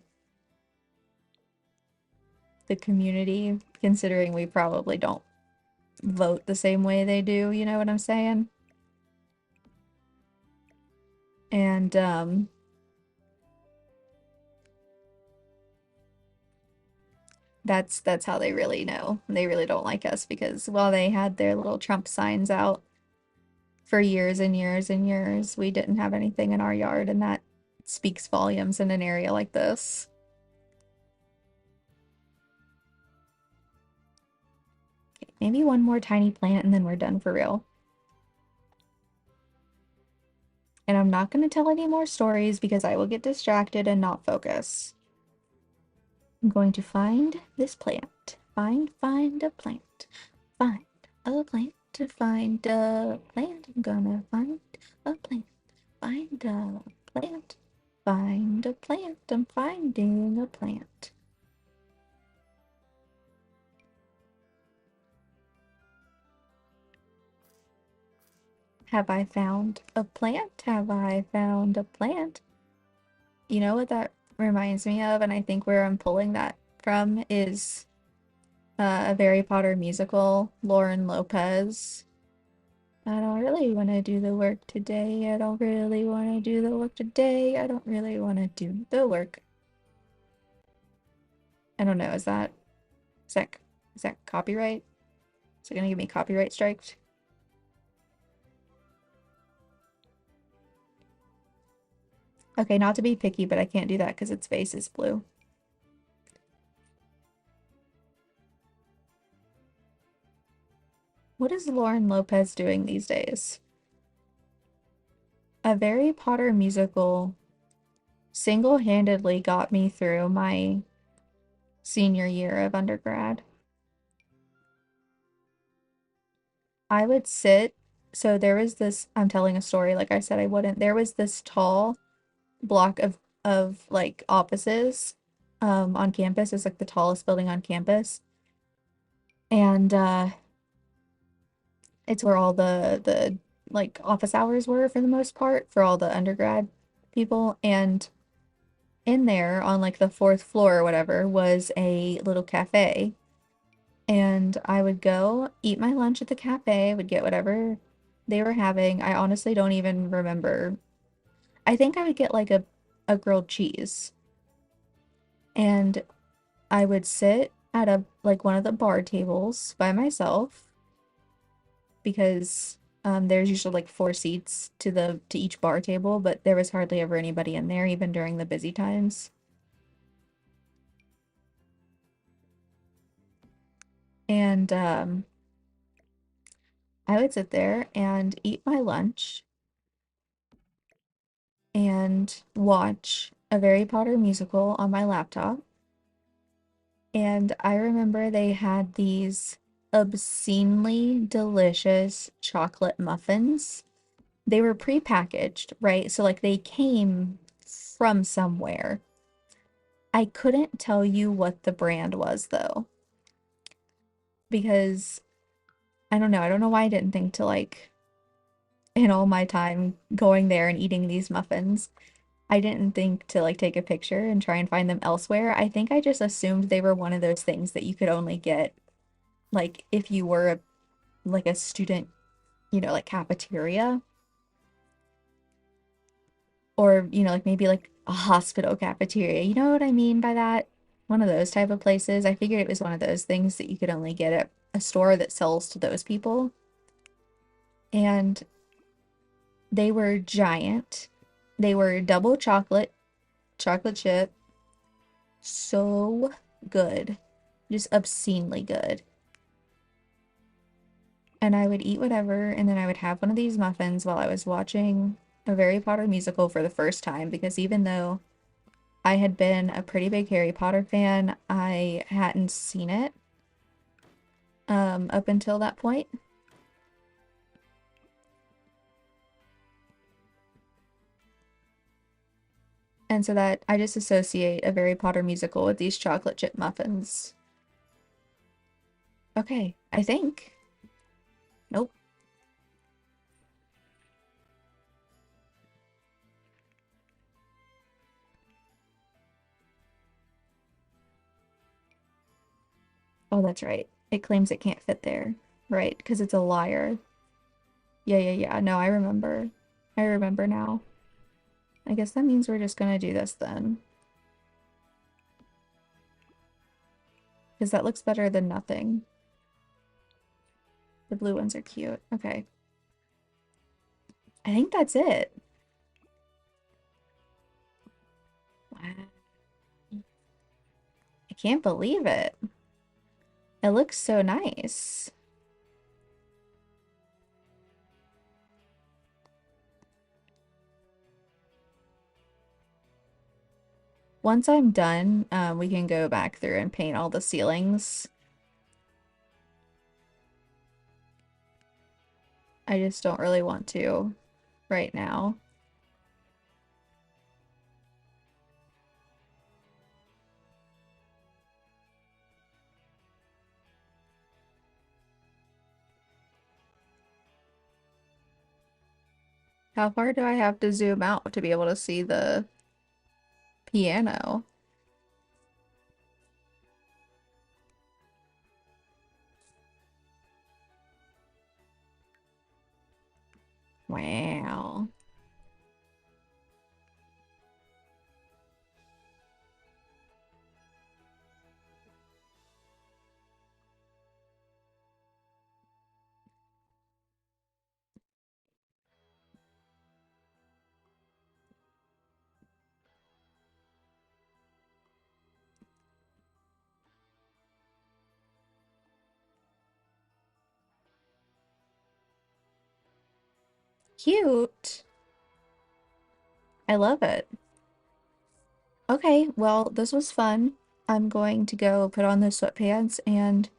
the community, considering we probably don't vote the same way they do, you know what I'm saying? And that's how they really know. They really don't like us because while they had their little Trump signs out for years and years and years, we didn't have anything in our yard, and that speaks volumes in an area like this. Okay, maybe one more tiny plant and then we're done for real. And I'm not going to tell any more stories because I will get distracted and not focus. I'm going to find this plant. Find a plant. Find a plant to find a plant. I'm gonna find a plant. Find a plant. Find a plant. I'm finding a plant. Have I found a plant? Have I found a plant? You know what that reminds me of, and I think where I'm pulling that from is a Harry Potter musical, Lauren Lopez. I don't really want to do the work today. I don't really want to do the work today. I don't really want to do the work. I don't know. Is that is that copyright? Is it gonna give me copyright striked? Okay, not to be picky, but I can't do that because its face is blue. What is Lauren Lopez doing these days? A Harry Potter musical single-handedly got me through my senior year of undergrad. I would sit, so there was this, I'm telling a story, like I said I wouldn't. There was this tall block of like offices on campus. It's like the tallest building on campus. And it's where all the like office hours were for the most part for all the undergrad people. And in there on like the fourth floor or whatever was a little cafe. And I would go eat my lunch at the cafe, would get whatever they were having. I honestly don't even remember. I think I would get like a grilled cheese. And I would sit at a like one of the bar tables by myself because there's usually like four seats to each bar table, but there was hardly ever anybody in there, even during the busy times. And I would sit there and eat my lunch and watch a Harry Potter musical on my laptop. And I remember they had these obscenely delicious chocolate muffins. They were prepackaged, right? So like they came from somewhere. I couldn't tell you what the brand was though, because I don't know. I don't know why I didn't think to like in all my time going there and eating these muffins, I didn't think to like take a picture and try and find them elsewhere. I think I just assumed they were one of those things that you could only get like if you were like a student, you know, like cafeteria or, you know, like maybe like a hospital cafeteria. You know what I mean by that? One of those type of places. I figured it was one of those things that you could only get at a store that sells to those people. And they were giant. They were double chocolate chip. So good. just obscenely good. And I would eat whatever, and then I would have one of these muffins while I was watching a Harry Potter musical for the first time, because even though I had been a pretty big Harry Potter fan, I hadn't seen it up until that point. And so that I just associate a Harry Potter musical with these chocolate chip muffins. Okay, I think. Nope. Oh, that's right. It claims it can't fit there. Right, because it's a liar. Yeah, yeah, yeah. No, I remember. I remember now. I guess that means we're just gonna do this then. Because that looks better than nothing. The blue ones are cute. Okay. I think that's it. Wow. I can't believe it. It looks so nice. Once I'm done, we can go back through and paint all the ceilings. I just don't really want to right now. How far do I have to zoom out to be able to see the piano? Wow. Cute. I love it. Okay, well, this was fun. I'm going to go put on those sweatpants and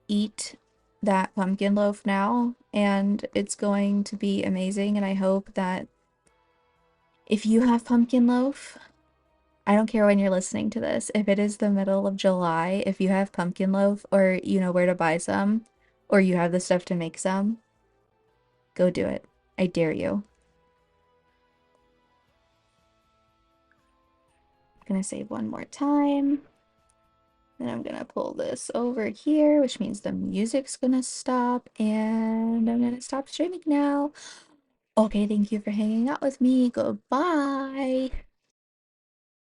eat that pumpkin loaf now, and it's going to be amazing. And I hope that if you have pumpkin loaf, I don't care when you're listening to this, if it is the middle of July, if you have pumpkin loaf or you know where to buy some, or you have the stuff to make some, go do it. I dare you. I'm gonna save one more time. Then I'm gonna pull this over here, which means the music's gonna stop, and I'm gonna stop streaming now. Okay, thank you for hanging out with me. Goodbye.